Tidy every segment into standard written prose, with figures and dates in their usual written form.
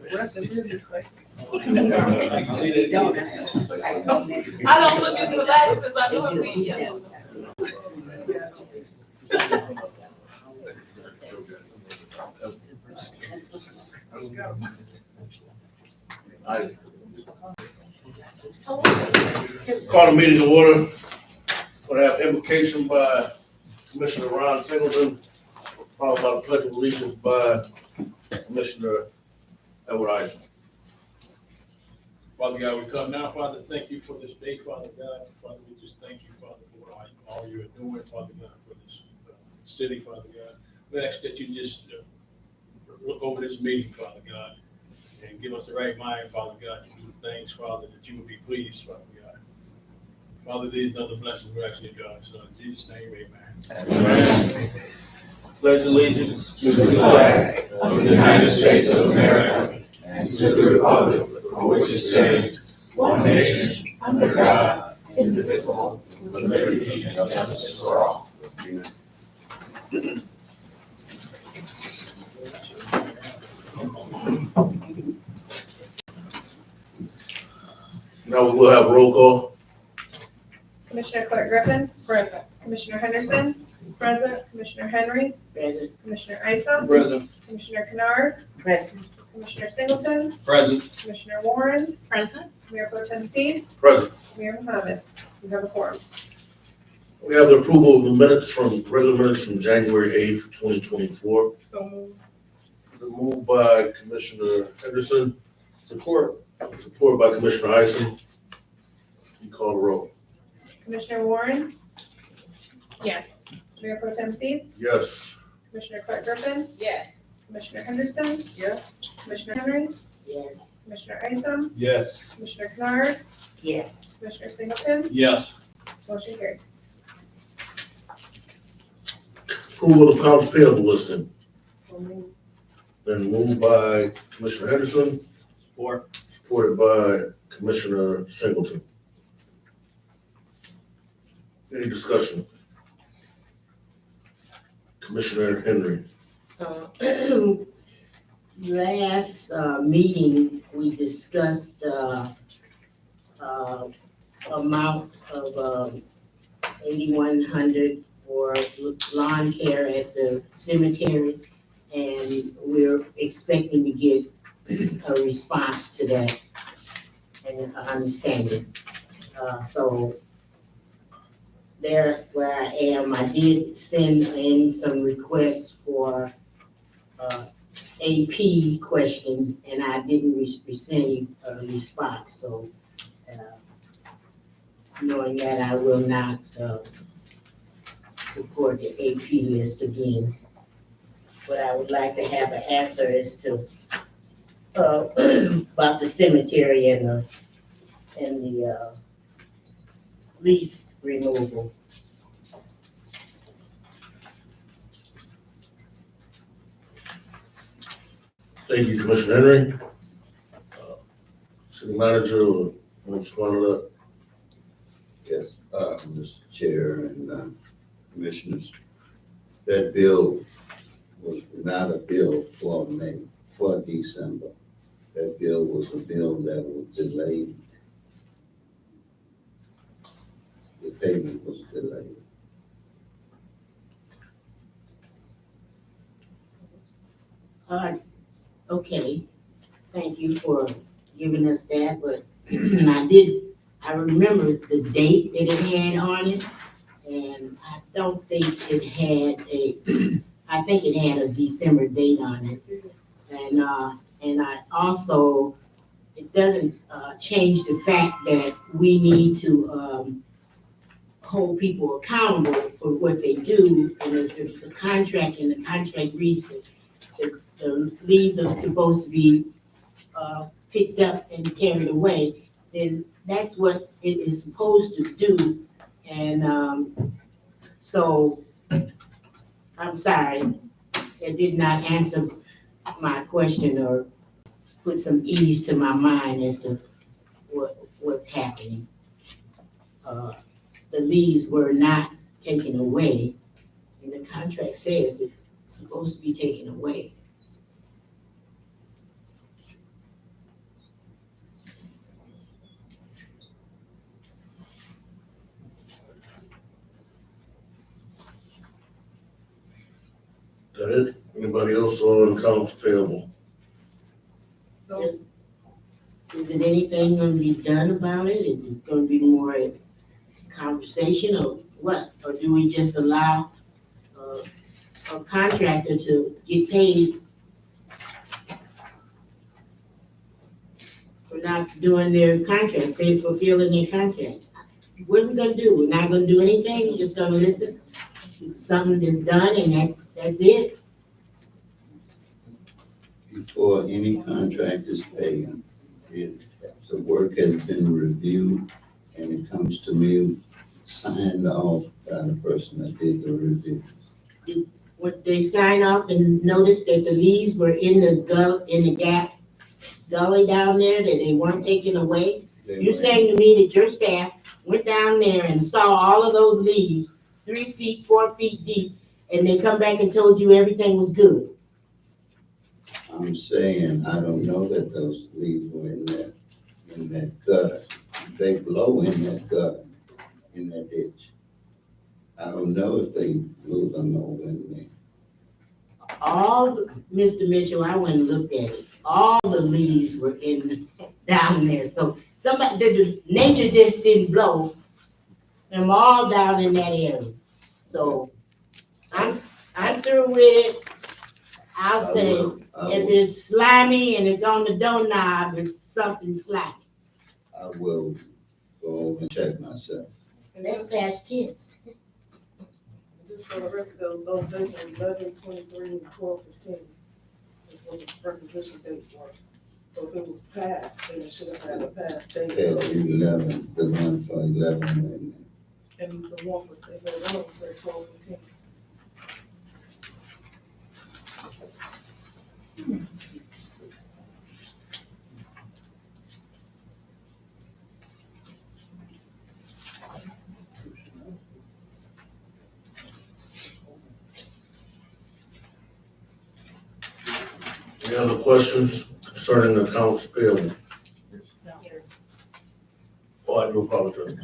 I don't look into the light since I know it. Yeah. Call the meeting to order. We'll have invocation by Commissioner Ron Singleton, followed by the pledge of allegiance by Commissioner Edward Eisen. Father God, we come now, Father, thank you for this day, Father God. Father, we just thank you, Father, for all you're doing, Father God, for this city, Father God. We ask that you just look over this meeting, Father God, and give us the right mind, Father God, to do things, Father, that you will be pleased, Father God. Father, these are the blessings we ask you, God. So in Jesus' name, amen. Pledge allegiance to the flag of the United States of America and to the republic for which it stands, one nation, under God, indivisible, with liberty and justice for all. Now we will have roll call. Commissioner Clark Griffin. Present. Commissioner Henderson. Present. Commissioner Henry. Present. Commissioner Isom. Present. Commissioner Kennard. Present. Commissioner Singleton. Present. Commissioner Warren. Present. Mayor Pro Tem Seeds. Present. Mayor Muhammad. You have a quorum. We have the approval of the minutes from regular minutes from January 8th, 2024. So moved. Moved by Commissioner Henderson. Support by Commissioner Isom. You call the roll. Commissioner Warren. Yes. Mayor Pro Tem Seeds. Yes. Commissioner Clark Griffin. Yes. Commissioner Henderson. Yes. Commissioner Henry. Yes. Commissioner Isom. Yes. Commissioner Kennard. Yes. Commissioner Singleton. Yes. Motion carried. Approval of accounts payable listing. So moved. Been moved by Commissioner Henderson, supported by Commissioner Singleton. Any discussion? Commissioner Henry. Last meeting, we discussed amount of $8,100 for lawn care at the cemetery, and we're expecting to get a response to that and understanding. So there where I am, I did send in some requests for AP questions, and I didn't receive a response. So knowing that, I will not support the AP list again. But I would like to have an answer as to about the cemetery and the leaf removal. Thank you, Commissioner Henry. City Manager, want to respond to that? Yes, Mr. Chair and Commissioners, that bill was not a bill for May, for December. That bill was a bill that was delayed. The payment was delayed. Okay, thank you for giving us that, but I remember the date that it had on it, and I don't think it had I think it had a December date on it. And I also, it doesn't change the fact that we need to hold people accountable for what they do, and if there's a contract and the contract reads that the leaves are supposed to be picked up and carried away, then that's what it is supposed to do. And so I'm sorry, it did not answer my question or put some ease to my mind as to what's happening. The leaves were not taken away, and the contract says it's supposed to be taken away. That it? Anybody else on accounts payable? Those- Is it anything gonna be done about it? Is it gonna be more a conversation or what? Or do we just allow a contractor to get paid for not doing their contract, paid for fulfilling their contract? What are we gonna do? We're not gonna do anything? We're just gonna listen? Something is done and that's it? Before any contract is paid, if the work has been reviewed and it comes to me signed off by the person that did the review. When they sign off and notice that the leaves were in the gap gully down there, that they weren't taken away? They You're were- saying to me that your staff went down there and saw all of those leaves, 3 feet, 4 feet deep, and they come back and told you everything was good? I'm saying, I don't know that those leaves were in that gutter. They blow in that gutter, in that ditch. I don't know if they blew them over in there. Mr. Mitchell, I went and looked at it. All the leaves were down there. So nature just didn't blow them all down in that area. So I'm through with it. I'll say, if it's slimy and it's on the doorknob, it's something slimy. I will go over and check myself. And that's past tense. Just for the record, those dates are 11/23 and 12/15. Is what the requisition dates were. So if it was passed, then it should have had a past date. Okay, 11, the one for 11 right there. And the one for, it said, one of them said 12/15. Any other questions concerning the accounts payable? Oh, I do apologize.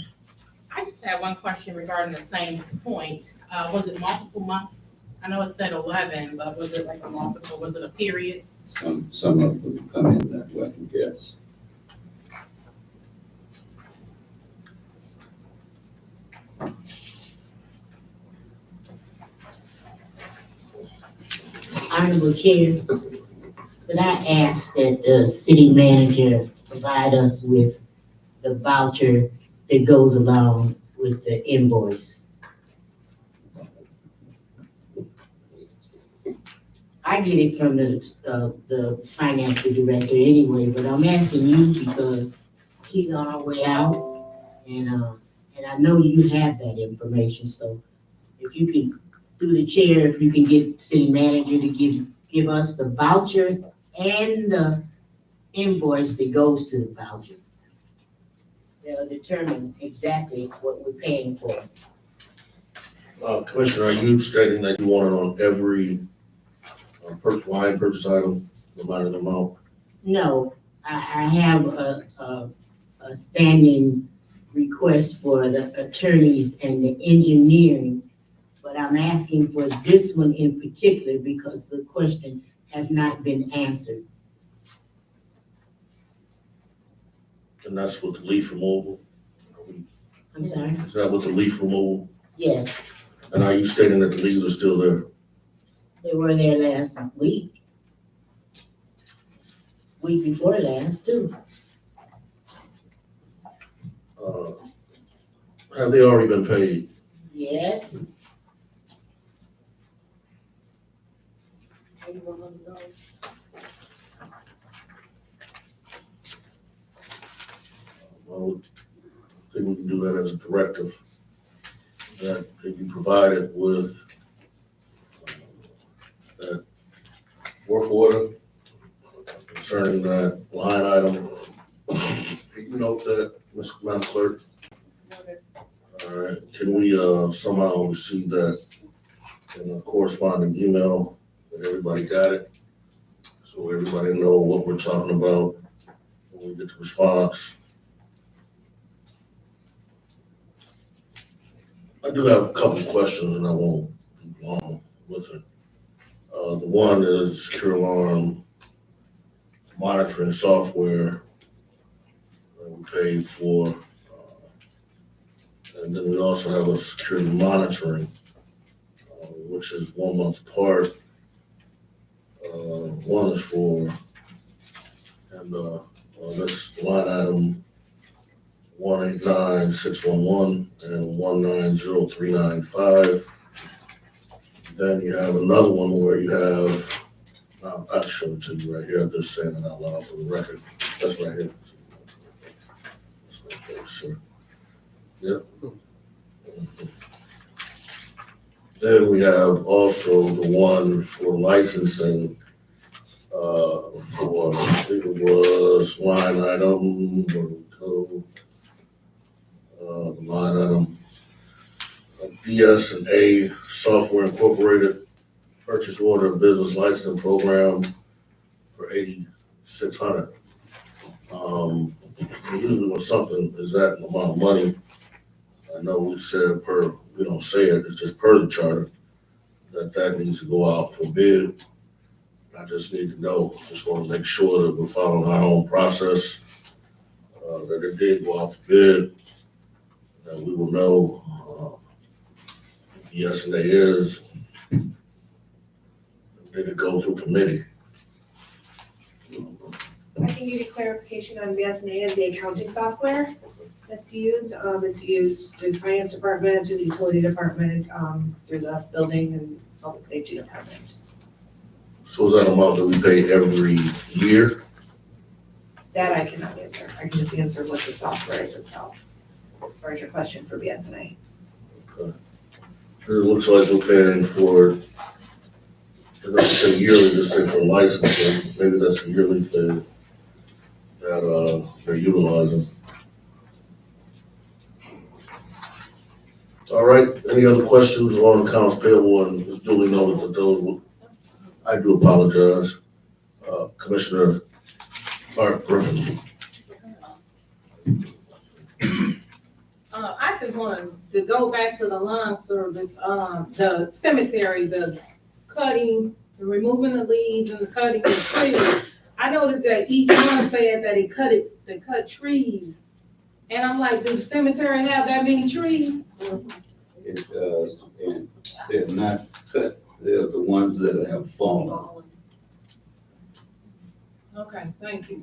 I just had one question regarding the same point. Was it multiple months? I know it said 11, but was it like a multiple, was it a period? Some of them come in that way, yes. Honorable Chair, could I ask that the city manager provide us with the voucher that goes along with the invoice? I get it from the financial director anyway, but I'm asking you because she's on her way out, and I know you have that information, so if you could, through the chair, if you can get city manager to give us the voucher and the invoice that goes to the voucher. They'll determine exactly what we're paying for. Commissioner, are you stating that you want it on every line purchase item, no matter the amount? No, I have a standing request for the attorneys and the engineering, but I'm asking for this one in particular because the question has not been answered. And that's with the leaf removal? I'm sorry? Is that with the leaf removal? Yes, And are you stating that the leaves are still there? they were there last week. Week before last too. Have they already been paid? Yes, $8,100. Well, I think we can do that as a directive. That if you provide it with that work order concerning that line item. Can you note that, Madam Clerk? All right, can we somehow receive that in a corresponding email that everybody got it? So everybody know what we're talking about when we get the response. I do have a couple of questions and I won't be long with it. The one is secure alarm monitoring software that we paid for. And then we also have a security monitoring, which is 1 month apart. One is for, and this line item 189,611 and 190,395. Then you have another one where you have, I'll show it to you right here. I'm just saying it out loud for the record. That's right here. That's right there, sir. Yep. Then we have also the one for licensing, for, I think it was line item, where we go? The line item, BS&A Software Incorporated, purchase order business licensing program for $8,600. Usually when something is that amount of money, I know we said we don't say it, it's just per the charter, that needs to go out for bid. I just need to know, just want to make sure that we're following our own process, that it did go out for bid, that we will know what the yes and they is. Did it go through committee? I can give you clarification on BS&A as the accounting software that's used. It's used through the finance department, through the utility department, through the building and public safety department. So is that amount that we pay every year? That I cannot answer. I can just answer what the software is itself, as far as your question for BS&A. Okay. Because it looks like we're paying for, it doesn't say yearly, just say for licensing, maybe that's a yearly thing that they're utilizing. All right, any other questions on accounts payable? And it's duly noted that those will, I do apologize. Commissioner Clark Griffin. I just wanted to go back to the lawn service, the cemetery, the cutting, the removing the leaves and the cutting the trees. I noticed that each one said that they cut trees. And I'm like, do the cemetery have that many trees? It does, and they're not cut, they're the ones that have fallen. Okay, thank you.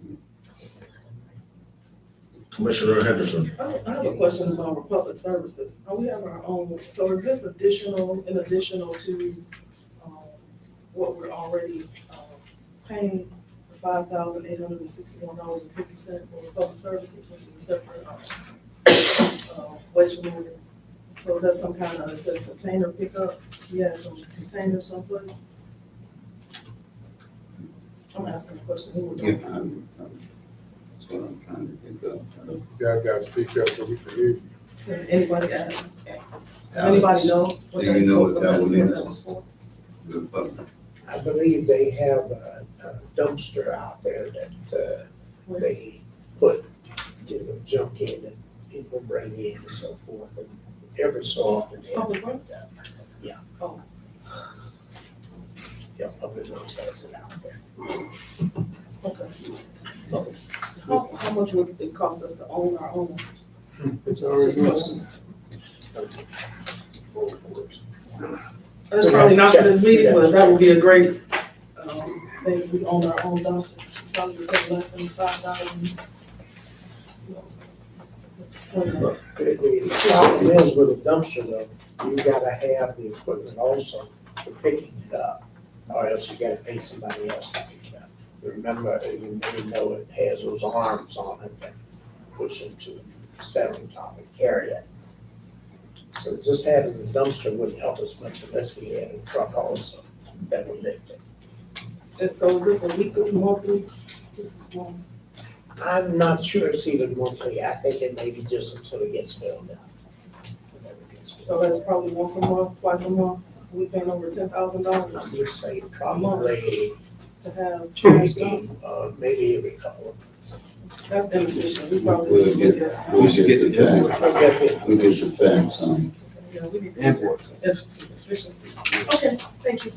Commissioner Henderson. I have a question about Republic Services. We have our own, so is this additional to, what we're already, paying, the $5,861.50 for Republic Services, which is a separate, waste removal? So is that some kind of, it says container pickup, we have some containers someplace? I'm asking a question, who would Yeah, know? that's what I'm trying to think of. Y'all gotta speak up so we can hear you. Can anybody ask? Does anybody know? Do you know what that one is? That was for? Good public. I believe they have a dumpster out there that, they put, junk in and people bring in and so forth, and every so often they have to put that. Yeah. Oh. Yeah, Public Works has it out there. Okay. So how much would it cost us to own our own? It's already listed. That's probably not for this meeting, but that would be a great, thing, if we own our own dumpster. Probably pay less than $5,000. The problem is with a dumpster though, you gotta have the equipment also for picking it up, or else you gotta pay somebody else to pick it up. Remember, you may know it has those arms on it that push into set on top and carry it. So just having the dumpster wouldn't help us much unless we had a truck also that would lift it. And so is this a weekly, monthly? This is one. I'm not sure it's even monthly. I think it may be just until it gets filled up. Whenever it gets filled So that's probably once a month, twice a month. So we paying over $10,000 I'm just saying probably to have trash maybe, dumpsters. maybe every couple of months. That's inefficient. We probably. We'll get the facts, we'll get the facts on. Yeah, we need to get some efficiencies. Okay, thank you.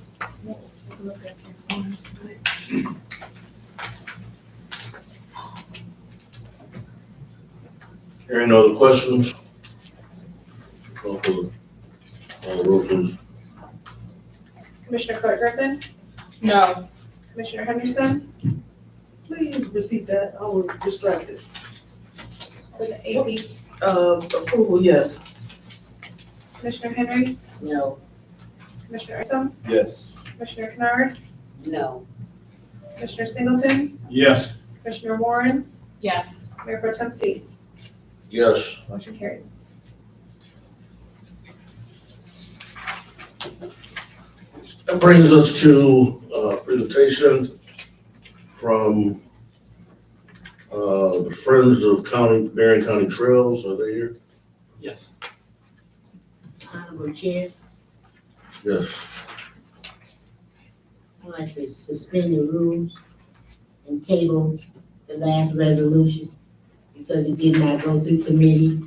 Hearing no other questions? Call for the roll, please. Commissioner Clark Griffin, No. Commissioner Henderson, Please repeat that, I was distracted. for the AP, Approval, yes. Commissioner Henry, No. Commissioner Isom, Yes. Commissioner Kennard, No. Commissioner Singleton, Yes. Commissioner Warren, Yes. Mayor Pro Tem Seats. Yes. Motion carried. That brings us to a presentation from the Friends of Berrien County Trails. Are they here? Yes. Honorable Chair, Yes. I'd like to suspend the rules and table the last resolution because it did not go through committee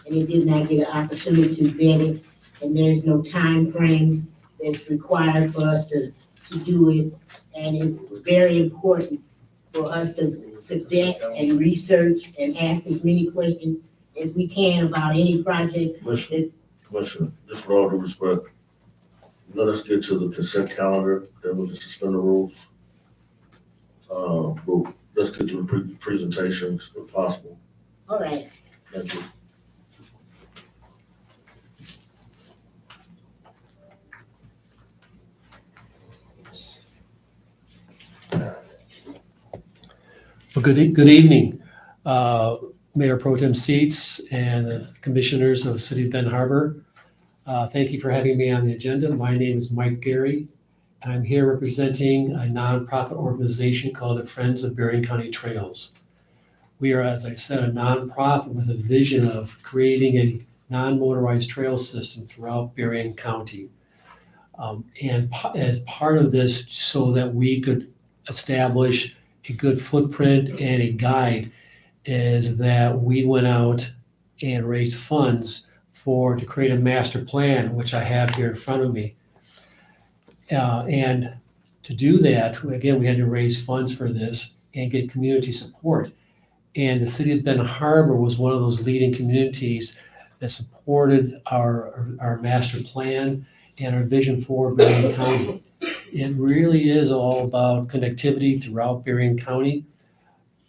and it did not get an opportunity to vet it, and there's no time frame that's required for us to do it. And it's very important for us to vet and research and ask as many questions as we can about any project. Commissioner, just with all due respect, let us get to the consent calendar, then we'll just suspend the rules. But let's get to the presentations if possible. All right. Thank you. Well, good evening, Mayor Pro Tem Seats and the commissioners of the City of Ben Harbor. Thank you for having me on the agenda. My name is Mike Gary. I'm here representing a nonprofit organization called the Friends of Berrien County Trails. We are, as I said, a nonprofit with a vision of creating a non-motorized trail system throughout Berrien County. And as part of this, so that we could establish a good footprint and a guide, is that we went out and raised funds to create a master plan, which I have here in front of me. And to do that, again, we had to raise funds for this and get community support. And the City of Ben Harbor was one of those leading communities that supported our master plan and our vision for Berrien County. It really is all about connectivity throughout Berrien County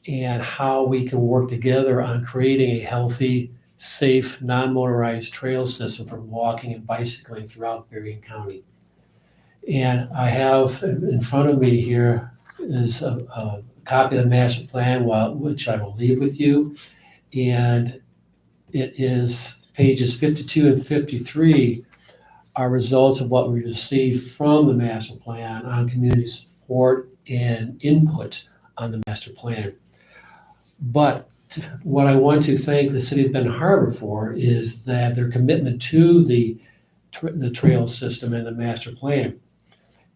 and how we can work together on creating a healthy, safe, non-motorized trail system for walking and bicycling throughout Berrien County. And I have in front of me here is a copy of the master plan, which I will leave with you. And it is pages 52 and 53 are results of what we received from the master plan on community support and input on the master plan. But what I want to thank the City of Ben Harbor for is that their commitment to the trail system and the master plan.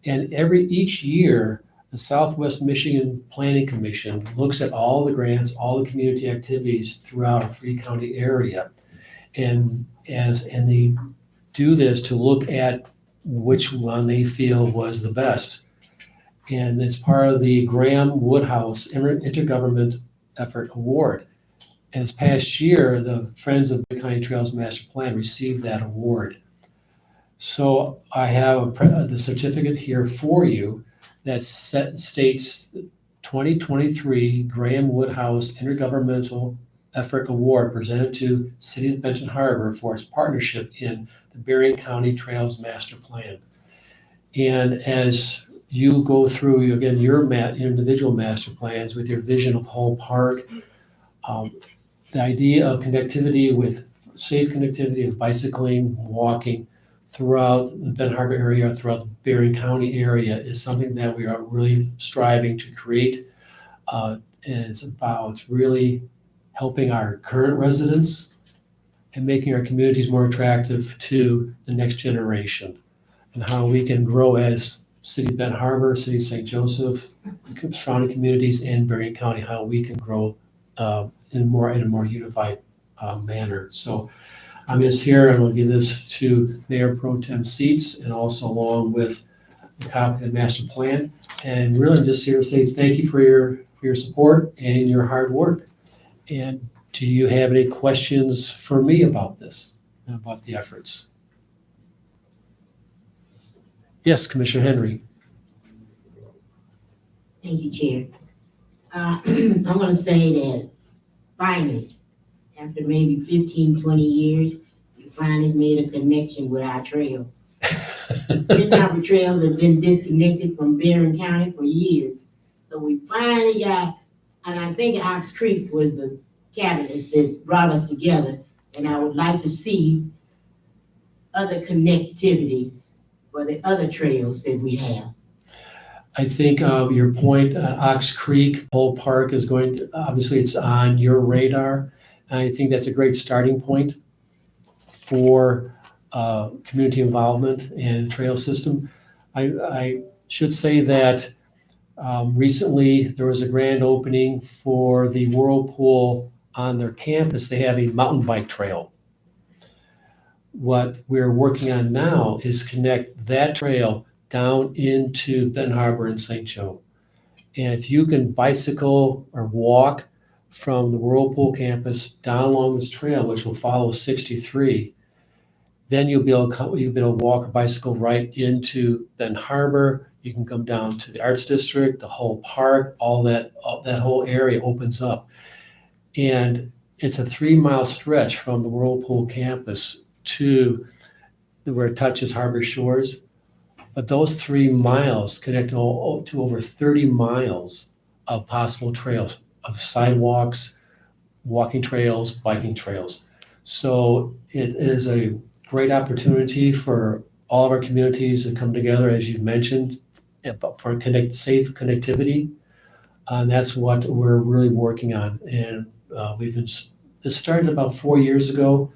And each year, the Southwest Michigan Planning Commission looks at all the grants, all the community activities throughout a 3-county area. And they do this to look at which one they feel was the best. And it's part of the Graham Woodhouse Intergovernment Effort Award. And this past year, the Friends of Berrien County Trails Master Plan received that award. So I have the certificate here for you that states 2023 Graham Woodhouse Intergovernmental Effort Award presented to City of Benton Harbor for its partnership in the Berrien County Trails Master Plan. And as you go through, again, your individual master plans with your vision of whole park, the idea of connectivity with safe connectivity of bicycling, walking throughout the Ben Harbor area, throughout the Berrien County area is something that we are really striving to create. And it's about really helping our current residents and making our communities more attractive to the next generation, and how we can grow as City of Ben Harbor, City of St. Joseph, surrounding communities, and Berrien County, how we can grow in a more unified manner. So I'm just here, and we'll give this to Mayor Pro Tem Seats, and also along with a copy of the master plan. And really just here to say thank you for your support and your hard work. And do you have any questions for me about this, about the efforts? Yes, Commissioner Henry. Thank you, Chair. I want to say that finally, after maybe 15, 20 years, we finally made a connection with our trails. Benton Harbor trails have been disconnected from Barron County for years. So we finally got, and I think Ox Creek was the catalyst that brought us together. And I would like to see other connectivity for the other trails that we have. I think your point, Ox Creek, Bull Park is going to, obviously it's on your radar. And I think that's a great starting point for community involvement and trail system. I should say that recently there was a grand opening for the Whirlpool on their campus. They have a mountain bike trail. What we're working on now is connect that trail down into Benton Harbor and St. Joe. And if you can bicycle or walk from the Whirlpool campus down along this trail, which will follow 63, then you'll be able to walk or bicycle right into Benton Harbor. You can come down to the Arts District, the whole park, all that whole area opens up. And it's a 3-mile stretch from the Whirlpool campus to where it touches Harbor Shores. But those 3 miles connect to over 30 miles of possible trails, of sidewalks, walking trails, biking trails. So it is a great opportunity for all of our communities to come together, as you mentioned, for safe connectivity. And that's what we're really working on. And this started about 4 years ago,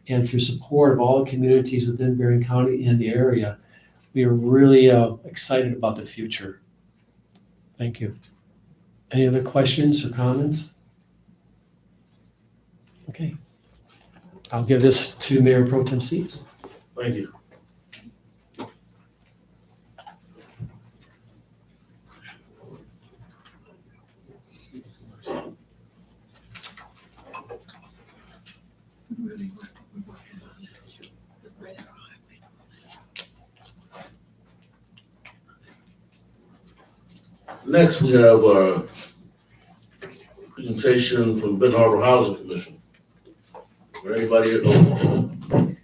and through support of all the communities within Barron County and the area, we are really excited about the future. Thank you. Any other questions or comments? Okay. I'll give this to Mayor Pro Tem Seats. Thank you. Next, we have a presentation from Benton Harbor Housing Commission. For anybody at home.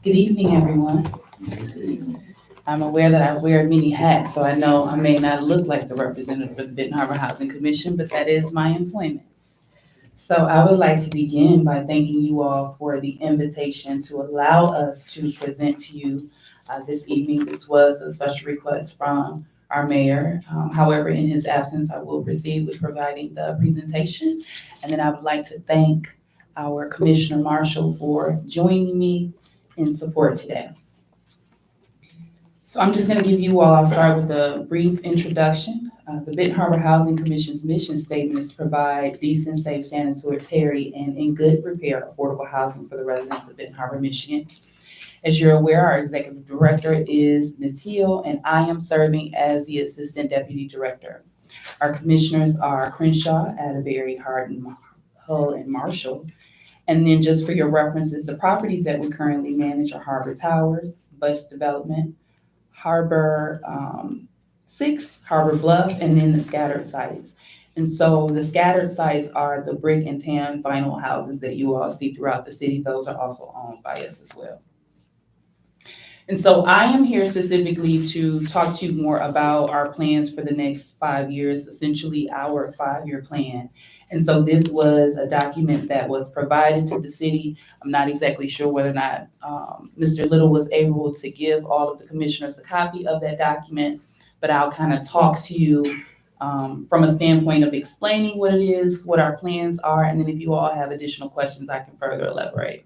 Good evening, everyone. I'm aware that I wear many hats, so I know I may not look like the representative of the Benton Harbor Housing Commission, but that is my employment. So I would like to begin by thanking you all for the invitation to allow us to present to you this evening. This was a special request from our mayor. However, in his absence, I will proceed with providing the presentation. And then I would like to thank our Commissioner Marshall for joining me in support today. So I'm just going to give you all, I'll start with a brief introduction. The Benton Harbor Housing Commission's mission statement is to provide decent, safe, sanitary, and in good repair affordable housing for the residents of Benton Harbor, Michigan. As you're aware, our executive director is Ms. Hill, and I am serving as the assistant deputy director. Our commissioners are Crenshaw, Atterbury, Hardin, Hull, and Marshall. And then just for your references, the properties that we currently manage are Harbor Towers, Bus Development, Harbor 6, Harbor Bluff, and then the scattered sites. And so the scattered sites are the brick and tan vinyl houses that you all see throughout the city. Those are also owned by us as well. And so I am here specifically to talk to you more about our plans for the next 5 years, essentially our 5-year plan. And so this was a document that was provided to the city. I'm not exactly sure whether or not Mr. Little was able to give all of the commissioners a copy of that document, but I'll kind of talk to you from a standpoint of explaining what it is, what our plans are, and then if you all have additional questions, I can further elaborate.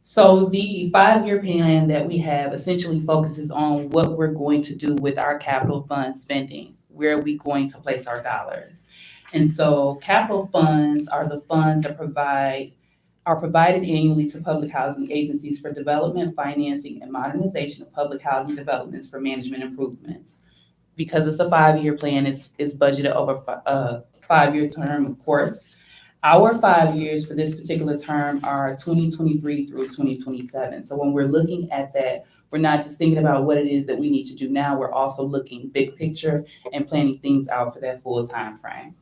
So the 5-year plan that we have essentially focuses on what we're going to do with our capital fund spending. Where are we going to place our dollars? And so capital funds are the funds that are provided annually to public housing agencies for development, financing, and modernization of public housing developments for management improvements. Because it's a 5-year plan, it's budgeted over a 5-year term, of course. Our 5 years for this particular term are 2023 through 2027. So when we're looking at that, we're not just thinking about what it is that we need to do now, we're also looking big picture and planning things out for that full time frame.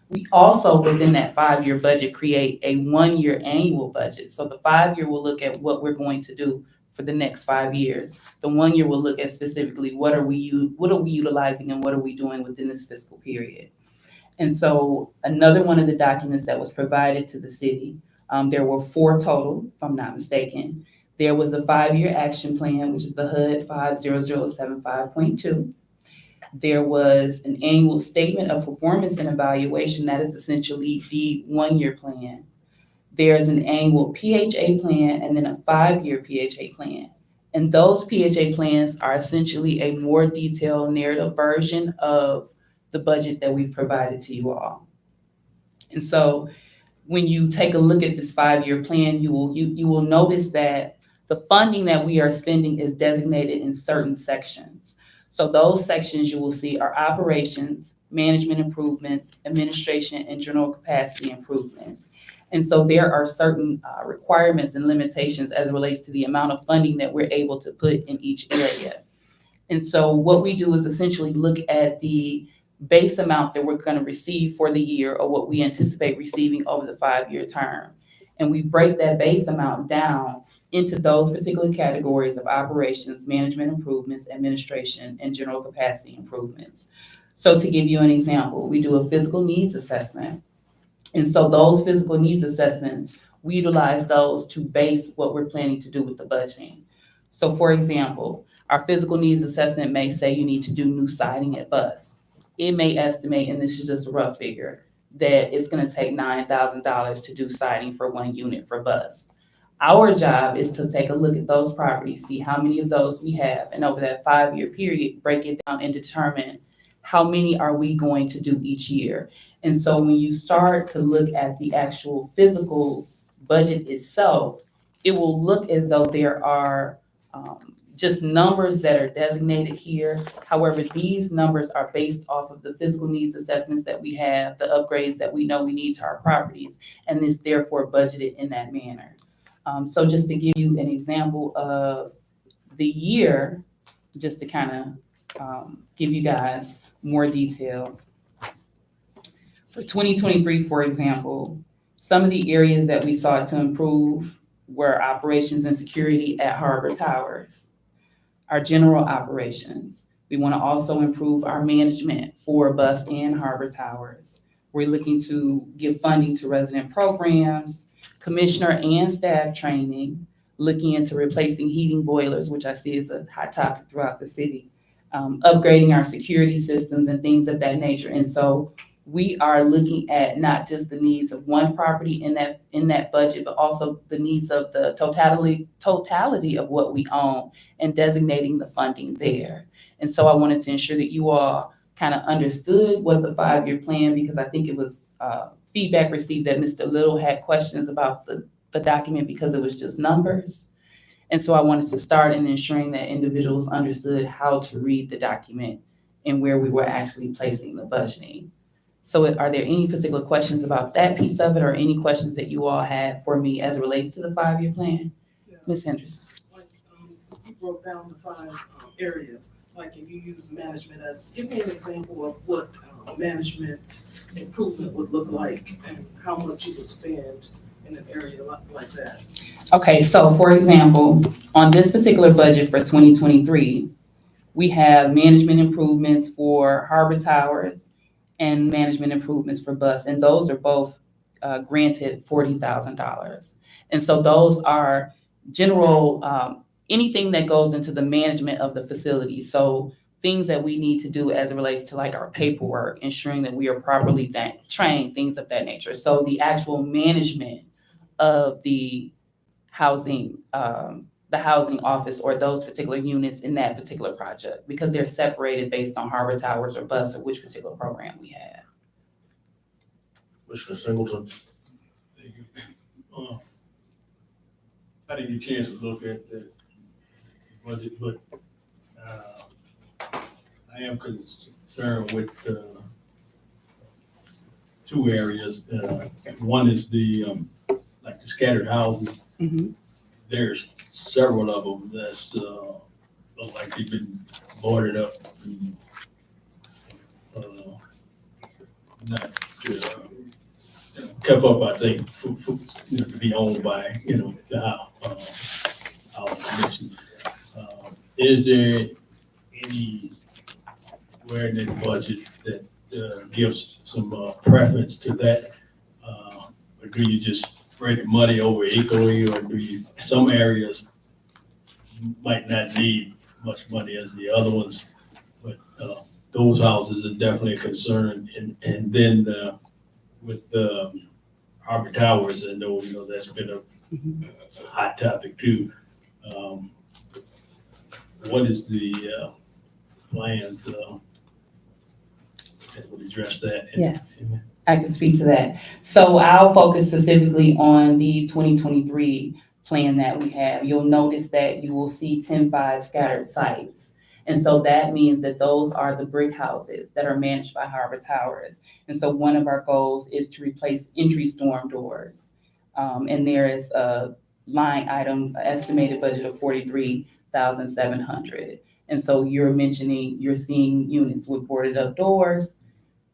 We also, within that 5-year budget, create a 1-year annual budget. So the 5-year will look at what we're going to do for the next 5 years. The 1 year will look at specifically what are we utilizing and what are we doing within this fiscal period. And so another one of the documents that was provided to the city, there were 4 total, if I'm not mistaken. There was a 5-year action plan, which is the HUD 50075.2. There was an annual statement of performance and evaluation. That is essentially the 1-year plan. There's an annual PHA plan and then a 5-year PHA plan. And those PHA plans are essentially a more detailed narrative version of the budget that we've provided to you all. And so when you take a look at this 5-year plan, you will notice that the funding that we are spending is designated in certain sections. So those sections you will see are operations, management improvements, administration, and general capacity improvements. And so there are certain requirements and limitations as it relates to the amount of funding that we're able to put in each area. And so what we do is essentially look at the base amount that we're going to receive for the year or what we anticipate receiving over the 5-year term. And we break that base amount down into those particular categories of operations, management improvements, administration, and general capacity improvements. So to give you an example, we do a physical needs assessment. And so those physical needs assessments, we utilize those to base what we're planning to do with the budgeting. So for example, our physical needs assessment may say you need to do new siding at bus. It may estimate, and this is just a rough figure, that it's going to take $9,000 to do siding for 1 unit for bus. Our job is to take a look at those properties, see how many of those we have, and over that 5-year period, break it down and determine how many are we going to do each year. And so when you start to look at the actual physical budget itself, it will look as though there are just numbers that are designated here. However, these numbers are based off of the physical needs assessments that we have, the upgrades that we know we need to our properties, and this therefore budgeted in that manner. So just to give you an example of the year, just to kind of give you guys more detail. For 2023, for example, some of the areas that we sought to improve were operations and security at Harbor Towers. Our general operations. We want to also improve our management for bus and Harbor Towers. We're looking to give funding to resident programs, commissioner and staff training, looking into replacing heating boilers, which I see is a hot topic throughout the city, upgrading our security systems and things of that nature. And so we are looking at not just the needs of one property in that budget, but also the needs of the totality of what we own and designating the funding there. And so I wanted to ensure that you all kind of understood what the 5-year plan, because I think it was feedback received that Mr. Little had questions about the document because it was just numbers. And so I wanted to start in ensuring that individuals understood how to read the document and where we were actually placing the budgeting. So are there any particular questions about that piece of it, or any questions that you all had for me as it relates to the 5-year plan? Yeah. Ms. Henderson. Like, you broke down the 5 areas, like if you use management as, give me an example of what management improvement would look like and how much you would spend in an area like that. Okay, so for example, on this particular budget for 2023, we have management improvements for Harbor Towers and management improvements for bus, and those are both granted $40,000. And so those are general, anything that goes into the management of the facility. So things that we need to do as it relates to like our paperwork, ensuring that we are properly trained, things of that nature. So the actual management of the housing office or those particular units in that particular project, because they're separated based on Harbor Towers or bus or which particular program we have. Commissioner Singleton. Thank you. I didn't get a chance to look at the budget, but I am concerned with two areas. One is like the scattered houses. Mhm. There's several of them that's look like they've been boarded up and not kept up, I think, for to be owned by, the housing commission. Is there anywhere in the budget that gives some preference to that? Or do you just spread the money over equally, or some areas might not need much money as the other ones, but those houses are definitely a concern. And then with Harbor Towers, I know, that's been a hot topic too. What is the plans that would address that? Yes, I can speak to that. So I'll focus specifically on the 2023 plan that we have. You'll notice that you will see 10-5 scattered sites. And so that means that those are the brick houses that are managed by Harbor Towers. And so one of our goals is to replace entry storm doors. And there is a line item, estimated budget of $43,700. And so you're seeing units with boarded up doors.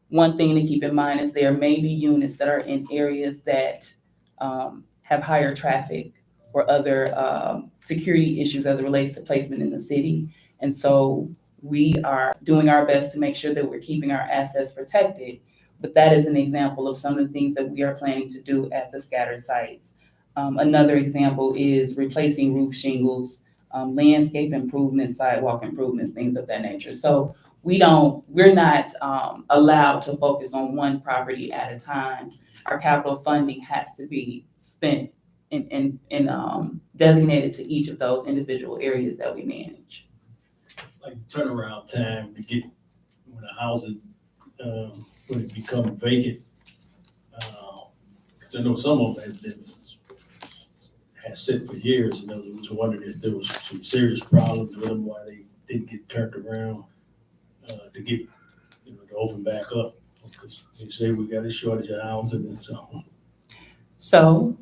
One thing to keep in mind is there may be units that are in areas that have higher traffic or other security issues as it relates to placement in the city. And so we are doing our best to make sure that we're keeping our assets protected. But that is an example of some of the things that we are planning to do at the scattered sites. Another example is replacing roof shingles, landscape improvements, sidewalk improvements, things of that nature. So we're not allowed to focus on one property at a time. Our capital funding has to be spent and designated to each of those individual areas that we manage. Like turnaround time to get when a house is when it become vacant. Because I know some of them has sit for years, and I was wondering if there was some serious problems with them, why they didn't get turned around to get to open back up. Because they say we got a shortage of housing, and so. So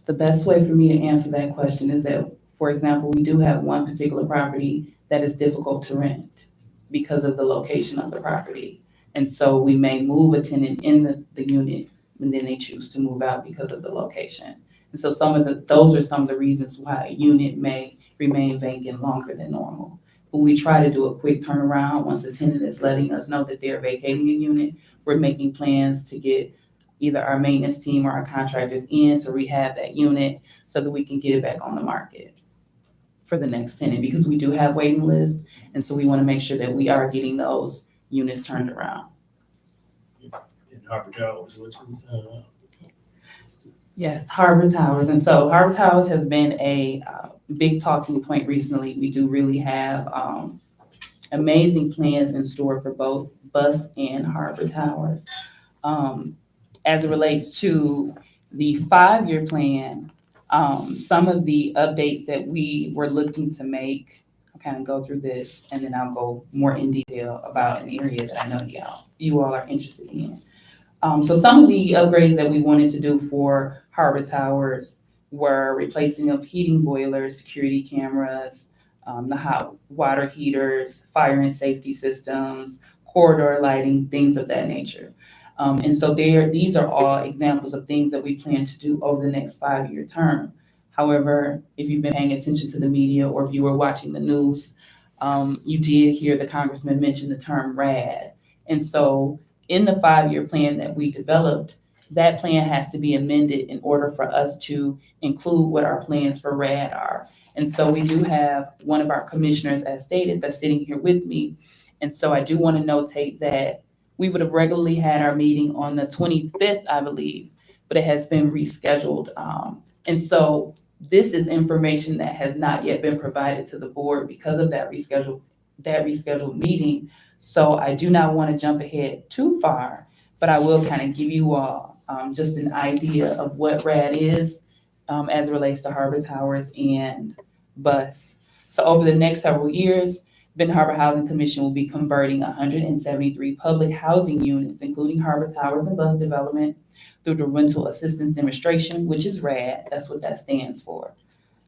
the best way for me to answer that question is that, for example, we do have one particular property that is difficult to rent because of the location of the property. And so we may move a tenant in the unit, and then they choose to move out because of the location. And so those are some of the reasons why a unit may remain vacant longer than normal. But we try to do a quick turnaround. Once a tenant is letting us know that they're vacating a unit, we're making plans to get either our maintenance team or our contractors in to rehab that unit so that we can get it back on the market for the next tenant, because we do have waiting lists. And so we want to make sure that we are getting those units turned around. In Harbor Towers, Yes, Harbor Towers. And so Harbor Towers has been a big talking point recently. We do really have amazing plans in store for both Bus and Harbor Towers. As it relates to the 5-year plan, some of the updates that we were looking to make, I'll kind of go through this and then I'll go more in detail about an area that I know you all are interested in. So some of the upgrades that we wanted to do for Harbor Towers were replacing of heating boilers, security cameras, the hot water heaters, fire and safety systems, corridor lighting, things of that nature. And so these are all examples of things that we plan to do over the next 5-year term. However, if you've been paying attention to the media or if you were watching the news, you did hear the congressman mention the term RAD. And so in the 5-year plan that we developed, that plan has to be amended in order for us to include what our plans for RAD are. And so we do have one of our commissioners, as stated, that's sitting here with me. And so I do want to notate that we would have regularly had our meeting on the 25th, I believe, but it has been rescheduled. And so this is information that has not yet been provided to the board because of that rescheduled meeting. So I do not want to jump ahead too far, but I will kind of give you all just an idea of what RAD is as it relates to Harbor Towers and bus. So over the next several years, Benton Harbor Housing Commission will be converting 173 public housing units, including Harbor Towers and bus development, through the Rental Assistance Demonstration, which is RAD. That's what that stands for.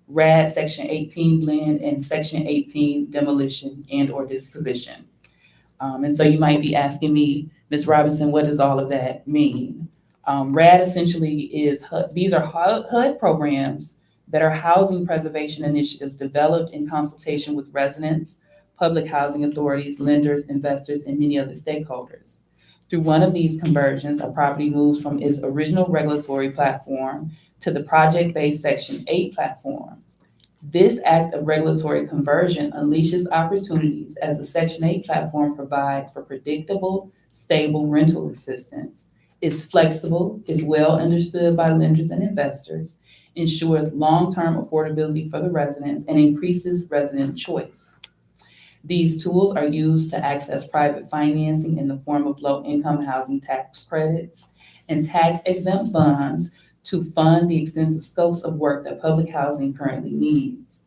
RAD Section 18 blend and Section 18 demolition and or disposition. And so you might be asking me, Ms. Robinson, what does all of that mean? RAD essentially is, these are HUD programs that are housing preservation initiatives developed in consultation with residents, public housing authorities, lenders, investors, and many other stakeholders. Through one of these conversions, a property moves from its original regulatory platform to the project-based Section 8 platform. This act of regulatory conversion unleashes opportunities as the Section 8 platform provides for predictable, stable rental assistance, is flexible, is well understood by lenders and investors, ensures long-term affordability for the residents, and increases resident choice. These tools are used to access private financing in the form of low-income housing tax credits and tax-exempt bonds to fund the extensive scopes of work that public housing currently needs.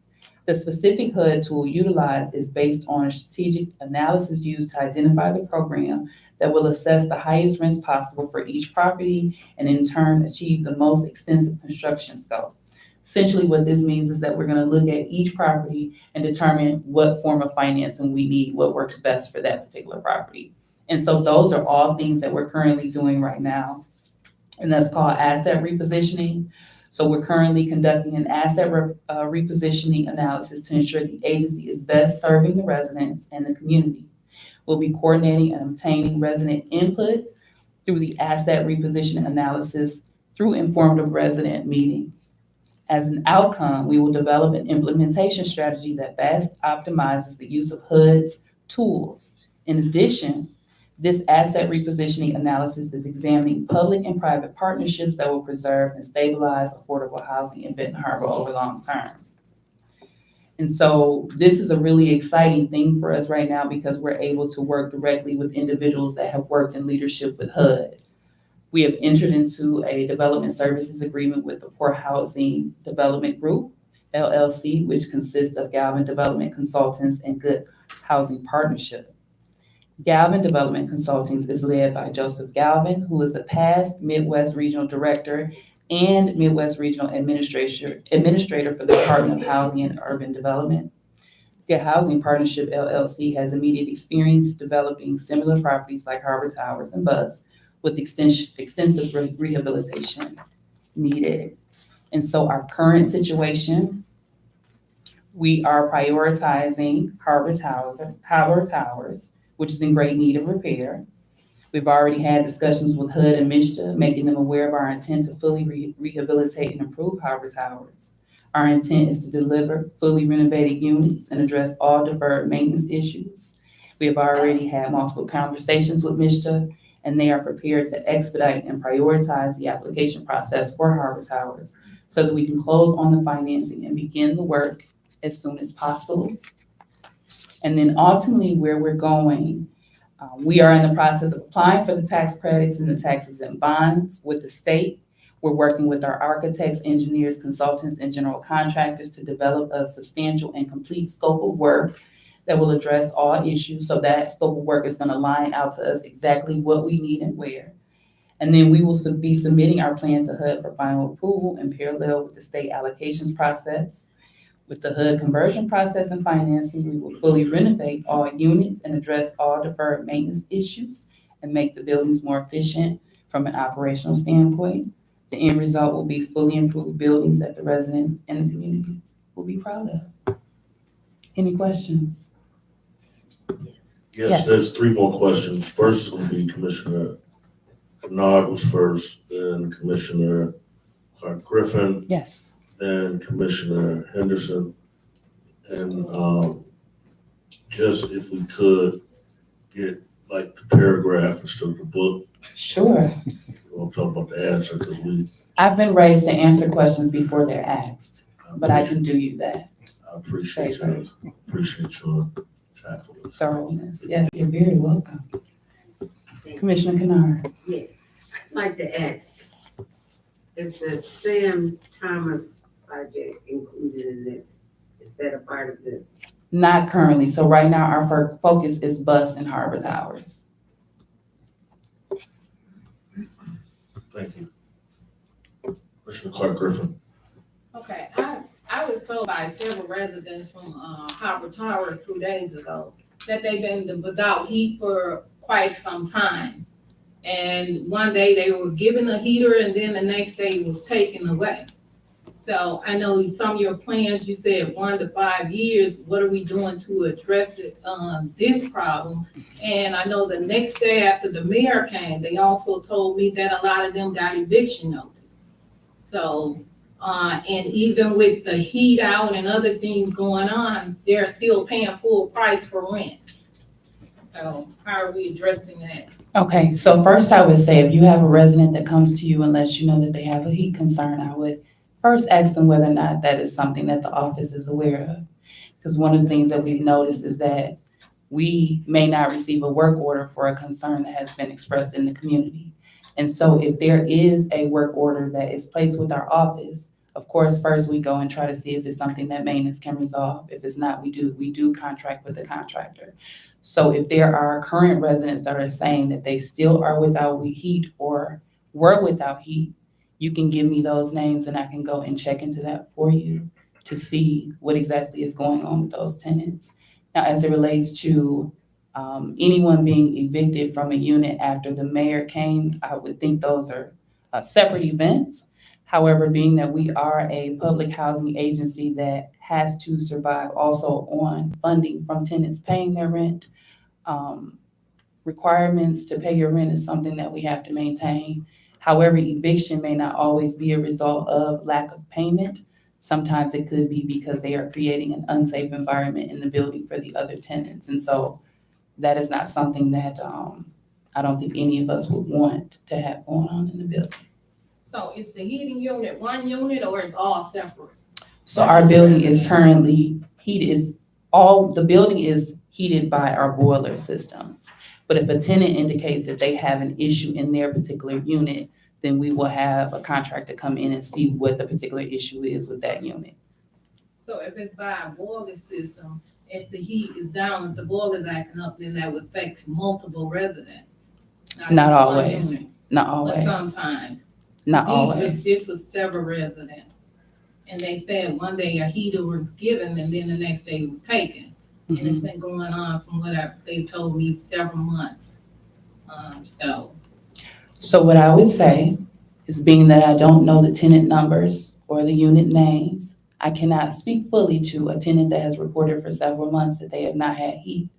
The specific HUD tool utilized is based on a strategic analysis used to identify the program that will assess the highest rents possible for each property and in turn achieve the most extensive construction scope. Essentially what this means is that we're going to look at each property and determine what form of financing we need, what works best for that particular property. And so those are all things that we're currently doing right now. And that's called asset repositioning. So we're currently conducting an asset repositioning analysis to ensure the agency is best serving the residents and the community. We'll be coordinating and obtaining resident input through the asset repositioning analysis through informative resident meetings. As an outcome, we will develop an implementation strategy that best optimizes the use of HUD's tools. In addition, this asset repositioning analysis is examining public and private partnerships that will preserve and stabilize affordable housing in Benton Harbor over long term. And so this is a really exciting thing for us right now because we're able to work directly with individuals that have worked in leadership with HUD. We have entered into a development services agreement with the Poor Housing Development Group, LLC, which consists of Galvin Development Consultants and Good Housing Partnership. Galvin Development Consultings is led by Joseph Galvin, who is the past Midwest Regional Director and Midwest Regional Administrator for the Department of Housing and Urban Development. Good Housing Partnership, LLC, has immediate experience developing similar properties like Harbor Towers and Buzz, with extensive rehabilitation needed. And so our current situation, we are prioritizing Harbor Towers, which is in great need of repair. We've already had discussions with HUD and MSHDA, making them aware of our intent to fully rehabilitate and improve Harbor Towers. Our intent is to deliver fully renovated units and address all deferred maintenance issues. We have already had multiple conversations with MSHDA, and they are prepared to expedite and prioritize the application process for Harbor Towers so that we can close on the financing and begin the work as soon as possible. And then ultimately where we're going, we are in the process of applying for the tax credits and the taxes and bonds with the state. We're working with our architects, engineers, consultants, and general contractors to develop a substantial and complete scope of work that will address all issues. So that scope of work is going to line out to us exactly what we need and where. And then we will be submitting our plan to HUD for final approval in parallel with the state allocations process. With the HUD conversion process and financing, we will fully renovate all units and address all deferred maintenance issues and make the buildings more efficient from an operational standpoint. The end result will be fully improved buildings that the residents and the community will be proud of. Any questions? Yes, Yes. there's three more questions. First will be Commissioner Bernard was first, then Commissioner Clark Griffin, Yes. then Commissioner Henderson. And just if we could get like the paragraph instead of the book. Sure. We'll talk about the answer because I've been raised to answer questions before they're asked, but I can do you that. I appreciate your tactfulness. Thoroughness. Yes, you're very welcome. Commissioner Kennard. Yes. like to ask, is the Sam Thomas project included in this? Is that a part of this? Not currently. So right now, our focus is bus and harbor towers. Thank you. Commissioner Clark Griffin. Okay, I was told by several residents from Harbor Tower 2 days ago that they've been without heat for quite some time. And one day they were given a heater and then the next day it was taken away. So I know some of your plans, you said 1 to 5 years, what are we doing to address this problem? And I know the next day after the mayor came, they also told me that a lot of them got eviction notice. So, and even with the heat out and other things going on, they're still paying full price for rent. So how are we addressing that? Okay, so first I would say if you have a resident that comes to you and lets you know that they have a heat concern, I would first ask them whether or not that is something that the office is aware of. Because one of the things that we've noticed is that we may not receive a work order for a concern that has been expressed in the community. And so if there is a work order that is placed with our office, of course, first we go and try to see if it's something that maintenance can resolve. If it's not, we do contract with the contractor. So if there are current residents that are saying that they still are without heat or were without heat, you can give me those names and I can go and check into that for you to see what exactly is going on with those tenants. Now, as it relates to anyone being evicted from a unit after the mayor came, I would think those are separate events. However, being that we are a public housing agency that has to survive also on funding from tenants paying their rent, requirements to pay your rent is something that we have to maintain. However, eviction may not always be a result of lack of payment. Sometimes it could be because they are creating an unsafe environment in the building for the other tenants. And so that is not something that I don't think any of us would want to have going on in the building. So is the heating unit one unit or it's all separate? So our building is currently the building is heated by our boiler systems. But if a tenant indicates that they have an issue in their particular unit, then we will have a contractor come in and see what the particular issue is with that unit. So if it's by a boiler system, if the heat is down, if the boiler's acting up, then that would affect multiple residents. Not just one always. unit, Not But always. sometimes. Not always. This was several residents. And they said one day a heater was given and then the next day it was taken. And it's been going on from what they've told me several months. So what I would say is, being that I don't know the tenant numbers or the unit names, I cannot speak fully to a tenant that has reported for several months that they have not had heat.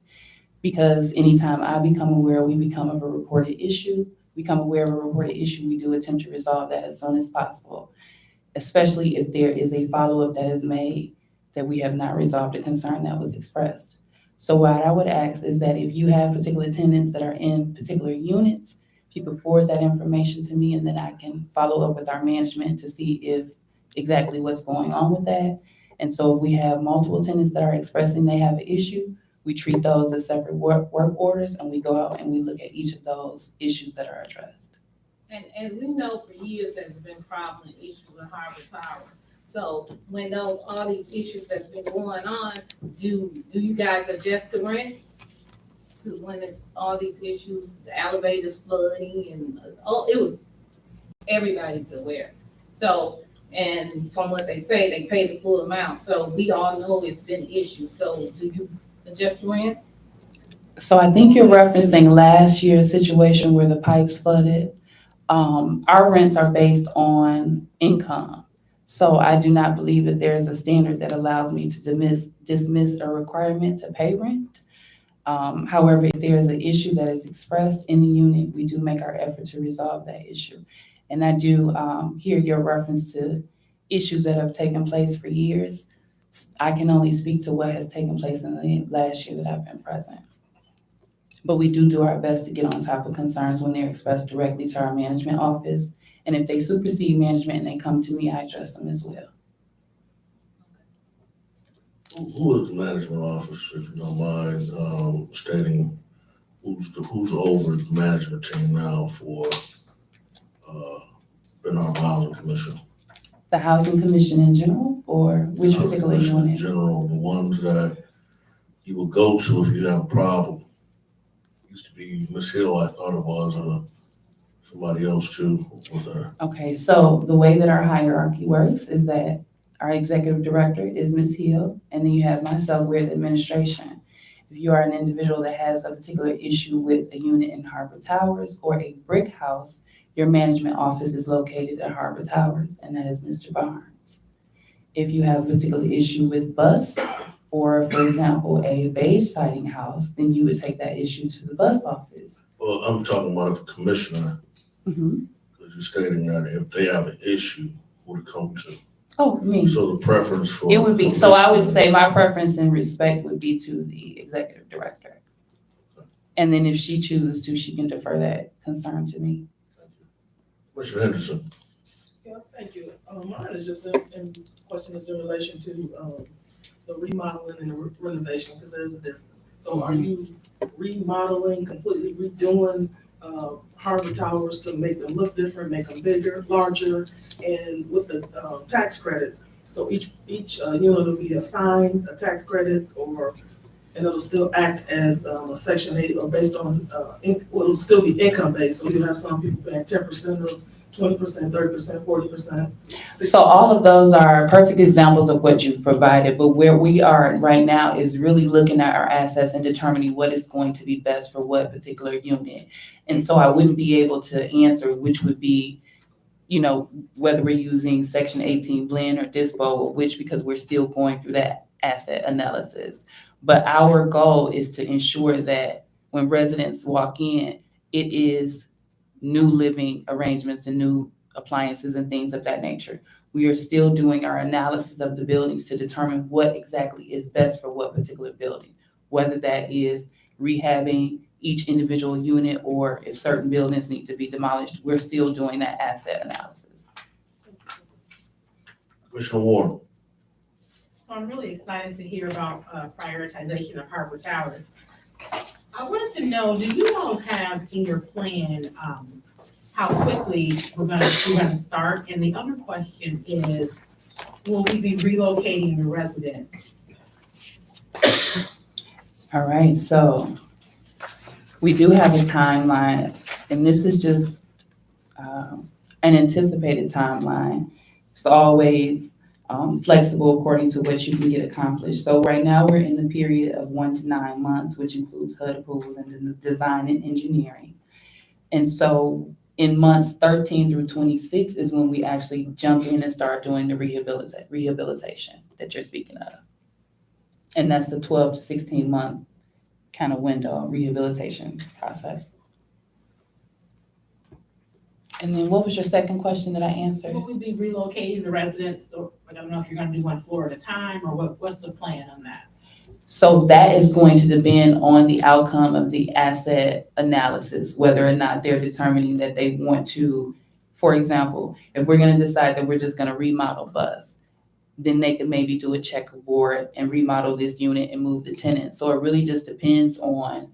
Because anytime I become aware, we become aware of a reported issue, we do attempt to resolve that as soon as possible. Especially if there is a follow-up that is made that we have not resolved a concern that was expressed. So what I would ask is that if you have particular tenants that are in particular units, if you could forward that information to me, and then I can follow up with our management to see if exactly what's going on with that. And so if we have multiple tenants that are expressing they have an issue, we treat those as separate work orders, and we go out and we look at each of those issues that are addressed. And we know for years there's been problem issues with Harbor Tower. So when all these issues that's been going on, do you guys adjust the rent to when it's all these issues, the elevators flooding and it was, everybody's aware. So, and from what they say, they pay the full amount. So we all know it's been issues. So do you adjust the rent? So I think you're referencing last year's situation where the pipes flooded. Our rents are based on income. So I do not believe that there is a standard that allows me to dismiss a requirement to pay rent. However, if there is an issue that is expressed in the unit, we do make our effort to resolve that issue. And I do hear your reference to issues that have taken place for years. I can only speak to what has taken place in the last year that I've been present. But we do our best to get on top of concerns when they're expressed directly to our management office. And if they supersede management and they come to me, I address them as well. Who is the management office, if you don't mind stating who's over the management team now for Benton Harbor Housing Commission. The Housing Commission in general, or which Housing particular Commission in unit? general, the ones that you would go to if you have a problem. Used to be Miss Hill, I thought it was, somebody else too was there. Okay, so the way that our hierarchy works is that our executive director is Ms. Hill, and then you have myself, we're the administration. If you are an individual that has a particular issue with a unit in Harbor Towers or a brick house, your management office is located at Harbor Towers, and that is Mr. Barnes. If you have a particular issue with bus, or for example, a beige siding house, then you would take that issue to the bus office. Well, I'm talking about if a commissioner, Mm-hmm. because you're stating that if they have an issue, who to come to. Oh, me. So the preference for. It would be, so I would say my preference and respect would be to the executive director. And then if she chooses to, she can defer that concern to me. Commissioner Henderson. Yeah, thank you. Mine is just question is in relation to, the remodeling and the renovation, because there's a difference. So are you remodeling, completely redoing, Harbor Towers to make them look different, make them bigger, larger, and with the, tax credits? So each unit will be assigned a tax credit, and it'll still act as, a Section 8 or based on, it'll still be income based. So you have some people paying 10% of 20%, 30%, 40%. 60%. So all of those are perfect examples of what you've provided, but where we are right now is really looking at our assets and determining what is going to be best for what particular unit. And so I wouldn't be able to answer which would be, whether we're using Section 18 blend or dispo or which, because we're still going through that asset analysis. But our goal is to ensure that when residents walk in, it is new living arrangements and new appliances and things of that nature. We are still doing our analysis of the buildings to determine what exactly is best for what particular building, whether that is rehabbing each individual unit or if certain buildings need to be demolished. We're still doing that asset analysis. Commissioner Warren. So I'm really excited to hear about prioritization of Harbor Towers. I wanted to know, do you all have in your plan how quickly we're gonna start? And the other question is, will we be relocating the residents? All right, so we do have a timeline, and this is just an anticipated timeline. It's always flexible according to what you can get accomplished. So right now, we're in the period of 1 to 9 months, which includes HUD approvals and the design and engineering. And so in months 13 through 26 is when we actually jump in and start doing the rehabilitation that you're speaking of. And that's the 12 to 16 month kind of window rehabilitation process. And then what was your second question that I answered? Will we be relocating the residents, or I don't know if you're gonna do one floor at a time, or what's the plan on that? So that is going to depend on the outcome of the asset analysis, whether or not they're determining that they want to, for example, if we're gonna decide that we're just gonna remodel bus, then they could maybe do a checkerboard and remodel this unit and move the tenant. So it really just depends on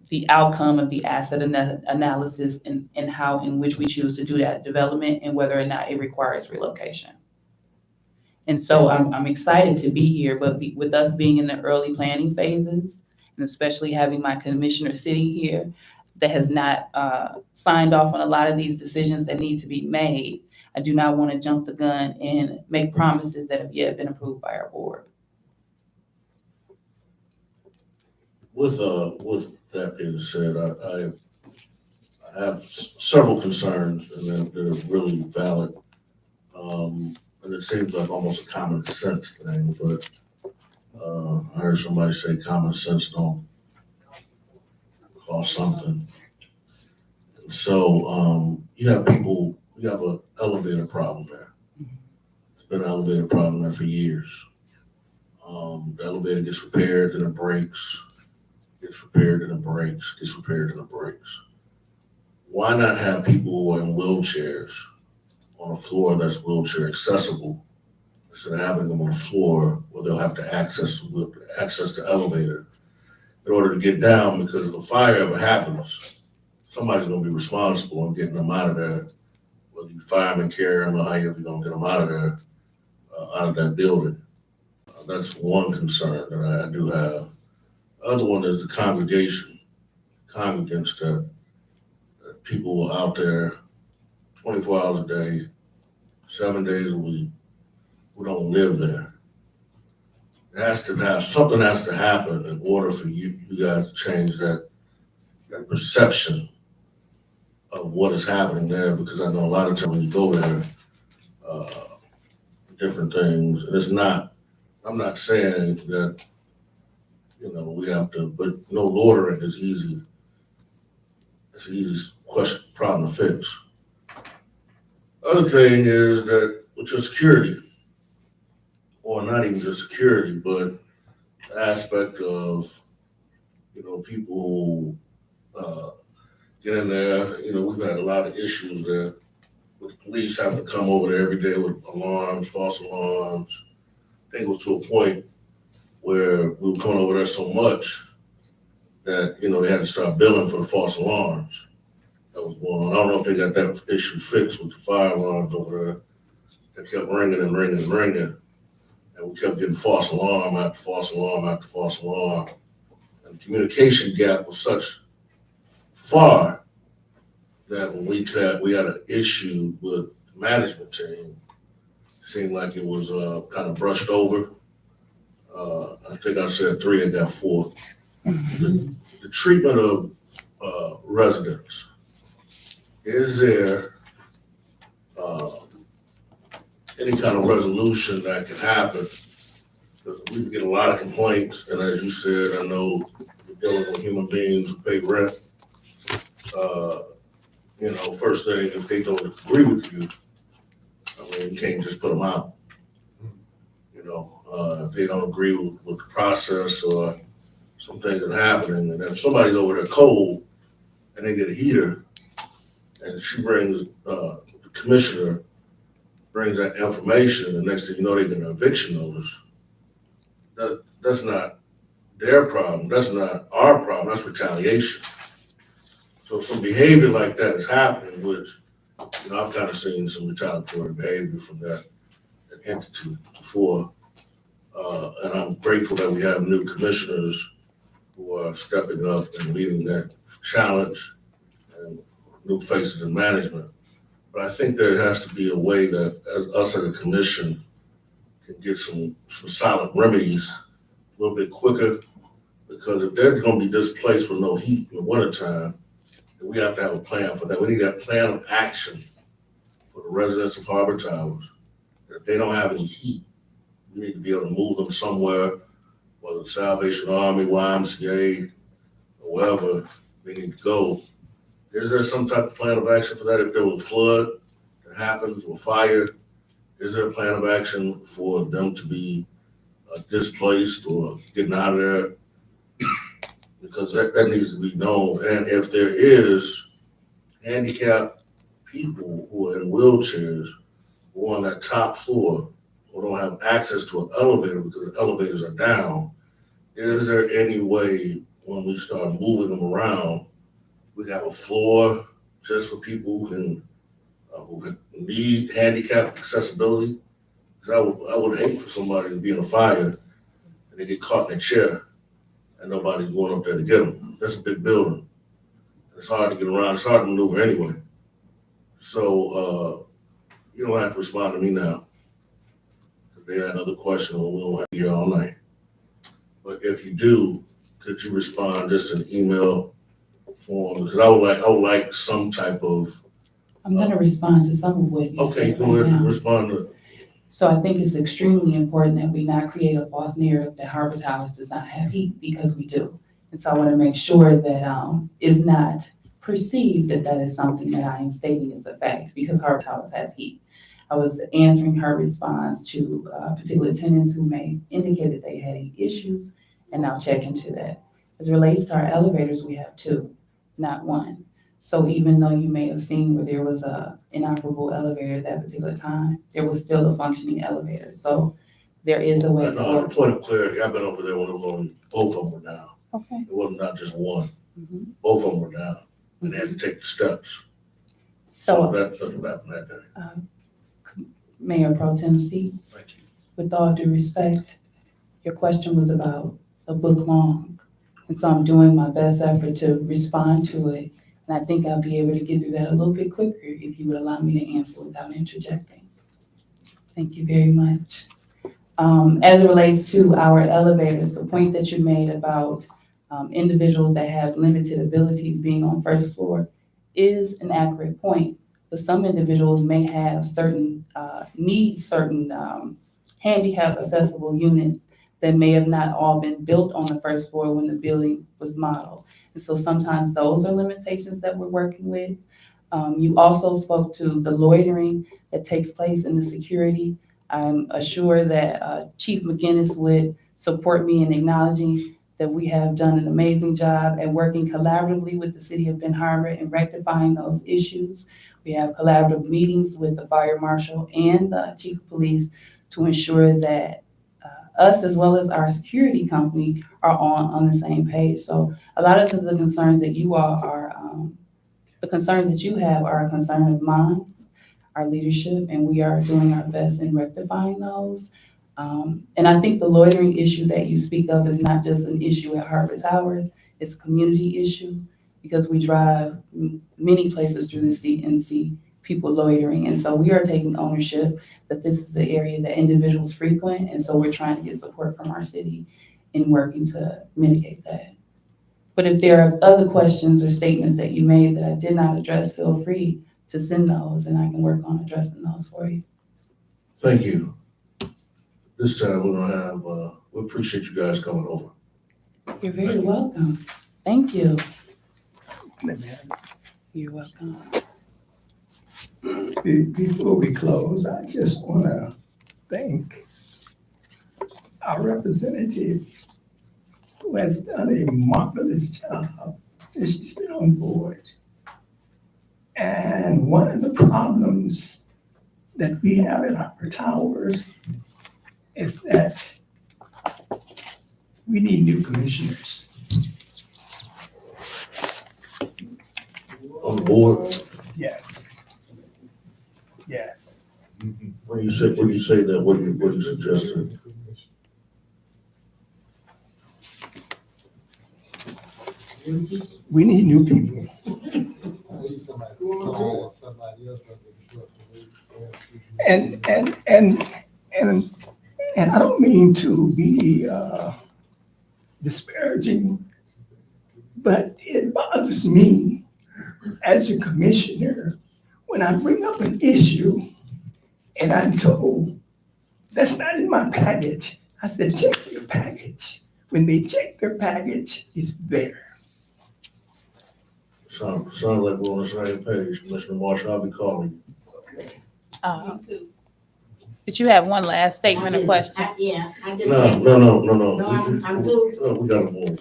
the outcome of the asset analysis and how in which we choose to do that development and whether or not it requires relocation. And so I'm excited to be here, but with us being in the early planning phases, and especially having my commissioner sitting here that has not signed off on a lot of these decisions that need to be made, I do not want to jump the gun and make promises that have yet been approved by our board. With that being said, I have several concerns, and they're really valid. And it seems like almost a common sense thing, but I heard somebody say common sense don't cost something. And so you have an elevator problem there. It's been an elevator problem there for years. The elevator gets repaired, then it breaks. Gets repaired and it breaks, gets repaired and it breaks. Why not have people who are in wheelchairs on a floor that's wheelchair accessible instead of having them on a floor where they'll have to access the elevator in order to get down, because if a fire ever happens, somebody's gonna be responsible in getting them out of there whether you firemen carry them or how you're gonna get them out of there, out of that building. That's one concern that I do have. The other one is the congregation, congregants that people out there 24 hours a day, 7 days a week, who don't live there. Something has to happen in order for you guys to change that perception of what is happening there, because I know a lot of times when you go there, different things, and I'm not saying that, we have to, but no loitering is easy. It's an easy problem to fix. Other thing is that with your security, or not even just security, but the aspect of, people who get in there. We've had a lot of issues there with the police having to come over there every day with alarms, false alarms. I think it was to a point where we were coming over there so much that, they had to start billing for the false alarms that was going on. I don't know if they got that issue fixed with the fire alarms over there. They kept ringing and ringing and ringing. And we kept getting false alarm after false alarm after false alarm. And the communication gap was such far that when we had an issue with the management team, it seemed like it was kind of brushed over. I think I said 3 and got 4. The treatment of residents, is there any kind of resolution that can happen? Because we get a lot of complaints, and as you said, I know we're dealing with human beings who pay rent. First thing, if they don't agree with you, you can't just put them out. If they don't agree with the process or some things that are happening, and if somebody's over there cold and they get a heater, and she brings, the commissioner brings that information, the next thing you know, they get an eviction notice. That's not their problem. That's not our problem. That's retaliation. So if some behavior like that is happening, which, I've kind of seen some retaliatory behavior from that entity before. And I'm grateful that we have new commissioners who are stepping up and leading that challenge, and new faces in management. But I think there has to be a way that us as a commission can get some solid remedies a little bit quicker, because if they're gonna be displaced with no heat in the wintertime, then we have to have a plan for that. We need a plan of action for the residents of Harbor Towers. If they don't have any heat, we need to be able to move them somewhere, whether it's Salvation Army, YMCA, or wherever they need to go. Is there some type of plan of action for that? If there was a flood that happens or fire, is there a plan of action for them to be displaced or getting out of there? Because that needs to be known. And if there is handicapped people who are in wheelchairs who are on that top floor or don't have access to an elevator because the elevators are down, is there any way when we start moving them around, we have a floor just for people who need handicap accessibility? Because I would hate for somebody to be in a fire and they get caught in their chair and nobody's going up there to get them. That's a big building. It's hard to get around. It's hard to maneuver anyway. So you don't have to respond to me now. If they had another question, we don't have to be here all night. But if you do, could you respond just in email form? Because I would like some type of. I'm gonna respond to some of what you Okay, said go right ahead, now. respond to. So I think it's extremely important that we not create a false narrative that Harbor Towers does not have heat, because we do. And so I want to make sure that it's not perceived that that is something that I am stating as a fact, because Harbor Towers has heat. I was answering her response to particular tenants who may indicate that they had any issues, and I'll check into that. As it relates to our elevators, we have 2, not 1. So even though you may have seen where there was a inoperable elevator at that particular time, there was still a functioning elevator. So there is a way No, for. point of clarity, I've been over there when it was only, both of them were down. Okay. It wasn't not just one. Mhm. Both of them were down, and they had to take the steps. So, That's what happened that day. Mayor Pro Tem Seats, Thank you. with all due respect, your question was about a book long. And so I'm doing my best effort to respond to it. And I think I'll be able to get through that a little bit quicker if you would allow me to answer without interjecting. Thank you very much. As it relates to our elevators, the point that you made about individuals that have limited abilities being on first floor is an accurate point. But some individuals may have certain needs, certain handicap accessible units that may have not all been built on the first floor when the building was modeled. And so sometimes those are limitations that we're working with. You also spoke to the loitering that takes place in the security. I'm assured that Chief McGinnis would support me in acknowledging that we have done an amazing job at working collaboratively with the city of Ben Harbor in rectifying those issues. We have collaborative meetings with the fire marshal and the chief of police to ensure that us as well as our security company are on the same page. So a lot of the concerns that you all are, the concerns that you have are a concern of mine, our leadership, and we are doing our best in rectifying those. And I think the loitering issue that you speak of is not just an issue at Harbor Towers, it's a community issue because we drive many places through the city and see people loitering. And so we are taking ownership that this is the area that individuals frequent. And so we're trying to get support from our city in working to mitigate that. But if there are other questions or statements that you made that I did not address, feel free to send those and I can work on addressing those for you. Thank you. This time we're gonna have, we appreciate you guys coming over. You're very welcome. Thank you. You're welcome. Before we close, I just want to thank our representative who has done a marvelous job since she's been on board. And one of the problems that we have at Harbor Towers is that we need new commissioners. On the board, Yes. Yes. when you say that, what do you suggest? We need new people. And I don't mean to be disparaging, but it bothers me as a commissioner when I bring up an issue and I'm told, that's not in my package. I said, check your package. When they check their package, it's there. Sounds like we're on the same page. Commissioner Marshall, I'll be calling you. Did you have one last statement or question? Yeah, I just. No. No, I'm through. No, we gotta move.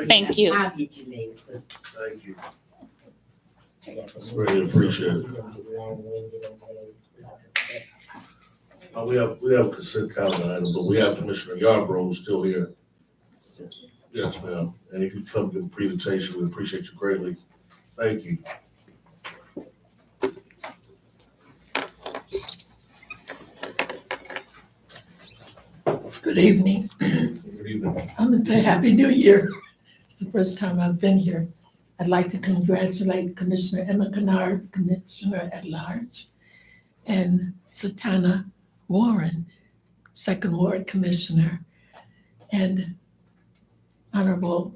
Thank you. I'll get you later, sister. Thank you. Really appreciate it. We have a consent calendar item, but we have Commissioner Yarbrough still here. Yes, ma'am. And if you come to the presentation, we appreciate you greatly. Thank you. Good evening. Good evening. I'm gonna say Happy New Year. It's the first time I've been here. I'd like to congratulate Commissioner Emma Kennard, Commissioner at Large, and Satana Warren, Second Ward Commissioner, and Honorable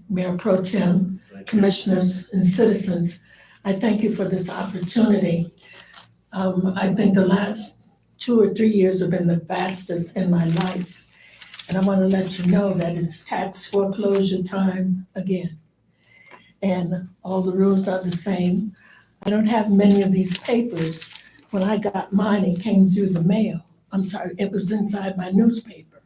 Mayor Pro Tem, Commissioners and citizens. I thank you for this opportunity. I think the last 2 or 3 years have been the fastest in my life. And I want to let you know that it's tax foreclosure time again. And all the rules are the same. I don't have many of these papers. When I got mine, it came through the mail. I'm sorry, it was inside my newspaper.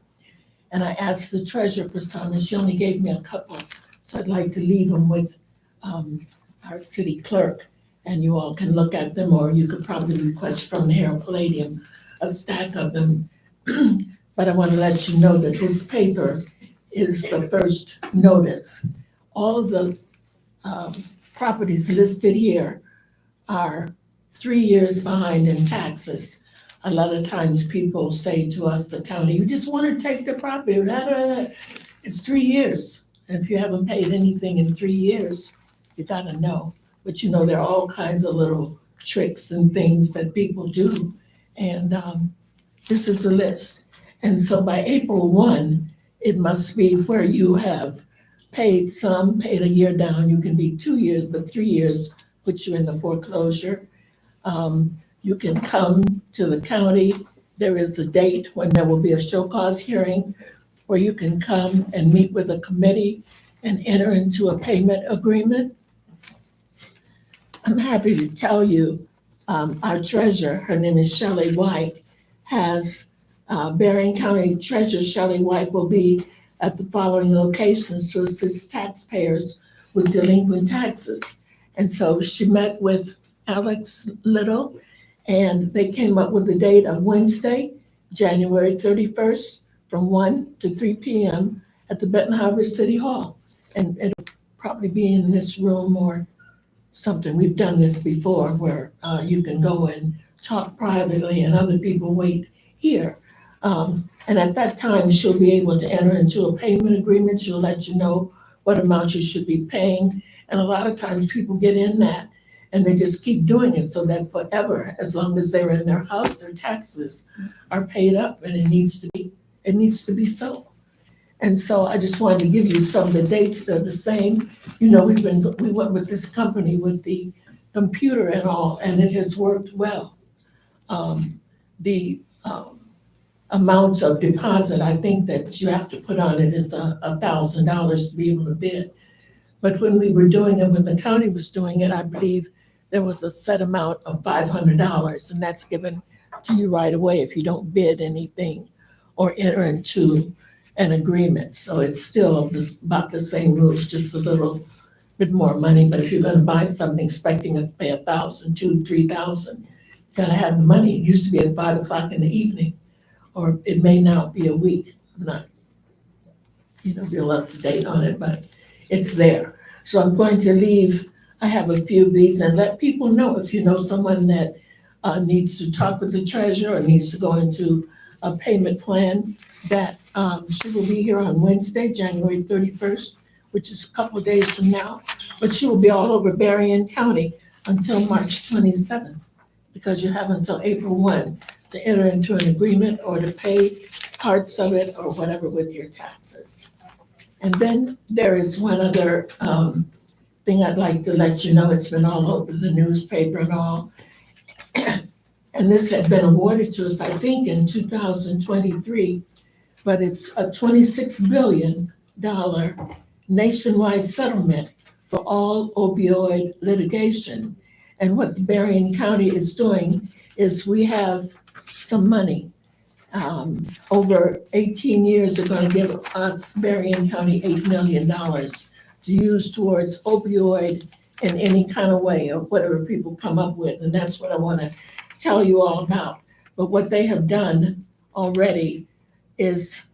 And I asked the treasurer for some, and she only gave me a couple. So I'd like to leave them with our city clerk, and you all can look at them, or you could probably request from the Herald Palladium a stack of them. But I want to let you know that this paper is the first notice. All of the properties listed here are 3 years behind in taxes. A lot of times people say to us, the county, you just want to take the property, blah, blah, blah. It's 3 years. If you haven't paid anything in 3 years, you gotta know. But you know, there are all kinds of little tricks and things that people do. And this is the list. And so by April 1, it must be where you have paid a year down. You can be 2 years, but 3 years puts you in the foreclosure. You can come to the county. There is a date when there will be a show cause hearing where you can come and meet with a committee and enter into a payment agreement. I'm happy to tell you, our treasurer, her name is Shelley White, has, Berrien County Treasurer Shelley White will be at the following locations to assist taxpayers with delinquent taxes. And so she met with Alex Little, and they came up with the date of Wednesday, January 31st, from 1 to 3 p.m. at the Benton Harbor City Hall. And it'll probably be in this room or something. We've done this before where you can go and talk privately and other people wait here. And at that time, she'll be able to enter into a payment agreement. She'll let you know what amount you should be paying. And a lot of times people get in that and they just keep doing it so that forever, as long as they're in their house, their taxes are paid up, and it needs to be so. And so I just wanted to give you some of the dates. They're the same. You know, we went with this company with the computer and all, and it has worked well. The amounts of deposit, I think that you have to put on it is $1,000 to be able to bid. But when we were doing it, when the county was doing it, I believe there was a set amount of $500, and that's given to you right away if you don't bid anything or enter into an agreement. So it's still about the same rules, just a little bit more money. But if you're gonna buy something expecting to pay $1,000, $2,000, $3,000, you gotta have the money. It used to be at 5 o'clock in the evening, or it may now be a week. I'm not, real up to date on it, but it's there. So I'm going to leave, I have a few of these, and let people know if you know someone that needs to talk with the treasurer or needs to go into a payment plan, that she will be here on Wednesday, January 31st, which is a couple of days from now. But she will be all over Berrien County until March 27th, because you have until April 1 to enter into an agreement or to pay parts of it or whatever with your taxes. And then there is one other thing I'd like to let you know. It's been all over the newspaper and all. And this had been awarded to us, I think, in 2023, but it's a $26 billion nationwide settlement for all opioid litigation. And what Berrien County is doing is we have some money. Over 18 years, they're going to give us, Berrien County, $8 million to use towards opioid in any kind of way or whatever people come up with. And that's what I want to tell you all about. But what they have done already is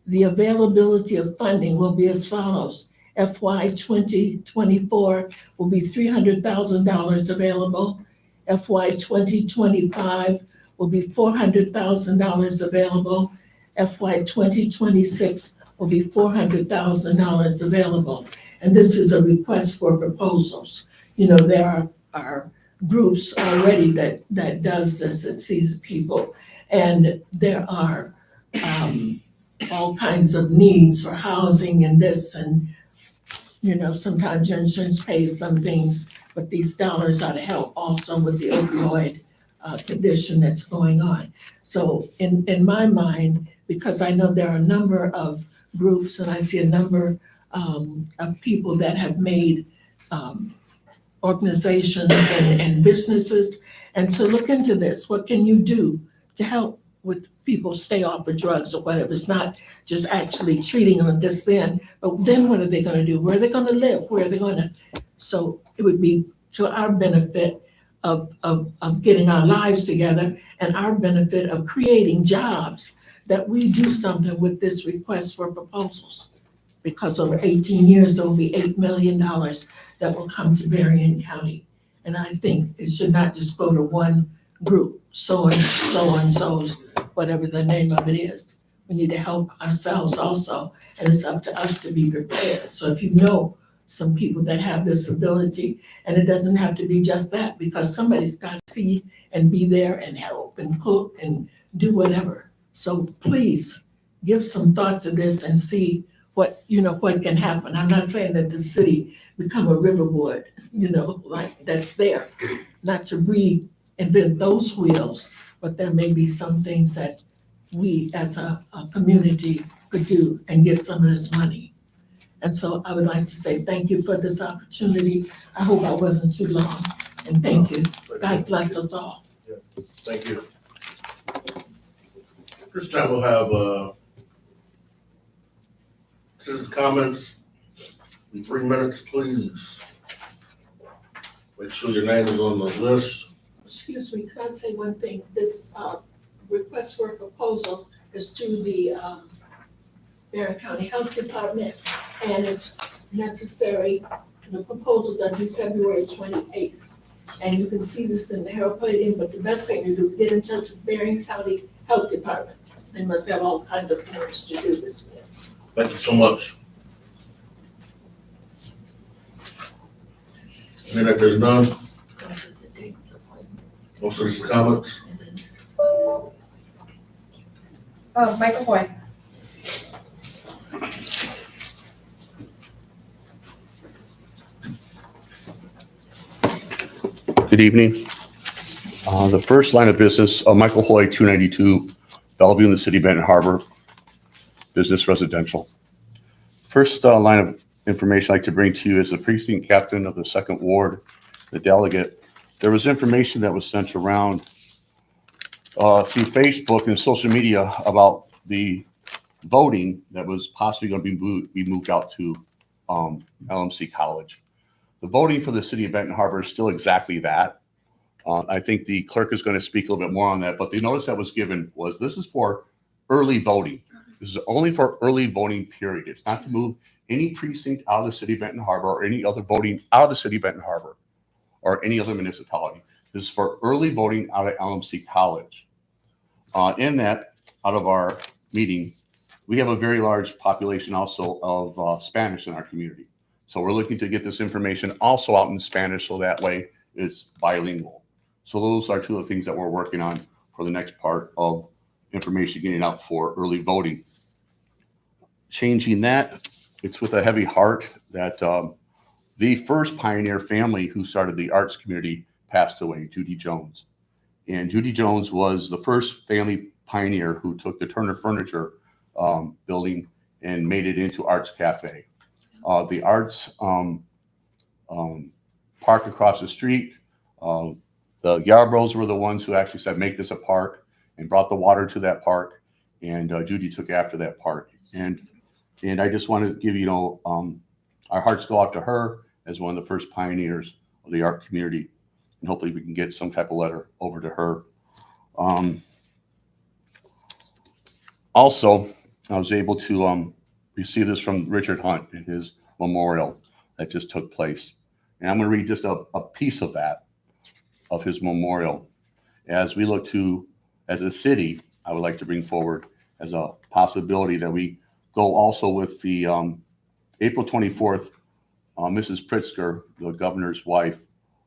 the availability of funding will be as follows. FY 2024 will be $300,000 available. FY 2025 will be $400,000 available. FY 2026 will be $400,000 available. And this is a request for proposals. There are groups already that does this, that sees people. And there are all kinds of needs for housing and this, and sometimes your insurance pays some things, but these dollars ought to help also with the opioid condition that's going on. So in my mind, because I know there are a number of groups and I see a number of people that have made organizations and businesses, and to look into this, what can you do to help with people stay off of drugs or whatever? It's not just actually treating them this then, but then what are they gonna do? Where are they gonna live? Where are they gonna? So it would be to our benefit of getting our lives together and our benefit of creating jobs that we do something with this request for proposals. Because over 18 years, there will be $8 million that will come to Berrien County. And I think it should not just go to one group, so and so's, whatever the name of it is. We need to help ourselves also, and it's up to us to be prepared. So if you know some people that have this ability, and it doesn't have to be just that, because somebody's got to see and be there and help and cook and do whatever. So please give some thought to this and see what can happen. I'm not saying that the city become a riverboard, like that's there, not to reinvent those wheels, but there may be some things that we as a community could do and get some of this money. And so I would like to say thank you for this opportunity. I hope I wasn't too long, and thank you. God bless us all. Thank you. This time we'll have citizens' comments in 3 minutes, please. Make sure your name is on the list. Excuse me, can I say one thing? This request for a proposal is to the Barron County Health Department, and it's necessary, the proposals are due February 28th. And you can see this in the Herald Palladium, but the best thing to do is get in touch with Barron County Health Department. They must have all kinds of things to do this with. Thank you so much. And if there's none, no citizens' comments. Michael Hoy. Good evening. The first line of business, Michael Hoy, 292 Bellevue in the city of Benton Harbor, business residential. First line of information I'd like to bring to you is the precinct captain of the 2nd Ward, the delegate. There was information that was sent around through Facebook and social media about the voting that was possibly going to be moved out to LMC College. The voting for the city of Benton Harbor is still exactly that. I think the clerk is going to speak a little bit more on that, but the notice that was given was this is for early voting. This is only for early voting, period. It's not to move any precinct out of the city of Benton Harbor or any other voting out of the city of Benton Harbor or any other municipality. This is for early voting out of LMC College. In that, out of our meeting, we have a very large population also of Spanish in our community. So we're looking to get this information also out in Spanish so that way it's bilingual. So those are two of the things that we're working on for the next part of information getting out for early voting. Changing that, it's with a heavy heart that the first pioneer family who started the arts community passed away, Judy Jones. And Judy Jones was the first family pioneer who took the Turner Furniture building and made it into Arts Cafe. The Arts park across the street, the Yarbroughs were the ones who actually said, make this a park, and brought the water to that park. And Judy took after that park. And I just want to give, our hearts go out to her as one of the first pioneers of the art community. And hopefully we can get some type of letter over to her. Also, I was able to receive this from Richard Hunt in his memorial that just took place. And I'm going to read just a piece of that, of his memorial. As we look to, as a city, I would like to bring forward as a possibility that we go also with the April 24th, Mrs. Pritzker, the governor's wife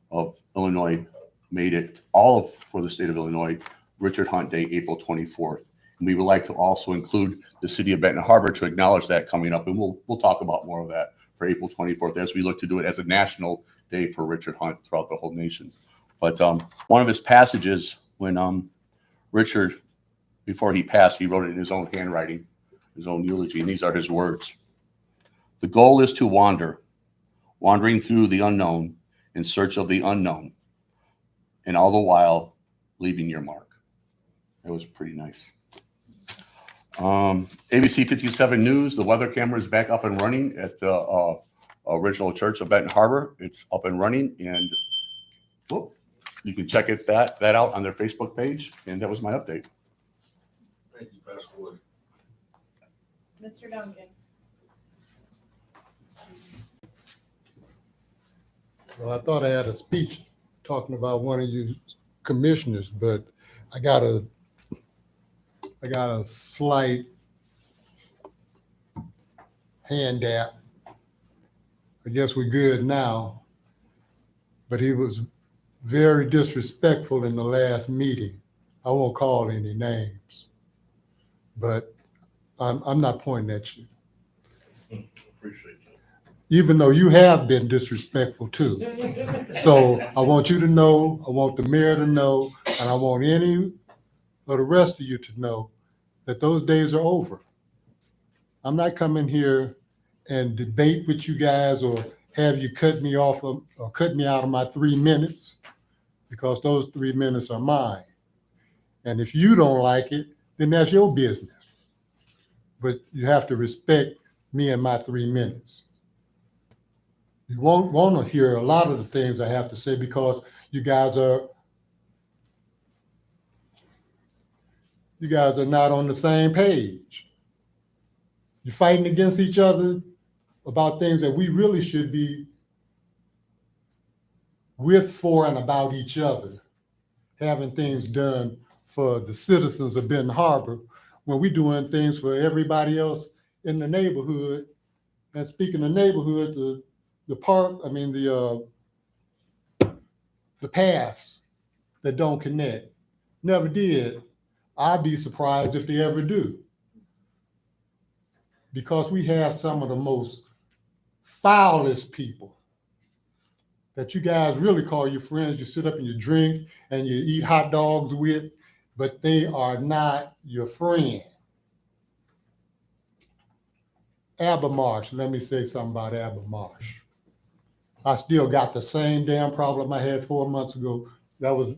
of Illinois, made it all for the state of Illinois, Richard Hunt Day, April 24th. And we would like to also include the city of Benton Harbor to acknowledge that coming up. And we'll talk about more of that for April 24th as we look to do it as a national day for Richard Hunt throughout the whole nation. But one of his passages when Richard, before he passed, he wrote it in his own handwriting, his own eulogy, and these are his words. The goal is to wander, wandering through the unknown in search of the unknown, and all the while leaving your mark. That was pretty nice. ABC 57 News, the weather camera is back up and running at the original church of Benton Harbor. It's up and running, and you can check that out on their Facebook page. And that was my update. Thank you, Pastor Wood. Mr. Duncan. Well, I thought I had a speech talking about one of you commissioners, but I got a slight handout. I guess we're good now, but he was very disrespectful in the last meeting. I won't call any names, but I'm not pointing at you. Appreciate that. Even though you have been disrespectful too. So I want you to know, I want the mayor to know, and I want any of the rest of you to know that those days are over. I'm not coming here and debate with you guys or have you cut me off of, or cut me out of my 3 minutes, because those 3 minutes are mine. And if you don't like it, then that's your business. But you have to respect me and my 3 minutes. You won't want to hear a lot of the things I have to say because you guys are not on the same page. You're fighting against each other about things that we really should be with, for, and about each other, having things done for the citizens of Benton Harbor when we're doing things for everybody else in the neighborhood. And speaking of neighborhood, the paths that don't connect never did. I'd be surprised if they ever do. Because we have some of the most foulest people that you guys really call your friends. You sit up and you drink and you eat hot dogs with, but they are not your friend. Albemarle, let me say something about Albemarle. I still got the same damn problem I had 4 months ago. That was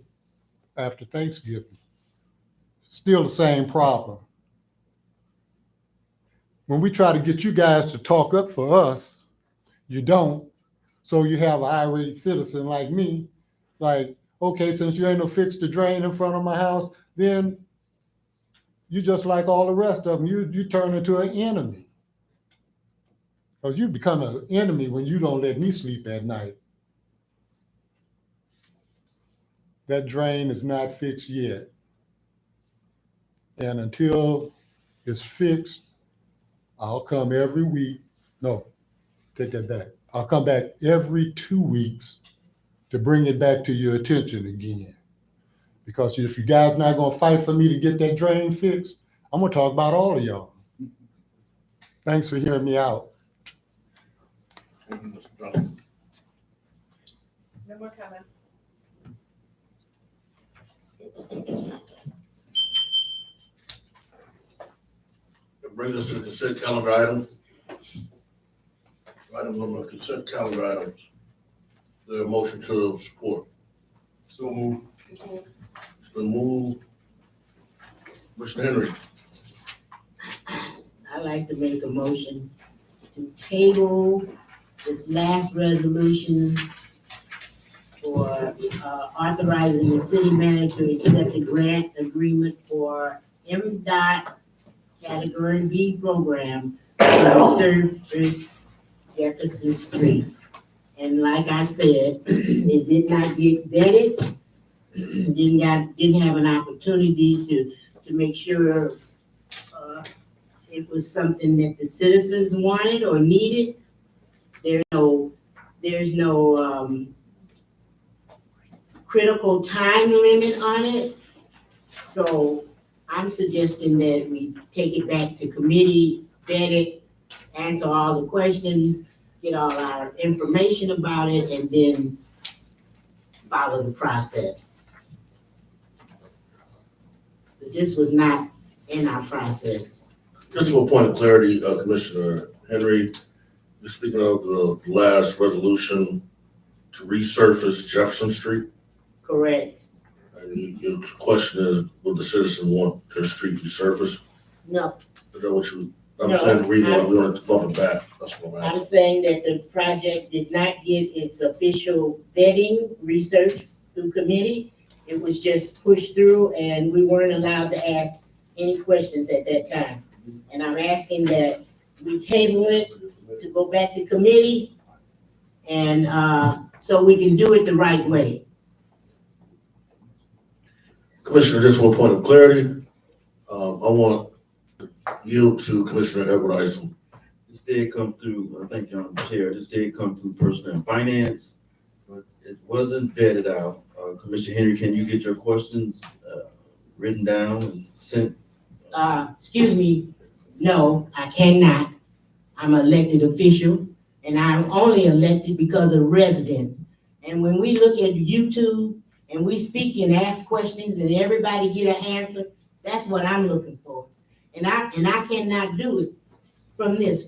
after Thanksgiving. Still the same problem. When we try to get you guys to talk up for us, you don't. So you have an irate citizen like me, like, okay, since you ain't no fix the drain in front of my house, then you just like all the rest of them, you turn into an enemy. Because you become an enemy when you don't let me sleep at night. That drain is not fixed yet. And until it's fixed, I'll come every week. No, take that back. I'll come back every 2 weeks to bring it back to your attention again. Because if you guys not gonna fight for me to get that drain fixed, I'm gonna talk about all of y'all. Thanks for hearing me out. Thank you, Mr. Duncan. No more comments. That brings us to the consent calendar item. Item on the consent calendar items. The motion to support. So moved. It's been moved. Mr. Henry. I'd like to make a motion to table this last resolution for authorizing the city manager to accept a grant agreement for MDOT Category B program to resurface Jefferson Street. And like I said, it did not get vetted, didn't have an opportunity to make sure it was something that the citizens wanted or needed. There's no critical time limit on it. So I'm suggesting that we take it back to committee, vet it, answer all the questions, get all our information about it, and then follow the process. But this was not in our process. Just for a point of clarity, Commissioner Henry, you're speaking of the last resolution to resurface Jefferson Street? Correct. And your question is, would the citizen want their street resurfaced? No. Is that what you, I'm No, saying the reason why we wanted to bump it back, that's what I'm I'm asking. saying that the project did not get its official vetting, research through committee. It was just pushed through and we weren't allowed to ask any questions at that time. And I'm asking that we table it to go back to committee and so we can do it the right way. Commissioner, just for a point of clarity, I want to yield to Commissioner Edward Isom. This did come through, thank you, Chair, this did come through Personnel and Finance, but it wasn't vetted out. Commissioner Henry, can you get your questions written down and sent? Excuse me, no, I cannot. I'm an elected official, and I'm only elected because of residents. And when we look at YouTube and we speak and ask questions and everybody get an answer, that's what I'm looking for. And I cannot do it from this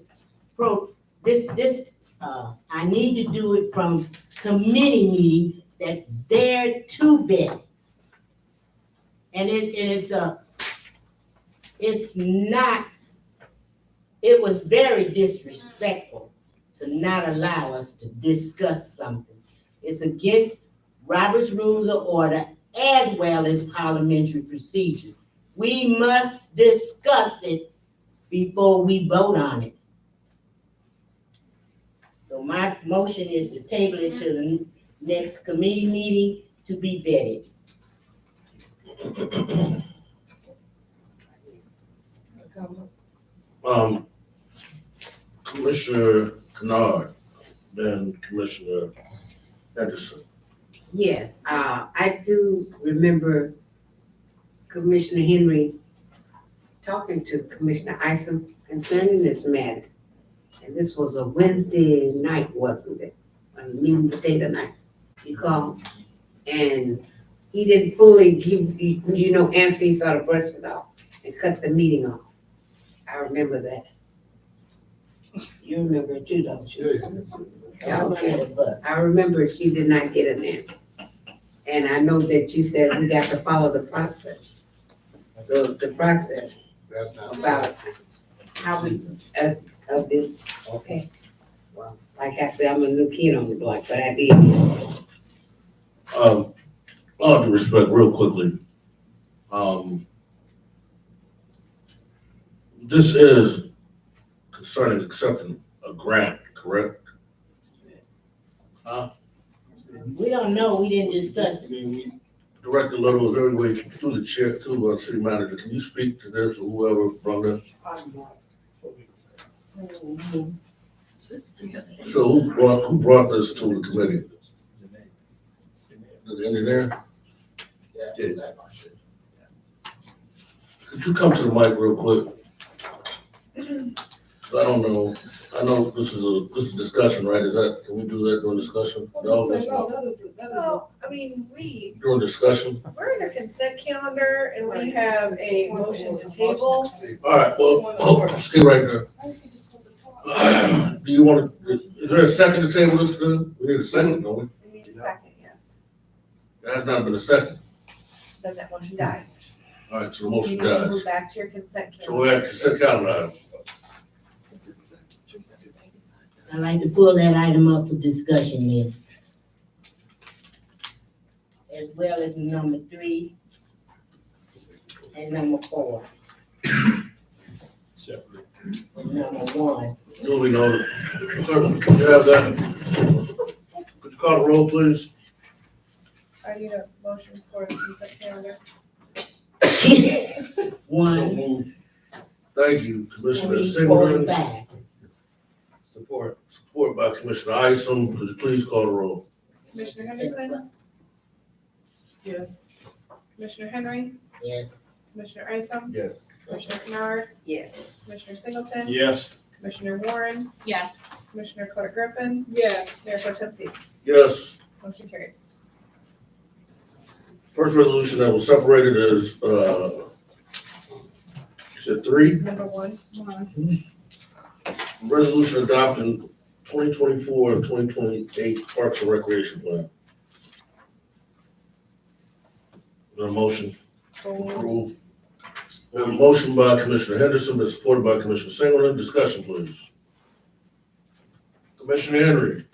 I need to do it from committee meeting that's there to vet. And it was very disrespectful to not allow us to discuss something. It's against Robert's Rules of Order as well as parliamentary procedure. We must discuss it before we vote on it. So my motion is to table it to the next committee meeting to be vetted. Commissioner Kennard, then Commissioner Henderson. Yes, I do remember Commissioner Henry talking to Commissioner Isom concerning this matter. And this was a Wednesday night, wasn't it? A meat and potato night, you called. And he didn't fully give, answer, he sort of brushed it off and cut the meeting off. I remember that. You remember it too, don't you? Yeah. Okay. I remember she did not get an answer. And I know that you said we got to follow the process. The process about how we, okay. Well, like I said, I'm a new kid on the block, but I did. All due respect, real quickly. This is concerning accepting a grant, correct? We don't know, we didn't discuss it. Director Little, is there any way through the chair, to city manager, can you speak to this or whoever brought this? So who brought this to the committee? The engineer? Yes. Could you come to the mic real quick? I don't know, I know this is discussion, right? Can we do that during discussion? No, during discussion? We're in a consent calendar and we have a motion to table. All right, well, stay right there. Do you want to, is there a second to table this then? We need a second, don't we? We need a second, yes. There has not been a second. Then that motion dies. All right, so the You motion need to dies. move back to your consent calendar. So we're at consent calendar item. I'd like to pull that item up for discussion then. As well as number 3 and number 4 Separate. and number 1. Duly noted. Clerk, can you have that? Could you call the roll, please? I need a motion for the consent calendar. 1, Thank you, Commissioner 3, 4, and Singleton. 5. Support. Support by Commissioner Isom. Could you please call the roll? Commissioner Henderson? Yes. Commissioner Henry? Yes. Commissioner Isom? Yes. Commissioner Kennard? Yes. Commissioner Singleton? Yes. Commissioner Warren? Yes. Commissioner Clark Griffin? Yes. Mayor Pro Tem Seaver? Yes. Motion carried. First resolution that was separated is, you said 3? Number 1. Resolution adopting 2024 and 2028 Parks and Recreation Plan. Is there a motion? Approve. We have a motion by Commissioner Henderson, but supported by Commissioner Singleton. Discussion, please. Commissioner Henry.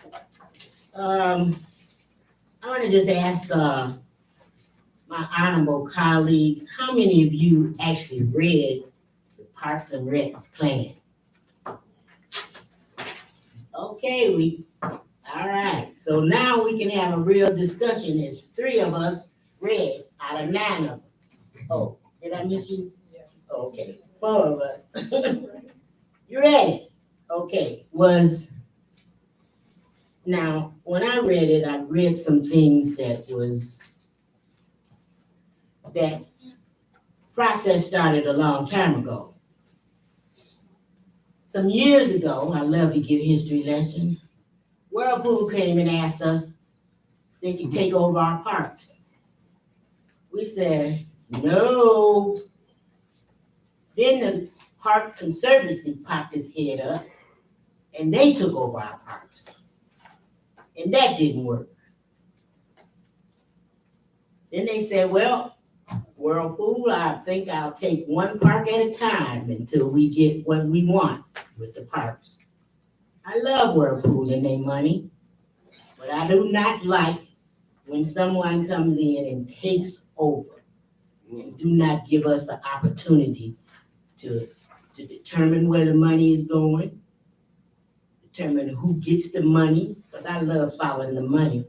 I want to just ask my honorable colleagues, how many of you actually read the Parks and Rec plan? Okay, all right. So now we can have a real discussion. There's 3 of us read out of 9 of them. Oh, did I miss you? Okay, 4 of us. You ready? Okay, now, when I read it, I read some things that process started a long time ago. Some years ago, I love to give history lessons, Whirlpool came and asked us they could take over our parks. We said, no. Then the Park Conservancy popped his head up and they took over our parks. And that didn't work. Then they said, well, Whirlpool, I think I'll take one park at a time until we get what we want with the parks. I love Whirlpool and their money, but I do not like when someone comes in and takes over and do not give us the opportunity to determine where the money is going, determine who gets the money, because I love following the money,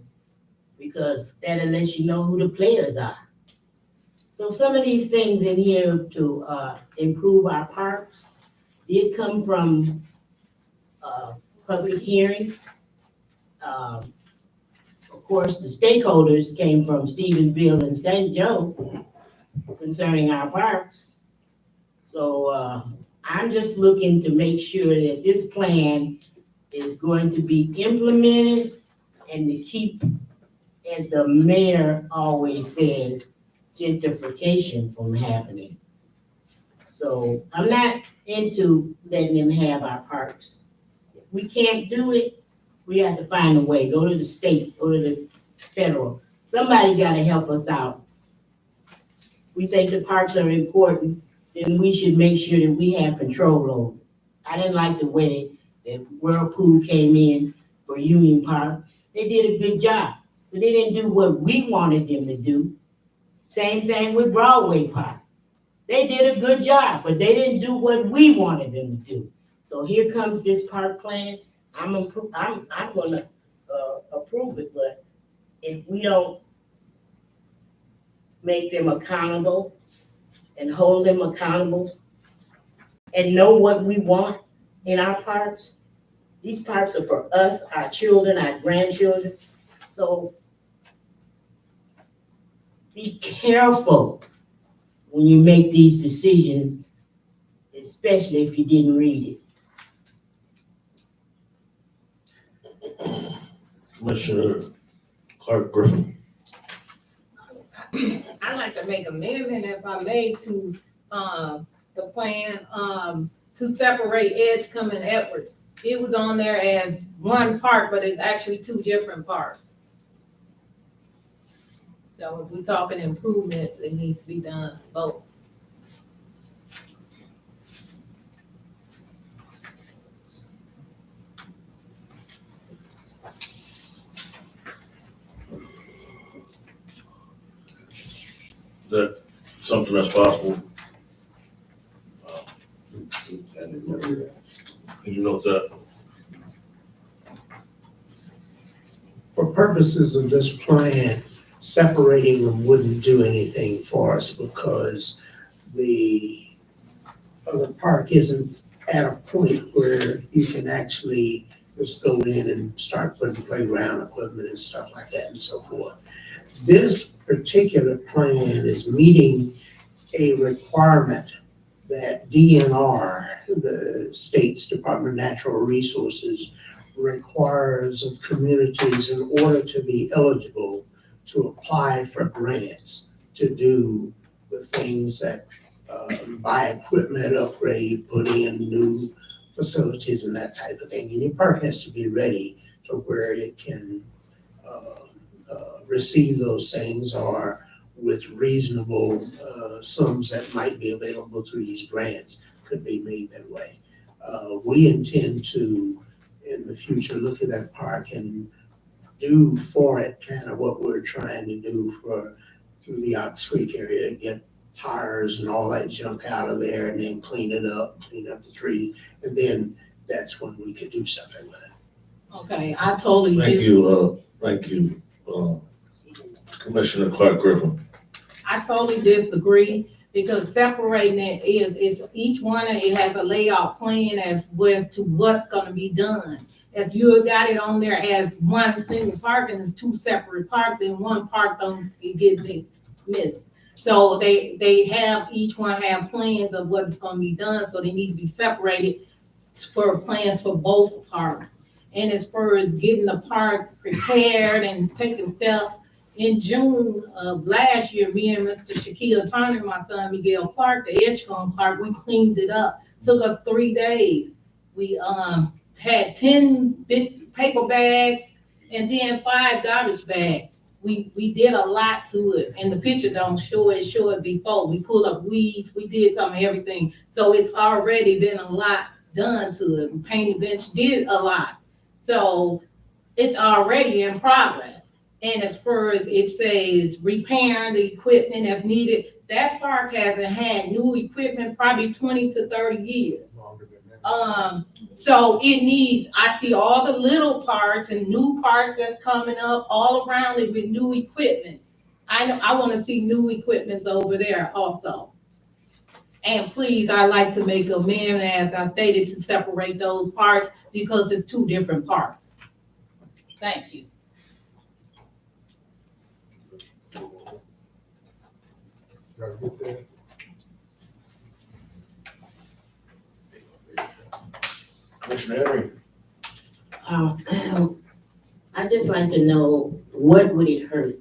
because that'll let you know who the players are. So some of these things in here to improve our parks did come from public hearing. Of course, the stakeholders came from Stephenville and St. Joe concerning our parks. So I'm just looking to make sure that this plan is going to be implemented and to keep, as the mayor always says, gentrification from happening. So I'm not into letting them have our parks. If we can't do it, we have to find a way. Go to the state, go to the federal. Somebody got to help us out. We think the parks are important, then we should make sure that we have control over it. I didn't like the way that Whirlpool came in for Union Park. They did a good job, but they didn't do what we wanted them to do. Same thing with Broadway Park. They did a good job, but they didn't do what we wanted them to do. So here comes this park plan. I'm gonna approve it, but if we don't make them accountable and hold them accountable and know what we want in our parks, these parks are for us, our children, our grandchildren. So be careful when you make these decisions, especially if you didn't read it. Commissioner Clark Griffin. I'd like to make amendment, if I may, to the plan to separate Edgecombe and Edwards. It was on there as one park, but it's actually 2 different parks. So if we're talking improvement, it needs to be done both. That something that's possible. You know that. For purposes of this plan, separating them wouldn't do anything for us because the other park isn't at a point where you can actually just go in and start putting playground equipment and stuff like that and so forth. This particular plan is meeting a requirement that DNR, the state's Department of Natural Resources, requires of communities in order to be eligible to apply for grants to do the things that buy equipment, upgrade, put in new facilities and that type of thing. And your park has to be ready to where it can receive those things, or with reasonable sums that might be available through these grants could be made that way. We intend to, in the future, look at that park and do for it kind of what we're trying to do through the Ox Creek area, get tires and all that junk out of there and then clean up the trees, and then that's when we could do something with it. Okay, I totally Thank you, Commissioner Clark Griffin. I totally disagree, because separating it is each one, it has a layout plan as to what's gonna be done. If you have got it on there as one single park and it's two separate parks, then one park don't get missed. So they have, each one have plans of what's gonna be done, so they need to be separated for plans for both parks. And as far as getting the park prepared and taking steps, in June of last year, me and Mr. Shaquille Turner, my son Miguel Clark, the Edgecombe Park, we cleaned it up. Took us 3 days. We had 10 big paper bags and then 5 garbage bags. We did a lot to it, and the picture don't show it before. We pulled up weeds, we did some of everything. So it's already been a lot done to it. Painted bench did a lot. So it's already in progress. And as far as it says, repairing the equipment if needed, that park hasn't had new equipment probably 20 to 30 years. So it needs, I see all the little parts and new parts that's coming up all around it with new equipment. I want to see new equipment over there also. And please, I'd like to make a amendment, as I stated, to separate those parts because it's 2 different parts. Thank you. Commissioner Henry? I'd just like to know, what would it hurt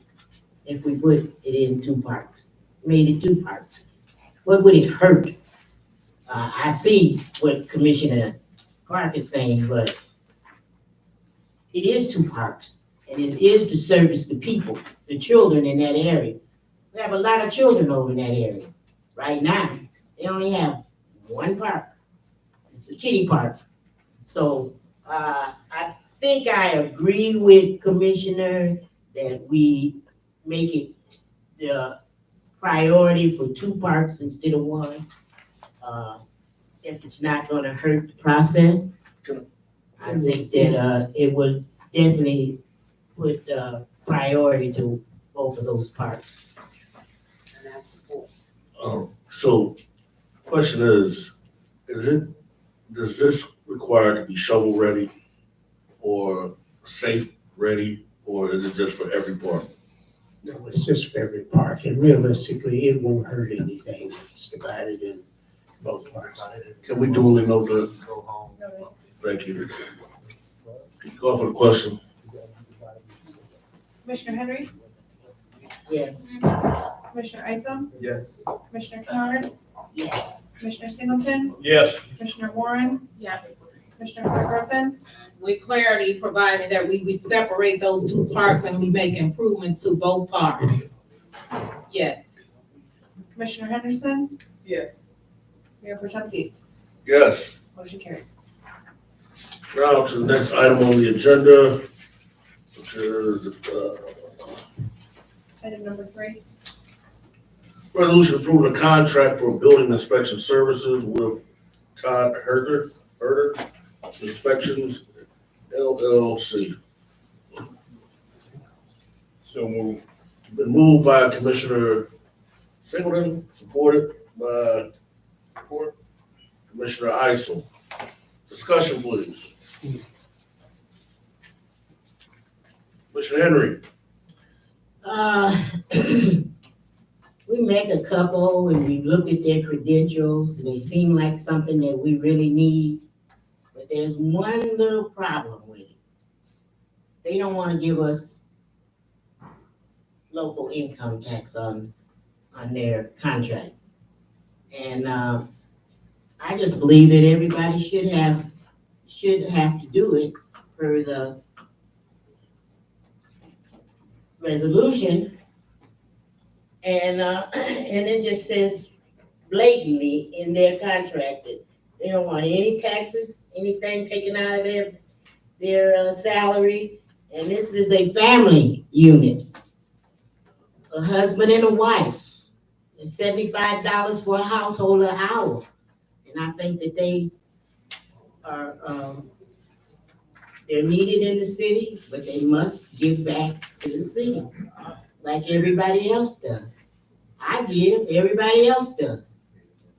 if we put it in 2 parks, made it 2 parks? What would it hurt? I see what Commissioner Clark is saying, but it is 2 parks, and it is to service the people, the children in that area. We have a lot of children over in that area. Right now, they only have 1 park. It's a kiddie park. So, I think I agree with Commissioner that we make it the priority for 2 parks instead of 1. If it's not gonna hurt the process, I think that, it will definitely put, priority to both of those parks. And I support. So, question is does this require to be shovel ready or safe ready, or is it just for every park? No, it's just for every park, and realistically, it won't hurt anything. It's divided in both parks. Can we duly note that? Thank you. Call for the question. Commissioner Henry? Yes. Commissioner Isom? Yes. Commissioner Kennard? Yes. Commissioner Singleton? Yes. Commissioner Warren? Yes. Commissioner Clark Griffin? With clarity, provided that we separate those 2 parks and we make improvements to both parks. Yes. Commissioner Henderson? Yes. Mayor Pro Tem Seats? Yes. Motion carried. Now to the next item on the agenda, which is, Item number 3. resolution approving a contract for building inspection services with Todd Herder Inspections LLC. So moved. Been moved by Commissioner Singleton, supported by Commissioner Isel. Discussion, please. Commissioner Henry? We met a couple and we looked at their credentials and they seem like something that we really need. But there's one little problem with it. They don't want to give us local income tax on their contract. And I just believe that everybody should have to do it per the resolution. And it just says blatantly in their contract that they don't want any taxes, anything taken out of their salary. And this is a family unit, a husband and a wife. It's $75 for a household an hour. And I think that they are, they're needed in the city, but they must give back to the city like everybody else does. I give, everybody else does.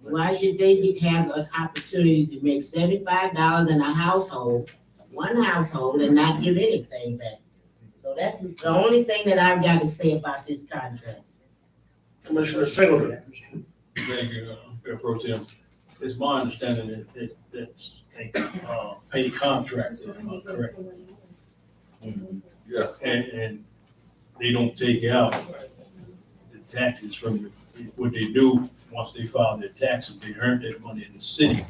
Why should they have an opportunity to make $75 in a household, one household, and not give anything back? So that's the only thing that I've got to say about this contract. Commissioner Singleton. Thank you, Mayor Pro Tem. It's my understanding that that's a paid contract, am I correct? Yeah. And they don't take out the taxes from what they do, once they file their taxes, they earn that money in the city.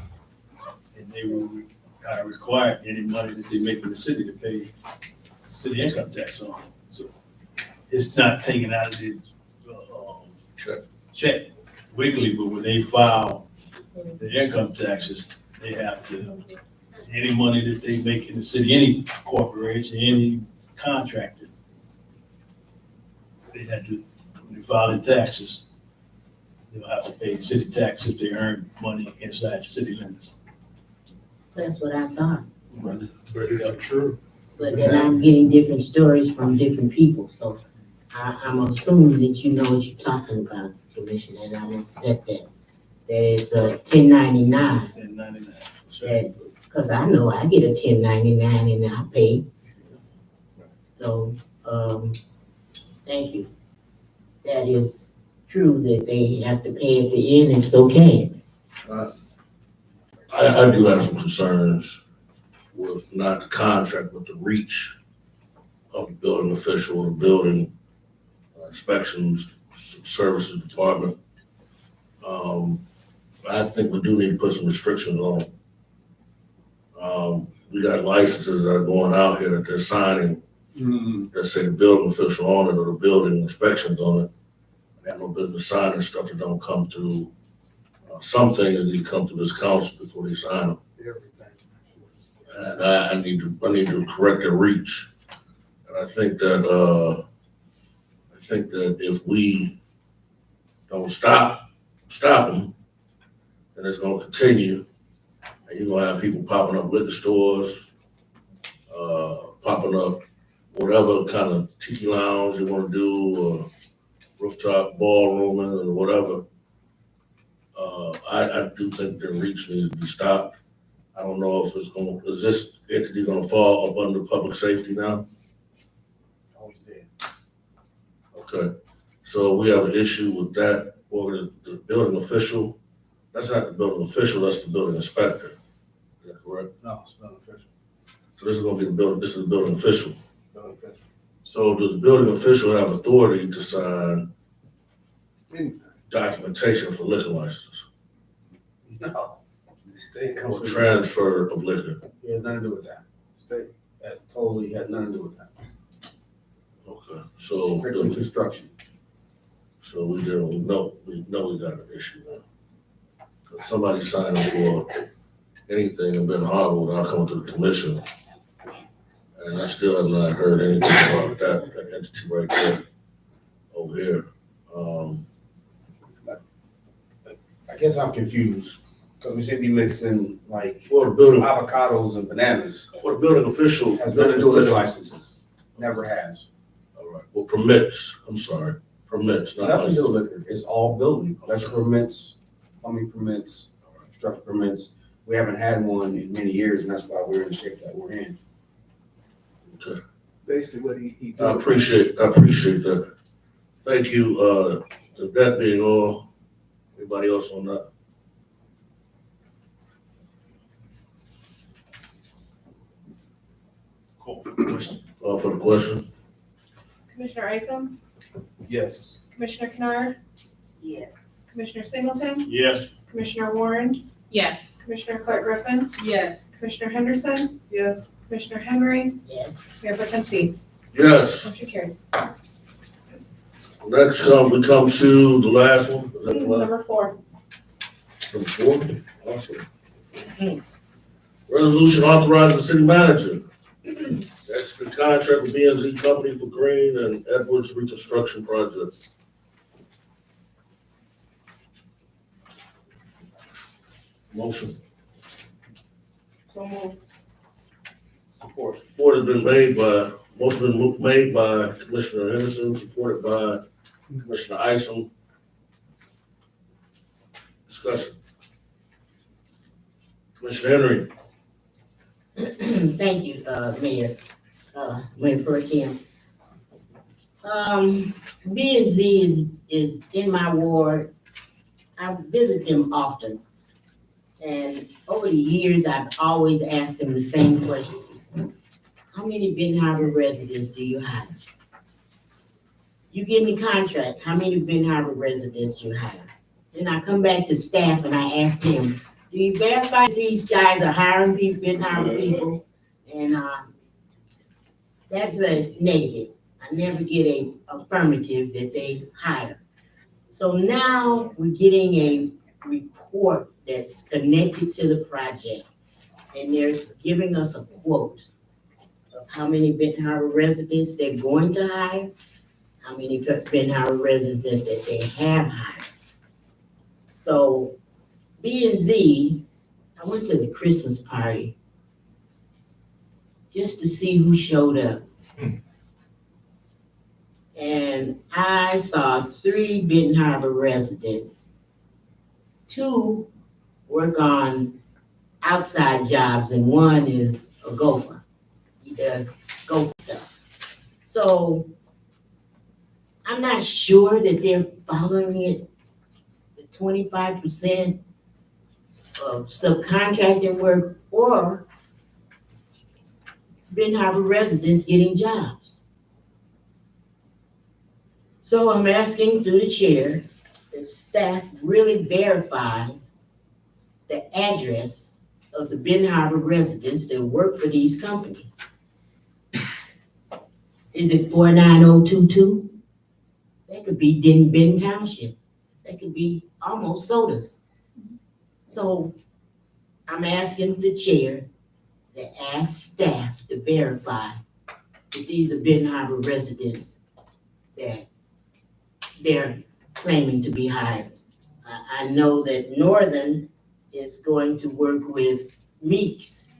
And they will require any money that they make in the city to pay city income tax on. So it's not taken out of the check weekly, but when they file the income taxes, they have to, any money that they make in the city, any corporation, any contractor, they had to, when they file their taxes, they'll have to pay city tax if they earn money inside the city limits. That's what I saw. That's true. But then I'm getting different stories from different people, so I'm assuming that you know what you're talking about, Commissioner, and I'm upset that. That is a 1099. 1099. That, cause I know I get a 1099 and I pay. So, thank you. That is true that they have to pay at the end, it's okay. I do have some concerns with not the contract, but the reach of the building official, the building inspections services department. I think we do need to put some restrictions on them. We got licenses that are going out here that they're signing, that say the building official on it or the building inspections on it. They have no business signing stuff that don't come through. Some things need to come to this council before they sign them. And I need to correct their reach. And I think that if we don't stop them, then it's gonna continue. And you're gonna have people popping up liquor stores, popping up whatever kind of tiki lounge you wanna do, or rooftop ballrooming or whatever. I do think their reach needs to be stopped. I don't know if is this entity gonna fall up under public safety now? Always did. Okay, so we have an issue with that, or the building official. That's not the building official, that's the building inspector. Is that correct? No, it's not official. So this is gonna be this is the building official. Not official. So does the building official have authority to sign Mm. documentation for liquor licenses No. The state or comes. transfer of liquor? It has nothing to do with that. State, that totally has nothing to do with that. Okay, so. Strictly construction. So we know we got an issue now. 'Cause somebody signing for anything in Ben Harbor without coming to the commission. And I still have not heard anything about that entity right there over here. I guess I'm confused, because we should be mixing like For the building, avocados and bananas. for the building official. Has nothing to do with licenses. Never has. All right, well, permits, I'm sorry, permits, not Nothing to do licenses. with liquor. It's all building. Electrical permits, plumbing permits, construction permits. We haven't had one in many years, and that's why we're in the shape that we're in. Okay, Basically, what he. I appreciate that. Thank you, that being all, anybody else on that? Call for the question. For the question? Commissioner Isom, Yes. Commissioner Kennard, Yes. Commissioner Singleton, Yes. Commissioner Warren, Yes. Commissioner Clark Griffin, Yes. Commissioner Henderson, Yes. Commissioner Henry, Yes. Mayor Pro Tem Seats. Yes. Motion carried. Next, we come to the last one. Is that the last? Number 4. Number 4? Awesome. Resolution authorizing the city manager. Execute contract with B&Z Company for Green and Edwards reconstruction project. Motion. So moved. Support has been made by, motion been made by Commissioner Henderson, supported by Commissioner Isom. Discussion. Commissioner Henry. Thank you, Mayor Pro Tem. B and Z is in my ward. I visit them often. And over the years, I've always asked them the same question. How many Benton Harbor residents do you hire? You give me contract, how many Benton Harbor residents do you hire? Then I come back to staff and I ask them, do you verify these guys are hiring people, Benton Harbor people? And that's a negative. I never get a affirmative that they hire. So now we're getting a report that's connected to the project. And they're giving us a quote of how many Benton Harbor residents they're going to hire, how many Benton Harbor residents that they have hired. So B and Z, I went to the Christmas party just to see who showed up. And I saw 3 Benton Harbor residents. 2 work on outside jobs and 1 is a gopher. He does gopher stuff. So I'm not sure that they're following it, the 25% of subcontracting work or Benton Harbor residents getting jobs. So I'm asking through the chair that staff really verifies the address of the Benton Harbor residents that work for these companies. Is it 49022? That could be Benton Township. That could be almost Sodas. So I'm asking the chair to ask staff to verify that these are Benton Harbor residents that they're claiming to be hired. I know that Northern is going to work with Meeks.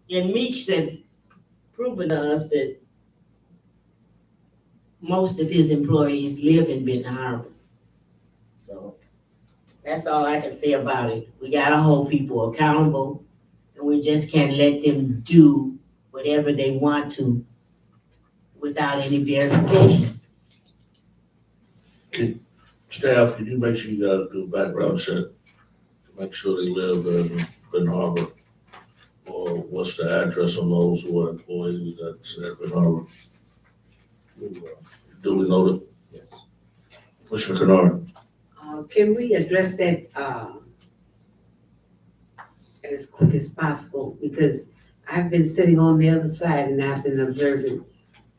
And Meeks have proven to us that most of his employees live in Benton Harbor. So that's all I can say about it. We gotta hold people accountable, and we just can't let them do whatever they want to without any verification. Staff, can you make sure you gotta do a background check to make sure they live in Benton Harbor? Or what's the address on those who are employees that's at Benton Harbor? Duly noted. Yes. Commissioner Kennard. Can we address that, as quick as possible? Because I've been sitting on the other side and I've been observing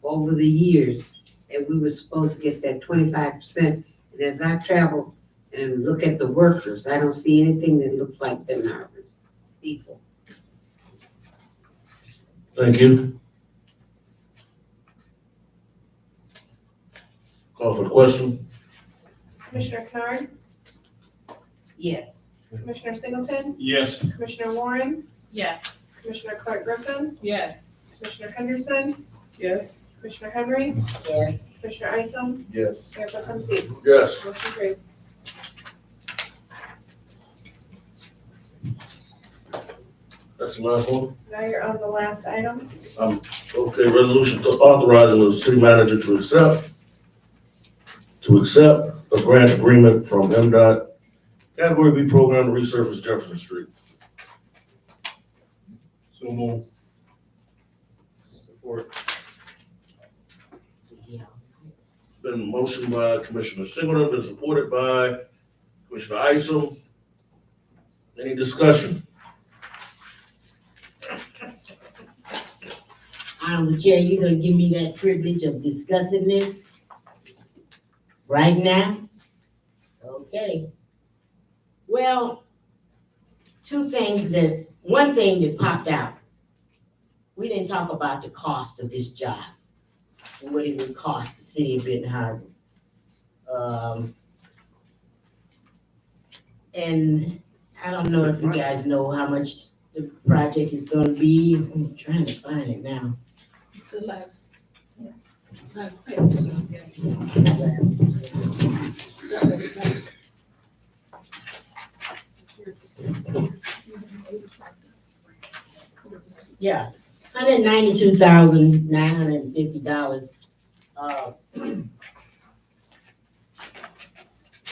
over the years that we were supposed to get that 25%. And as I travel and look at the workers, I don't see anything that looks like Benton Harbor people. Thank you. Call for the question. Commissioner Kennard, Yes. Commissioner Singleton, Yes. Commissioner Warren, Yes. Commissioner Clark Griffin, Yes. Commissioner Henderson, Yes. Commissioner Henry, Yes. Commissioner Isom, Yes. Mayor Pro Tem Stevens. Yes. Motion carried. That's the last one. Now you're on the last item. Okay, resolution to authorizing the city manager to accept a grant agreement from MDOT Category B program to resurface Jefferson Street. So move. Support. Been motioned by Commissioner Singleton, been supported by Commissioner Isom. Any discussion? Chair, you gonna give me that privilege of discussing this right now? Okay. Well, one thing that popped out. We didn't talk about the cost of this job and what it would cost the city of Benton Harbor. And I don't know if you guys know how much the project is gonna be. I'm trying to find it now. It's the last page. Yeah, $192,950.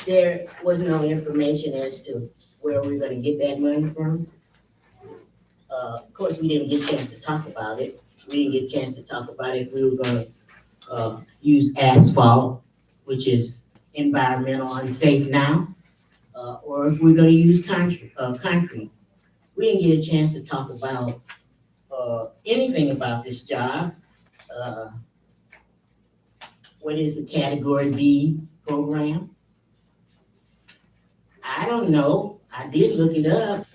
There was no information as to where we're gonna get that money from. Of course, we didn't get a chance to talk about it. We didn't get a chance to talk about if we were gonna, use asphalt, which is environmental unsafe now, or if we're gonna use concrete. We didn't get a chance to talk about, anything about this job. What is the Category B program? I don't know. I did look it up,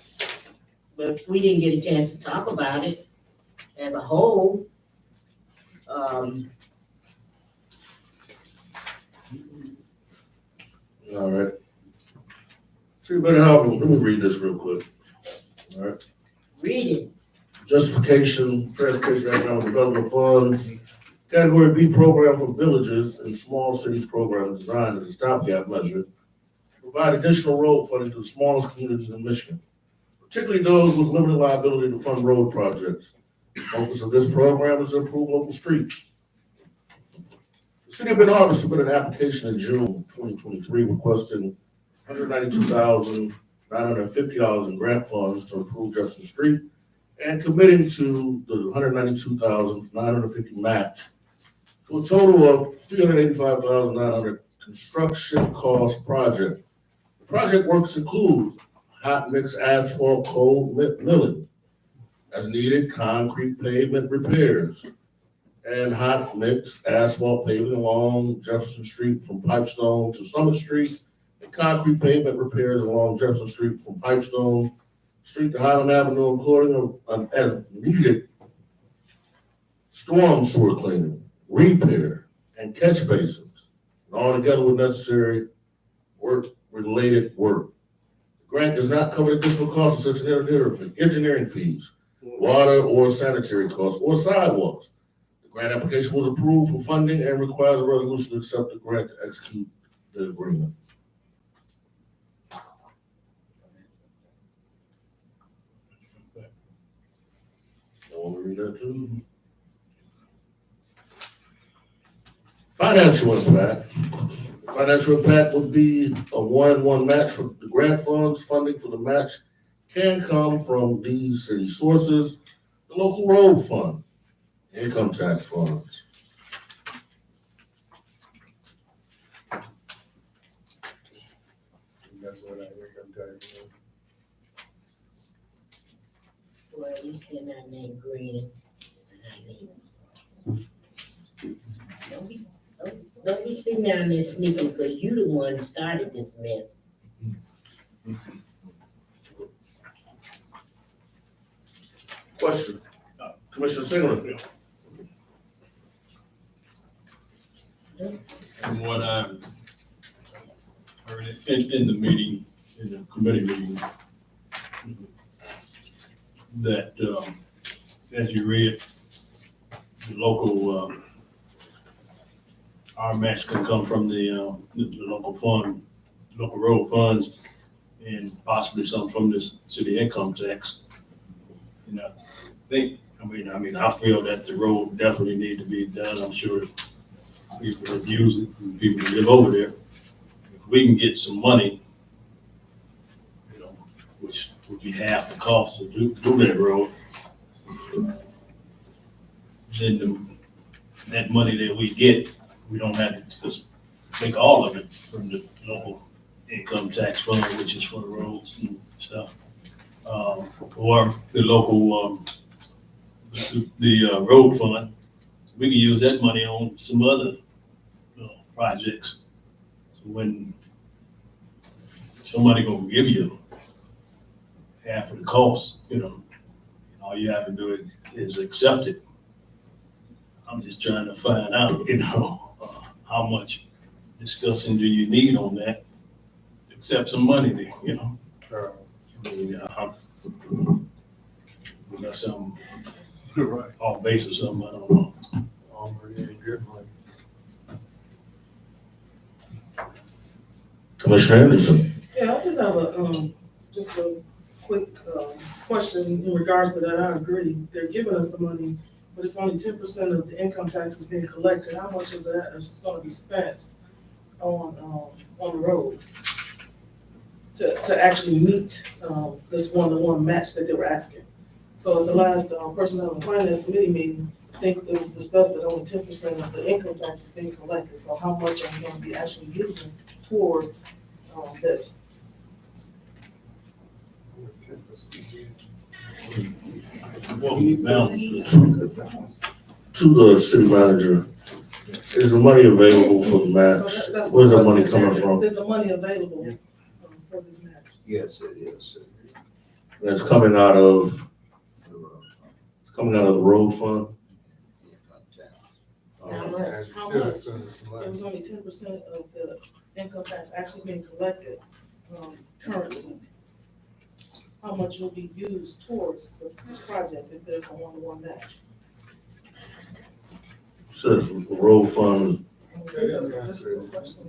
but we didn't get a chance to talk about it as a whole. All right. See, better help me. Let me read this real quick. All right. Read it. Justification, Transportation Economic Development Funds, Category B program for villages and small cities program designed as a stopgap measure to provide additional road funding to the smallest communities in Michigan, particularly those with limited liability to fund road projects. The focus of this program is to improve local streets. The City of Benton Harbor submitted an application in June 2023 requesting $192,950 in grant funds to improve Jefferson Street and committing to the $192,950 match to a total of $385,900 construction cost project. The project works include hot mix asphalt cold milling as needed, concrete pavement repairs, and hot mix asphalt paving along Jefferson Street from Pipestone to Summit Street, and concrete pavement repairs along Jefferson Street from Pipestone Street to Highland Avenue, including as needed storm sewer cleaning, repair, and catch basins, and all together with necessary work-related work. The grant does not cover additional costs such as engineering fees, water or sanitary costs, or sidewalks. The grant application was approved for funding and requires a resolution to accept the grant to execute the agreement. I want to read that too. Financial impact. The financial impact would be a 1-1 match for the grant funds. Funding for the match can come from these city sources: the local road fund, income tax funds. Well, at least they're not named Green. Don't be sitting down there sneaking, because you the one who started this mess. Question, Commissioner Singleton. From what I heard in the meeting, in the committee meeting, that, as you read, the local, our match can come from the local fund, local road funds, and possibly some from this city income tax. You know, I feel that the road definitely need to be done. I'm sure people that use it, and people that live over there. If we can get some money, you know, which would be half the cost to do that road, then that money that we get, we don't have to just take all of it from the local income tax fund, which is for the roads and stuff, or the local, the road fund. We can use that money on some other projects. So when somebody gonna give you half of the cost, you know, all you have to do is accept it. I'm just trying to find out, you know, how much discussing do you need on that? Accept some money there, you know. Unless I'm off base or something, I don't know. Commissioner Anderson. Yeah, I just have a quick, question in regards to that. I agree. They're giving us the money, but if only 10% of the income tax is being collected, how much of that is gonna be spent on the road to actually meet, this one-to-one match that they were asking? So at the last, Personnel and Finance Committee meeting, I think it was discussed that only 10% of the income tax is being collected. So how much are we gonna be actually using towards, this? Well, now, to the city manager, is the money available for the match? So that's Where's the my money question. coming from? Is the money available, for this match? Yes, it is. And it's coming out of the road fund? How much? How much? There was only 10% of the income tax actually being collected, currently. How much will be used towards this project if there's a one-to-one match? Says the road fund is. That's a good question.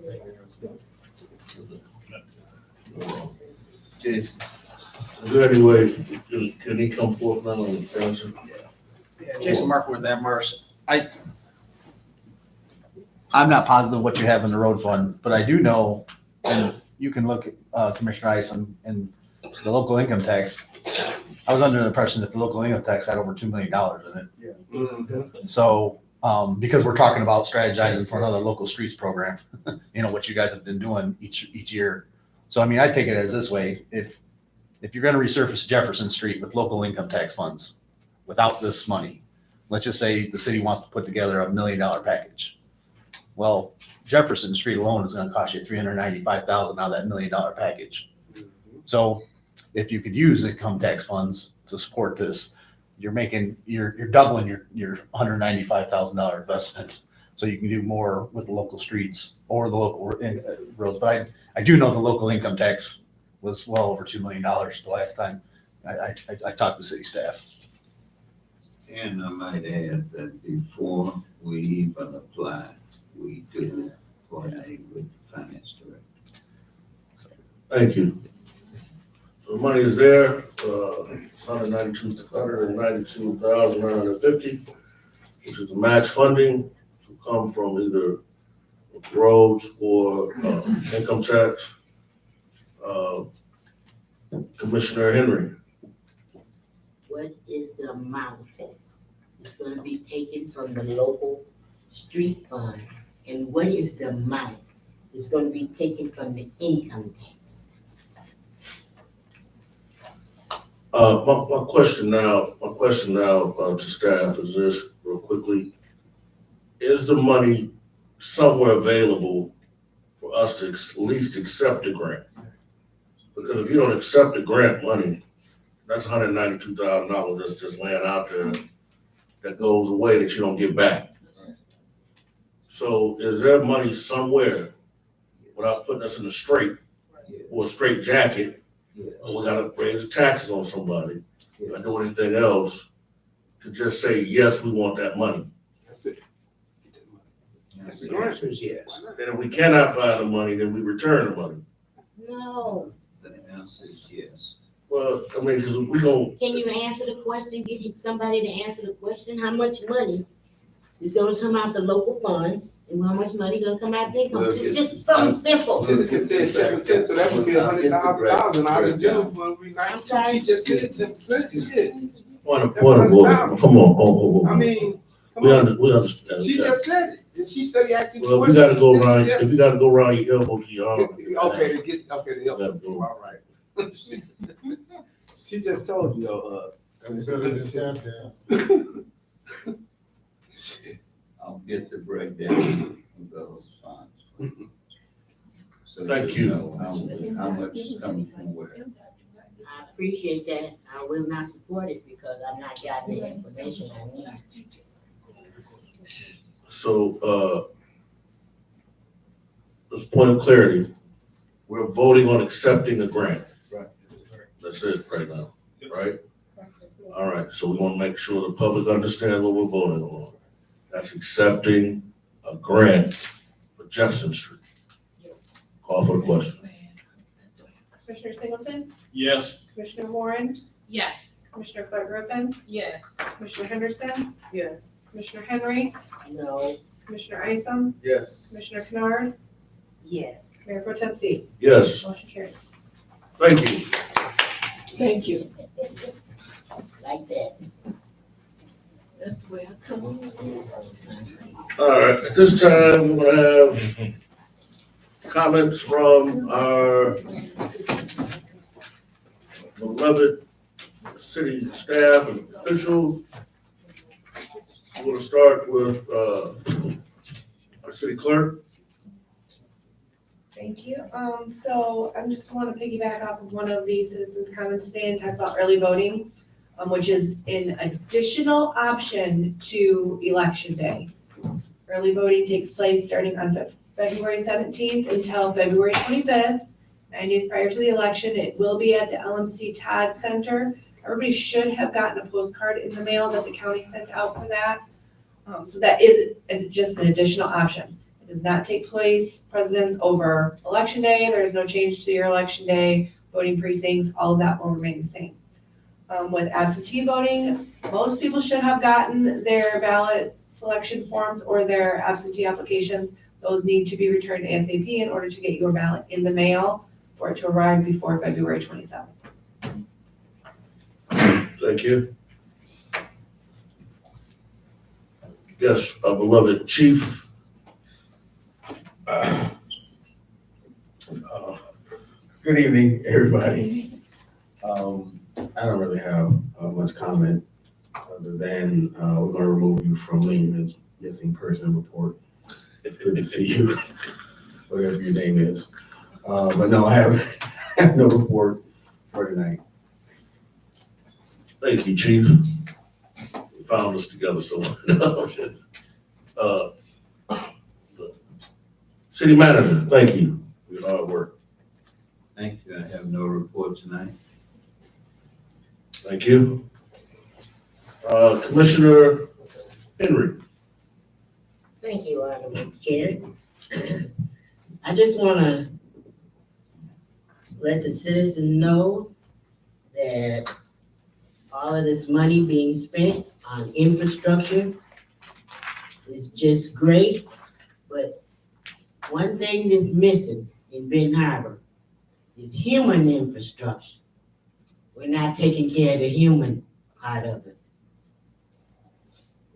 Jason. Is there any way, can he come forth now and answer? Jason Mark with Amherst. I'm not positive what you have in the road fund, but I do know, and you can look at Commissioner Isom and the local income tax. I was under the impression that the local income tax had over $2 million in it. So, because we're talking about strategizing for another local streets program, what you guys have been doing each year. So, I mean, I take it as this way, if you're gonna resurface Jefferson Street with local income tax funds without this money, let's just say the city wants to put together $1 million package. Well, Jefferson Street alone is gonna cost you $395,000 out of that $1 million package. So if you could use income tax funds to support this, you're doubling your $195,000 investment. So you can do more with the local streets or the local roads. But I do know the local income tax was well over $2 million the last time I talked to city staff. And I might add that before we even apply, we do coordinate with the finance director. Thank you. So the money is there, it's $192,950, which is the match funding, which will come from either roads or income tax. Commissioner Henry. What is the amount that's gonna be taken from the local street fund? And what is the amount that's gonna be taken from the income tax? My question now to staff is this, real quickly. Is the money somewhere available for us to at least accept the grant? Because if you don't accept the grant money, that's $192,000 that's just laying out there that goes away that you don't get back. So is there money somewhere without putting us in a straight or a straight jacket? Or we gotta raise the taxes on somebody, or do anything else to just say, yes, we want that money? That's it. The answer is yes. And if we cannot find the money, then we return the money. No. The answer is yes. Well, I mean, because we don't. Can you answer the question, get somebody to answer the question? How much money is gonna come out the local fund and how much money gonna come out the income? It's just something simple. It said 10%, so that would be $100,000, and our general fund would be I'm 92. sorry. She just said 10%, shit. Point of order. Come on. I mean, come We on. understand. She just said it. Did she study acting? Well, we gotta go around, if you gotta go around your elbow to your arm. Okay, the elbow, all right. She just told you, I'll get the breakdown of those funds. So Thank you. know how much is coming from where. I appreciate that. I will not support it because I'm not getting the information I need. So, this point of clarity, we're voting on accepting a grant. Right. That's it right now, right? All right, so we want to make sure the public understands what we're voting on. That's accepting a grant for Jefferson Street. Call for the question. Commissioner Singleton, Yes. Commissioner Warren, Yes. Commissioner Clark Griffin, Yes. Commissioner Henderson, Yes. Commissioner Henry, No. Commissioner Isom, Yes. Commissioner Kennard, Yes. Mayor Pro Tem Seats. Yes, Motion carried. thank you. Thank you. Like that. That's the way I come. All right, at this time, we're gonna have comments from our beloved city staff and officials. We're gonna start with, our city clerk. Thank you. So I just want to piggyback off of one of the citizens' comments today and talk about early voting, which is an additional option to election day. Early voting takes place starting on February 17th until February 25th, 9 days prior to the election. It will be at the LMC Todd Center. Everybody should have gotten a postcard in the mail that the county sent out for that. So that is just an additional option. It does not take place precedence over election day. There is no change to your election day, voting precincts, all of that will remain the same. With absentee voting, most people should have gotten their ballot selection forms or their absentee applications. Those need to be returned ASAP in order to get your ballot in the mail for it to arrive before February 27th. Thank you. Yes, our beloved chief. Good evening, everybody. I don't really have much comment other than we're gonna remove you from Lehman's missing person report. It's good to see you, whatever your name is. But no, I have no report for tonight. Thank you, chief. We found us together so long. City manager, thank you for your hard work. Thank you. I have no report tonight. Thank you. Commissioner Henry. Thank you, Honorable Chair. I just want to let the citizens know that all of this money being spent on infrastructure is just great, but one thing that's missing in Benton Harbor is human infrastructure. We're not taking care of the human part of it.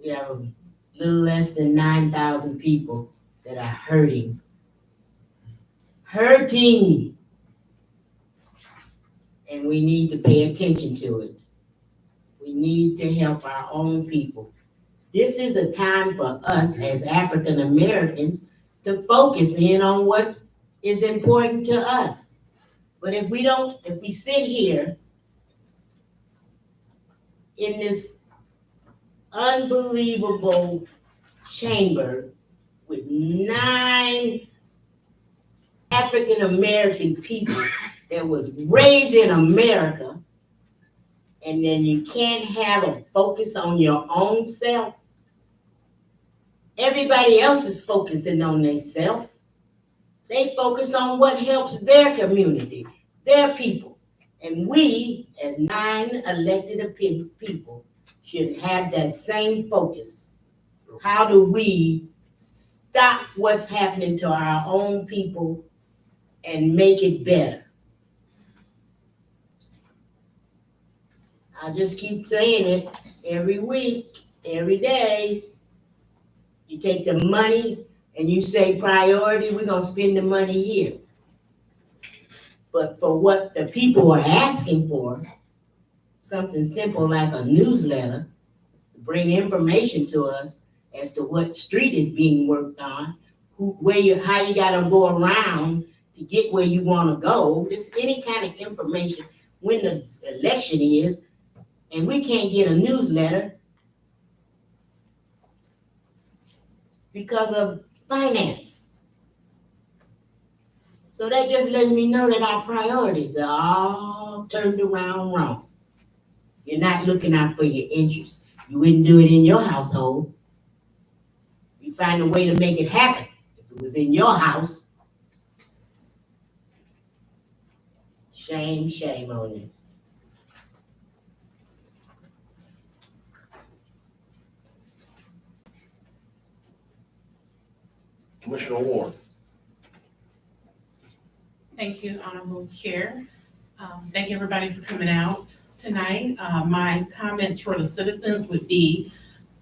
We have a little less than 9,000 people that are hurting. Hurting! And we need to pay attention to it. We need to help our own people. This is a time for us as African Americans to focus in on what is important to us. But if we sit here in this unbelievable chamber with 9 African American people that was raised in America, and then you can't have a focus on your own self. Everybody else is focusing on themselves. They focus on what helps their community, their people. And we, as 9 elected people, should have that same focus. How do we stop what's happening to our own people and make it better? I just keep saying it every week, every day. You take the money and you say priority, we're gonna spend the money here. But for what the people are asking for, something simple like a newsletter, to bring information to us as to what street is being worked on, how you gotta go around to get where you wanna go, just any kind of information when the election is, and we can't get a newsletter because of finance. So that just lets me know that our priorities are all turned around wrong. You're not looking out for your interests. You wouldn't do it in your household. You find a way to make it happen. If it was in your house, Shame, shame on you. Commissioner Warren. Thank you, Honorable Chair. Thank everybody for coming out tonight. My comments for the citizens would be,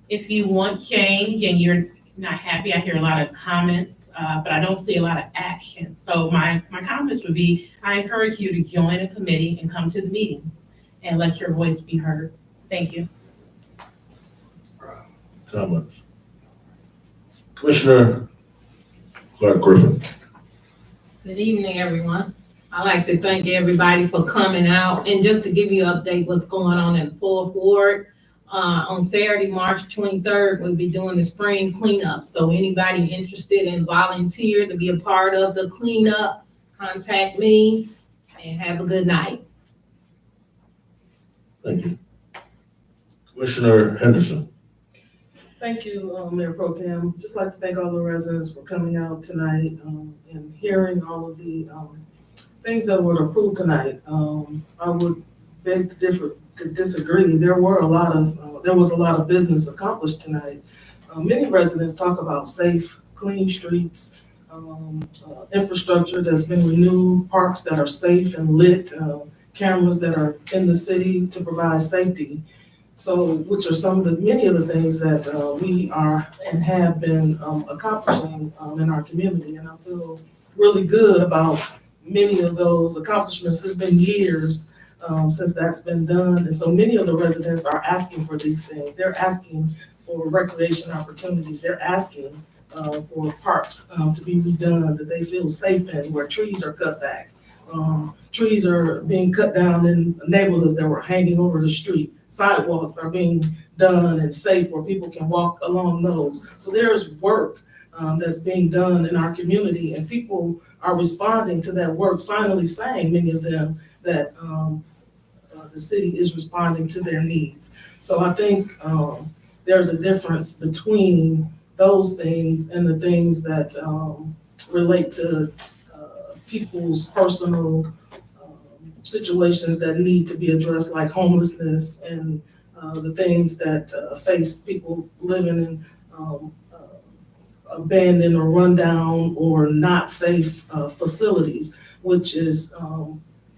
if you want change and you're not happy, I hear a lot of comments, but I don't see a lot of action. So my comments would be, I encourage you to join a committee and come to the meetings and let your voice be heard. Thank you. Comments. Commissioner Clark Griffin. Good evening, everyone. I'd like to thank everybody for coming out, and just to give you an update what's going on in the 4th Ward. On Saturday, March 23rd, we'll be doing the spring cleanup. So anybody interested in volunteer to be a part of the cleanup, contact me, and have a good night. Thank you. Commissioner Henderson. Thank you, Mayor Pro Tem. Just like to thank all the residents for coming out tonight and hearing all of the things that were approved tonight. I would beg to disagree. There was a lot of business accomplished tonight. Many residents talk about safe, clean streets, infrastructure that's been renewed, parks that are safe and lit, cameras that are in the city to provide safety. So, which are many of the things that we are and have been accomplishing in our community. And I feel really good about many of those accomplishments. It's been years since that's been done. And so many of the residents are asking for these things. They're asking for recreation opportunities. They're asking for parks to be redone that they feel safe in, where trees are cut back. Trees are being cut down in neighborhoods that were hanging over the street. Sidewalks are being done and safe where people can walk along those. So there's work that's being done in our community, and people are responding to that work, finally saying, many of them, that the city is responding to their needs. So I think there's a difference between those things and the things that relate to people's personal situations that need to be addressed, like homelessness and the things that face people living in abandoned or rundown or not safe facilities, which is,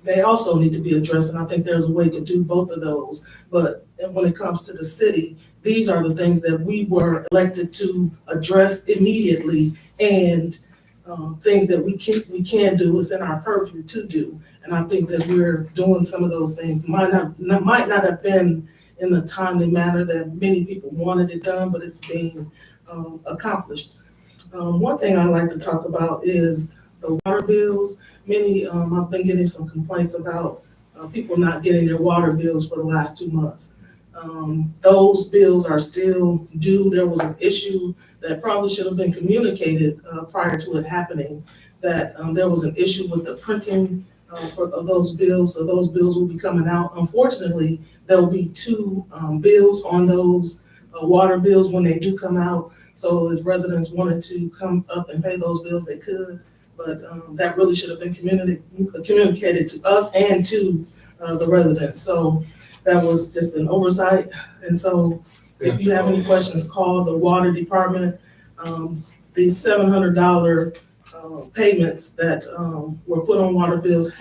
they also need to be addressed. And I think there's a way to do both of those. But when it comes to the city, these are the things that we were elected to address immediately, and things that we can do. It's in our purview to do. And I think that we're doing some of those things. Might not have been in the timely manner that many people wanted it done, but it's being accomplished. One thing I'd like to talk about is the water bills. I've been getting some complaints about people not getting their water bills for the last 2 months. Those bills are still due. There was an issue that probably should have been communicated prior to it happening, that there was an issue with the printing of those bills. So those bills will be coming out. Unfortunately, there will be 2 bills on those water bills when they do come out. So if residents wanted to come up and pay those bills, they could. But that really should have been communicated to us and to the residents. So that was just an oversight. And so if you have any questions, call the water department. The $700 payments that were put on water bills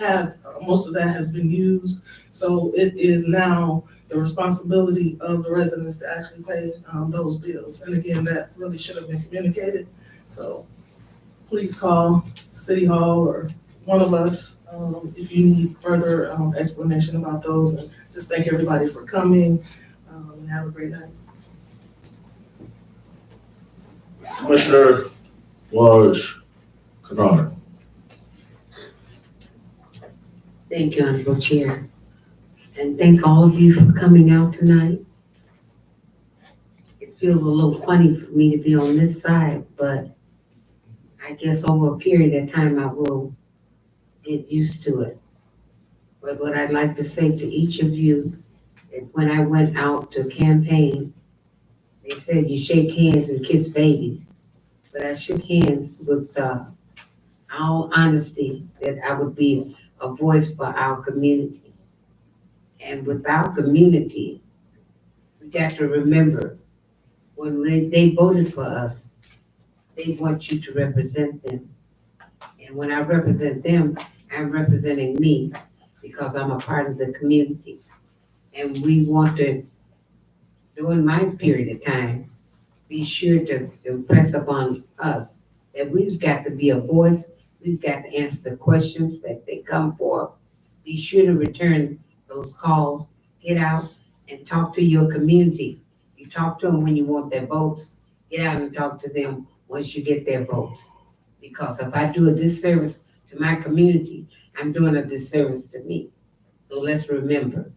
most of that has been used. So it is now the responsibility of the residents to actually pay those bills. And again, that really should have been communicated. So please call City Hall or one of us if you need further explanation about those. And just thank everybody for coming and have a great night. Commissioner Lodge Kennard. Thank you, Honorable Chair. And thank all of you for coming out tonight. It feels a little funny for me to be on this side, but I guess over a period of time, I will get used to it. But what I'd like to say to each of you, that when I went out to campaign, they said you shake hands and kiss babies. But I shook hands with all honesty that I would be a voice for our community. And with our community, we got to remember, when they voted for us, they want you to represent them. And when I represent them, I'm representing me because I'm a part of the community. And we want to, during my period of time, be sure to impress upon us that we've got to be a voice. We've got to answer the questions that they come for. Be sure to return those calls. Get out and talk to your community. You talk to them when you want their votes. Get out and talk to them once you get their votes. Because if I do a disservice to my community, I'm doing a disservice to me. So let's remember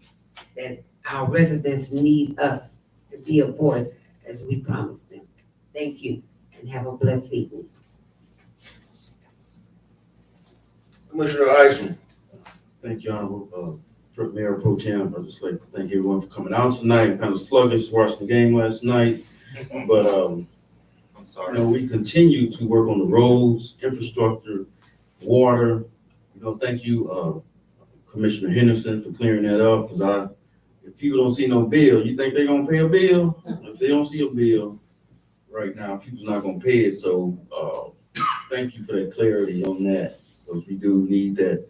that our residents need us to be a voice as we promised them. Thank you and have a blessed evening. Commissioner Isom. Thank you, Honorable Mayor Pro Tem. I'd just like to thank everyone for coming out tonight. Kind of sluggish watching the game last night, but I'm sorry. You know, we continue to work on the roads, infrastructure, water. You know, thank you, Commissioner Henderson, for clearing that up. Because if people don't see no bill, you think they're gonna pay a bill? If they don't see a bill right now, people's not gonna pay it. So thank you for that clarity on that, because we do need that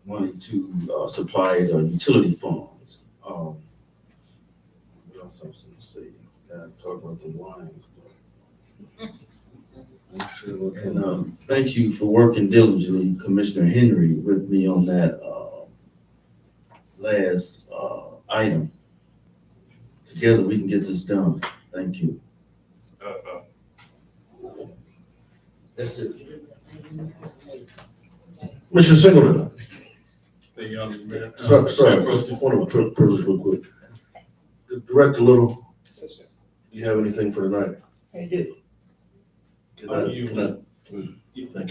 money to supply the utility funds. What else I was gonna say? Gotta talk about the lines. And thank you for working diligently, Commissioner Henry, with me on that last item. Together we can get this done. Thank you. That's it. Mr. Singleton. Thank you, Honorable Mayor. Sorry, just point of privilege real quick. Director Little, do you have anything for tonight? I do. Thank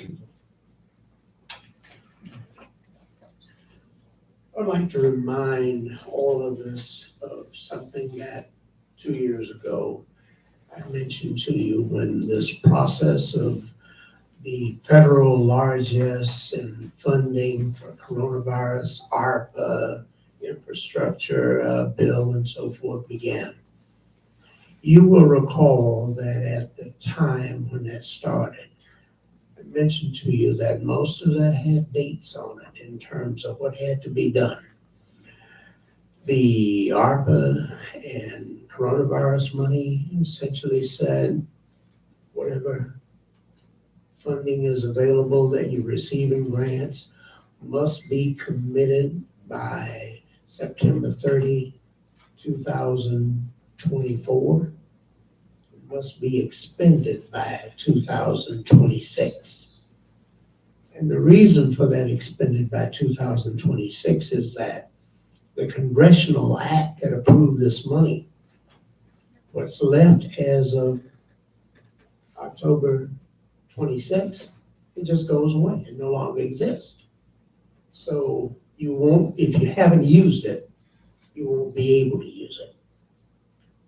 you. I'd like to remind all of us of something that 2 years ago I mentioned to you when this process of the federal largesse and funding for coronavirus, ARPA, infrastructure bill, and so forth began. You will recall that at the time when that started, I mentioned to you that most of that had dates on it in terms of what had to be done. The ARPA and coronavirus money essentially said, whatever funding is available that you receive in grants must be committed by September 30, 2024. It must be expended by 2026. And the reason for that expended by 2026 is that the congressional act that approved this money, what's left as of October 26, it just goes away. It no longer exists. So you won't, if you haven't used it, you won't be able to use it.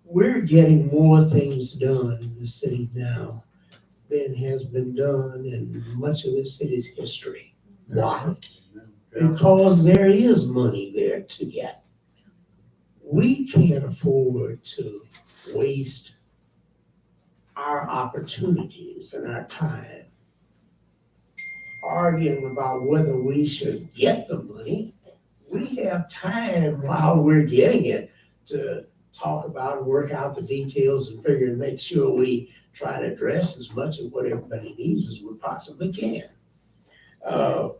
We're getting more things done in the city now than has been done in much of the city's history. Why? Because there is money there to get. We can't afford to waste our opportunities and our time arguing about whether we should get the money. We have time while we're getting it to talk about and work out the details and figure and make sure we try to address as much of what everybody needs as we possibly can. I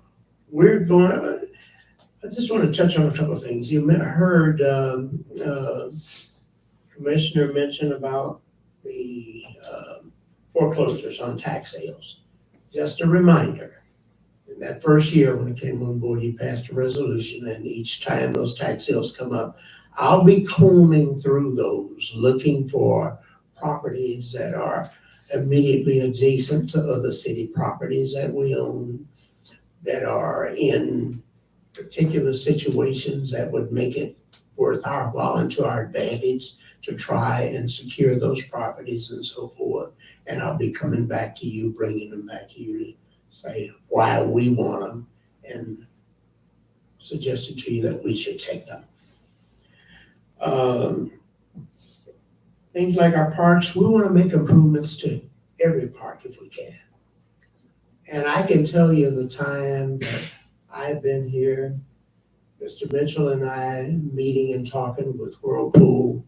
just want to touch on a couple of things. You heard Commissioner mention about the foreclosures on tax sales. Just a reminder, in that first year when it came on board, you passed a resolution, and each time those tax sales come up, I'll be combing through those, looking for properties that are immediately adjacent to other city properties that we own, that are in particular situations that would make it worth our while and to our advantage to try and secure those properties and so forth. And I'll be coming back to you, bringing them back to you to say why we want them and suggested to you that we should take them. Things like our parks, we want to make improvements to every park if we can. And I can tell you the time that I've been here, Mr. Mitchell and I meeting and talking with Whirlpool,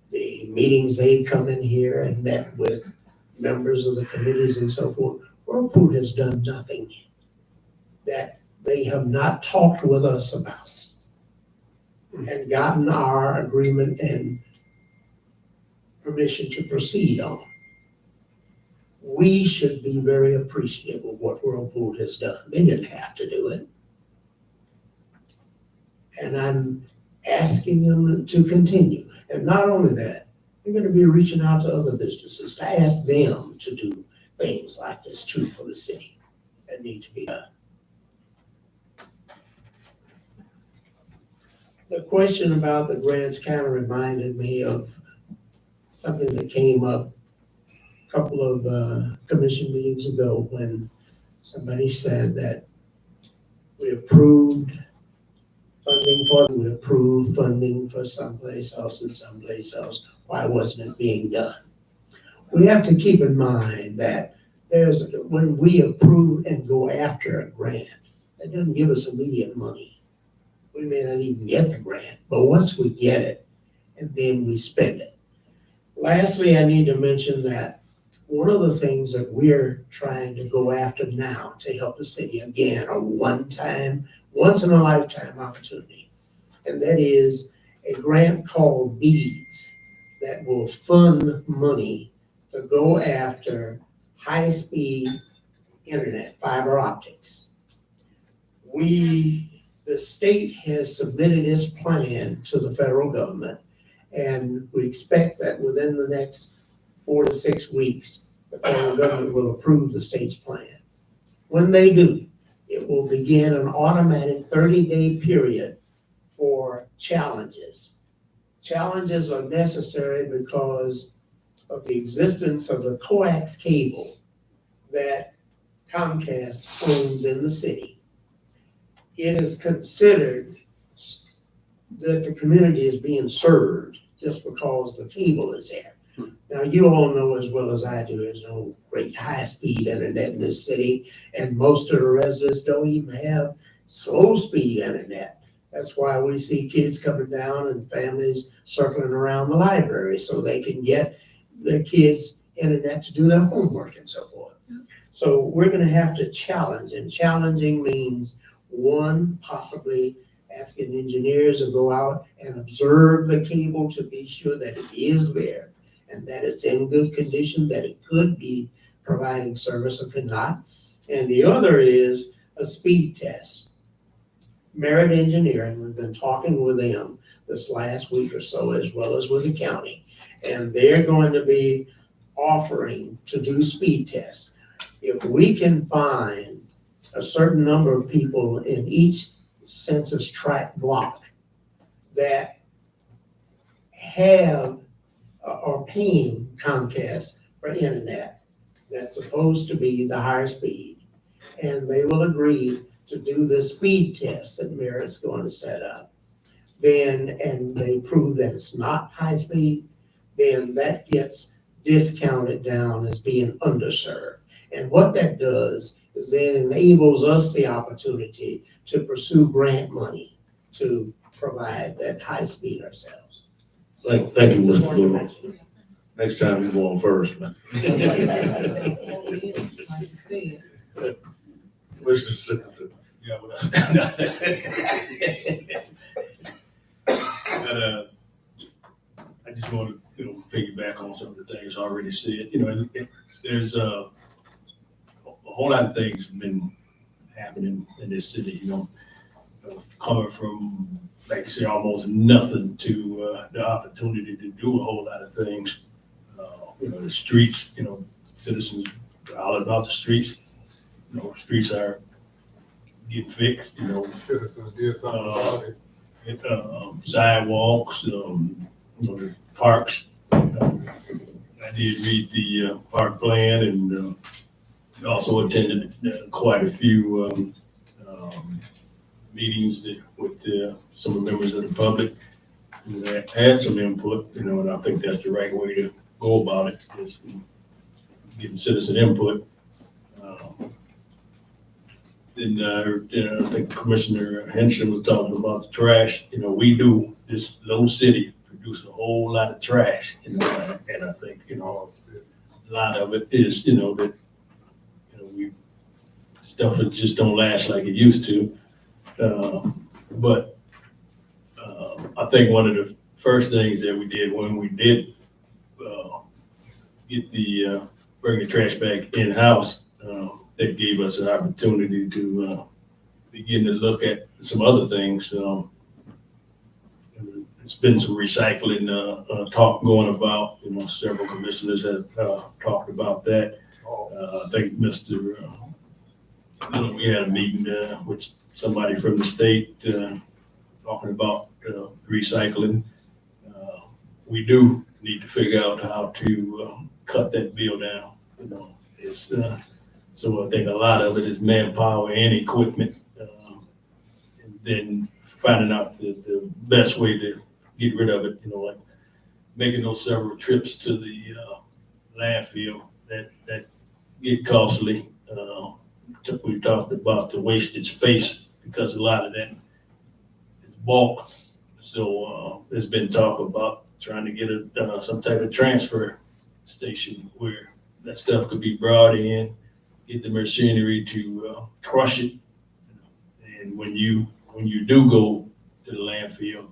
the meetings they've come in here and met with members of the committees and so forth, Whirlpool has done nothing that they have not talked with us about and gotten our agreement and permission to proceed on. We should be very appreciative of what Whirlpool has done. They didn't have to do it. And I'm asking them to continue. And not only that, we're going to be reaching out to other businesses to ask them to do things like this too for the city that need to be done. The question about the grants kind of reminded me of something that came up a couple of commission meetings ago when somebody said that we approved funding for someplace else and someplace else. Why wasn't it being done? We have to keep in mind that when we approve and go after a grant, that doesn't give us immediate money. We may not even get the grant, but once we get it, and then we spend it. Lastly, I need to mention that one of the things that we're trying to go after now to help the city, again, a one-time, once-in-a-lifetime opportunity, and that is a grant called BEADS that will fund money to go after high-speed internet, fiber optics. The state has submitted its plan to the federal government, and we expect that within the next 4 to 6 weeks, the federal government will approve the state's plan. When they do, it will begin an automatic 30-day period for challenges. Challenges are necessary because of the existence of the coax cable that Comcast owns in the city. It is considered that the community is being served just because the cable is there. Now, you all know as well as I do, there's no great high-speed internet in this city, and most of the residents don't even have slow-speed internet. That's why we see kids coming down and families circling around the library so they can get the kids' internet to do their homework and so forth. So we're going to have to challenge, and challenging means, one, possibly asking engineers to go out and observe the cable to be sure that it is there and that it's in good condition, that it could be providing service or could not. And the other is a speed test. Merit Engineering, we've been talking with them this last week or so, as well as with the county, and they're going to be offering to do speed tests. If we can find a certain number of people in each census tract block that are paying Comcast for internet that's supposed to be the higher speed, and they will agree to do the speed test that Merit's going to set up, and they prove that it's not high speed, then that gets discounted down as being underserved. And what that does is then enables us the opportunity to pursue grant money to provide that high speed ourselves. Thank you, Mr. Little. Next time you go on first, man. Mr. Singleton. Yeah, I just want to, piggyback on some of the things already said. There's a whole lot of things have been happening in this city, coming from, like you say, almost nothing to the opportunity to do a whole lot of things. The streets, citizens are all about the streets. Streets are getting fixed, Citizens did something about it. Sidewalks, the parks. I did read the park plan and also attended quite a few meetings with some of the members of the public who had some input, and I think that's the right way to go about it, is getting citizen input. Then I think Commissioner Henson was talking about the trash. We do, this little city produce a whole lot of trash, and I think, a lot of it is, that, stuff that just don't last like it used to. But I think one of the first things that we did when we did get bring the trash back in-house, that gave us an opportunity to begin to look at some other things. It's been some recycling talk going about. Several commissioners have talked about that. I think we had a meeting with somebody from the state talking about recycling. We do need to figure out how to cut that bill down. It's so I think a lot of it is manpower and equipment, and then finding out the best way to get rid of it. Like making those several trips to the landfill that get costly. We talked about the wasted space because a lot of that is bulk. So there's been talk about trying to get some type of transfer station where that stuff could be brought in, get the machinery to crush it. And when you do go to the landfill,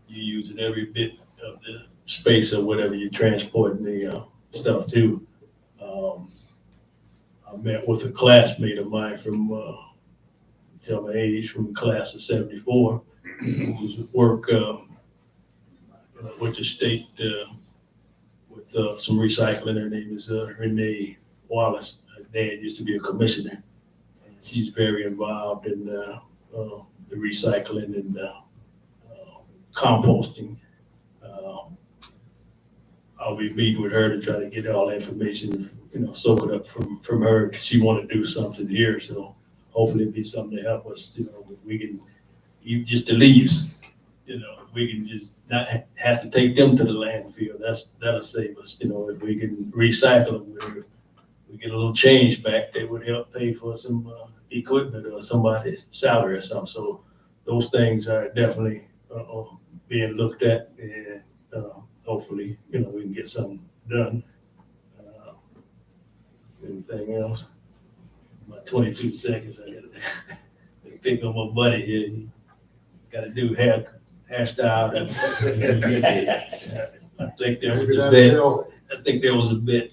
you're using every bit of the space or whatever you're transporting the stuff to. I met with a classmate of mine from, tell my age, from the class of 74, who's at work with the state with some recycling. Her name is Renee Wallace. Her dad used to be a commissioner. And she's very involved in the recycling and composting. I'll be meeting with her to try to get all the information, soak it up from her. She want to do something here, so hopefully it'll be something to help us. We can even just the leaves. If we can just not have to take them to the landfill, that'll save us. If we can recycle them, we get a little change back. That would help pay for some equipment or somebody's salary or something. So those things are definitely being looked at, and hopefully, we can get something done. Anything else? About 22 seconds. I gotta pick up my buddy here. Got to do hairstyle. I think there was a bet. I think there was a bet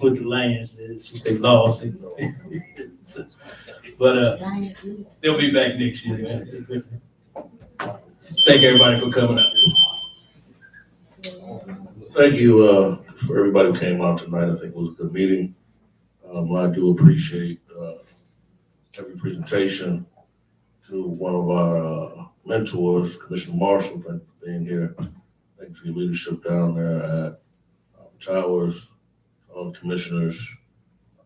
with the Lions. They lost. But they'll be back next year. Thank everybody for coming out. Thank you for everybody who came out tonight. I think it was a good meeting. I do appreciate every presentation. To one of our mentors, Commissioner Marshall, thank you for being here. Thank you for your leadership down there at Towers, all the commissioners,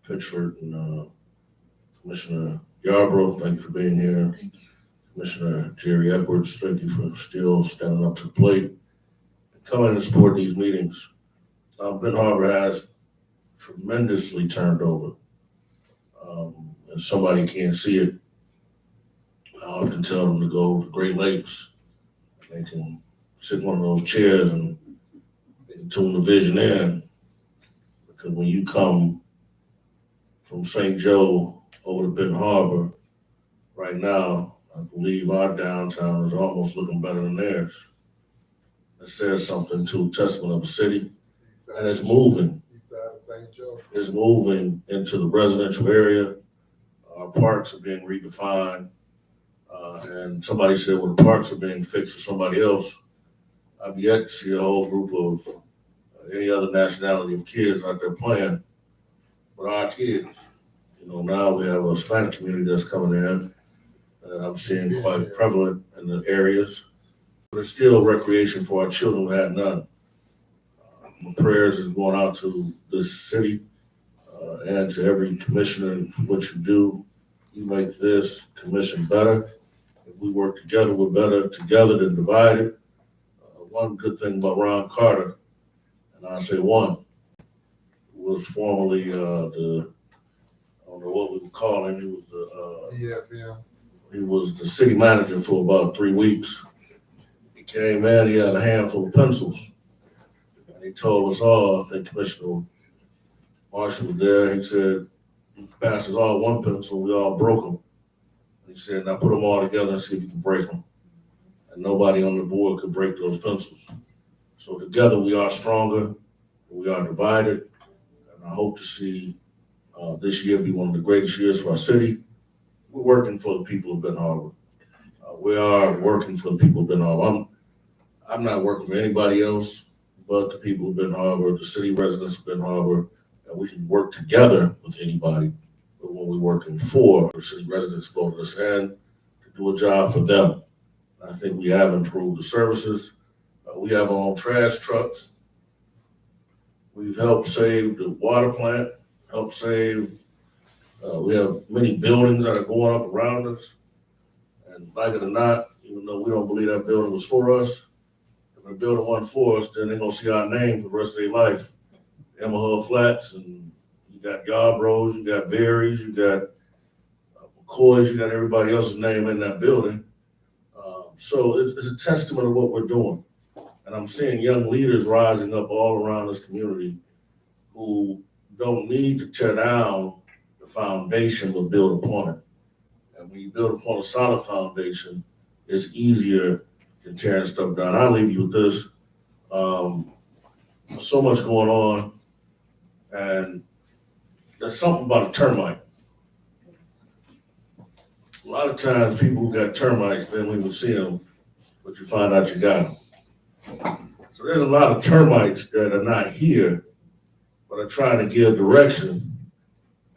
Pitchford and Commissioner Yarbrough, thank you for being here. Commissioner Jerry Edwards, thank you for still standing up to the plate and coming and support these meetings. Ben Harbor has tremendously turned over. If somebody can't see it, I often tell them to go to Great Lakes. They can sit in one of those chairs and they can tune the vision in. Because when you come from St. Joe over to Benton Harbor, right now, I believe our downtown is almost looking better than theirs. It says something to testament of the city, and it's moving. It's moving into the residential area. Our parks are being redefined. And somebody said, well, the parks are being fixed for somebody else. I've yet to see a whole group of any other nationality of kids out there playing, but our kids. Now we have a Hispanic community that's coming in, and I'm seeing quite prevalent in the areas. But it's still recreation for our children who had none. My prayers is going out to this city and to every commissioner for what you do. You make this commission better. If we work together, we're better together than divided. One good thing about Ron Carter, and I say one, was formerly I don't know what we would call him. He was the city manager for about 3 weeks. He came in, he had a handful of pencils. And he told us all, I think Commissioner Marshall was there, he said, he passed us all one pencil, we all broke them. And he said, now put them all together and see if you can break them. And nobody on the board could break those pencils. So together we are stronger, we are divided. And I hope to see this year be one of the greatest years for our city. We're working for the people of Benton Harbor. We are working for the people of Benton Harbor. I'm not working for anybody else but the people of Benton Harbor, the city residents of Benton Harbor, and we can work together with anybody. But when we're working for, the city residents voted us in to do a job for them. I think we have improved the services. We have our own trash trucks. We've helped save the water plant, helped save, we have many buildings that are going up around us. And like it or not, even though we don't believe that building was for us, if a building wasn't for us, then they're gonna see our name for the rest of their life. Emma Flats, and you got Yarbroughs, you got Verys, you got McCoys, you got everybody else's name in that building. So it's a testament of what we're doing. And I'm seeing young leaders rising up all around this community who don't need to tear down the foundation, but build upon it. And when you build upon a solid foundation, it's easier than tearing stuff down. I'll leave you with this. There's so much going on, and there's something about a termite. A lot of times people who got termites, then when you see them, but you find out you got them. So there's a lot of termites that are not here, but are trying to give direction,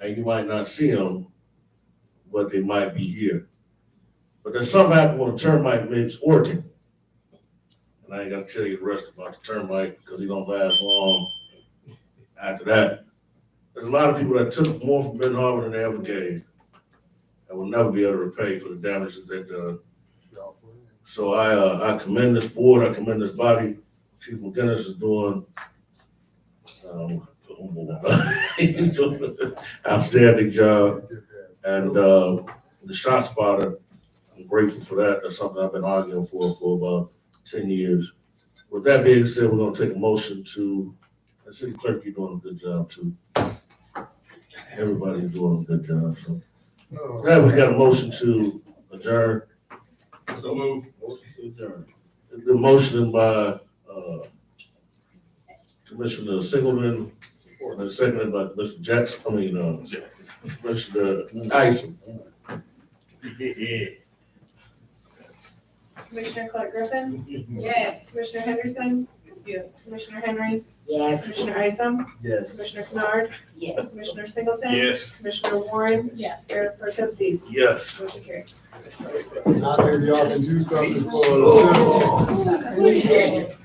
and you might not see them, but they might be here. But there's something happen when a termite makes working. And I ain't gotta tell you the rest about the termite because he don't last long after that. There's a lot of people that took more from Benton Harbor than they ever gave and will never be able to repay for the damage that they've done. So I commend this board, I commend this body. Chief McGinnis is doing, he's doing an outstanding job. And the shot spotter, I'm grateful for that. That's something I've been arguing for about 10 years. With that being said, we're gonna take a motion to, the city clerk, you're doing a good job too. Everybody's doing a good job, so. Now we got a motion to adjourn. So move. Motion to adjourn. It's been motioned by Commissioner Singleton, and seconded by Commissioner Jackson, Commissioner Isom. Commissioner Clark Griffin? Yes. Commissioner Henderson? Yes. Commissioner Henry? Yes. Commissioner Isom? Yes. Commissioner Kennard? Yes. Commissioner Singleton? Yes. Commissioner Warren? Yes. Mayor Pro Tem Seats? Yes. Motion carried. I think y'all can do something for the citizens. Appreciate it.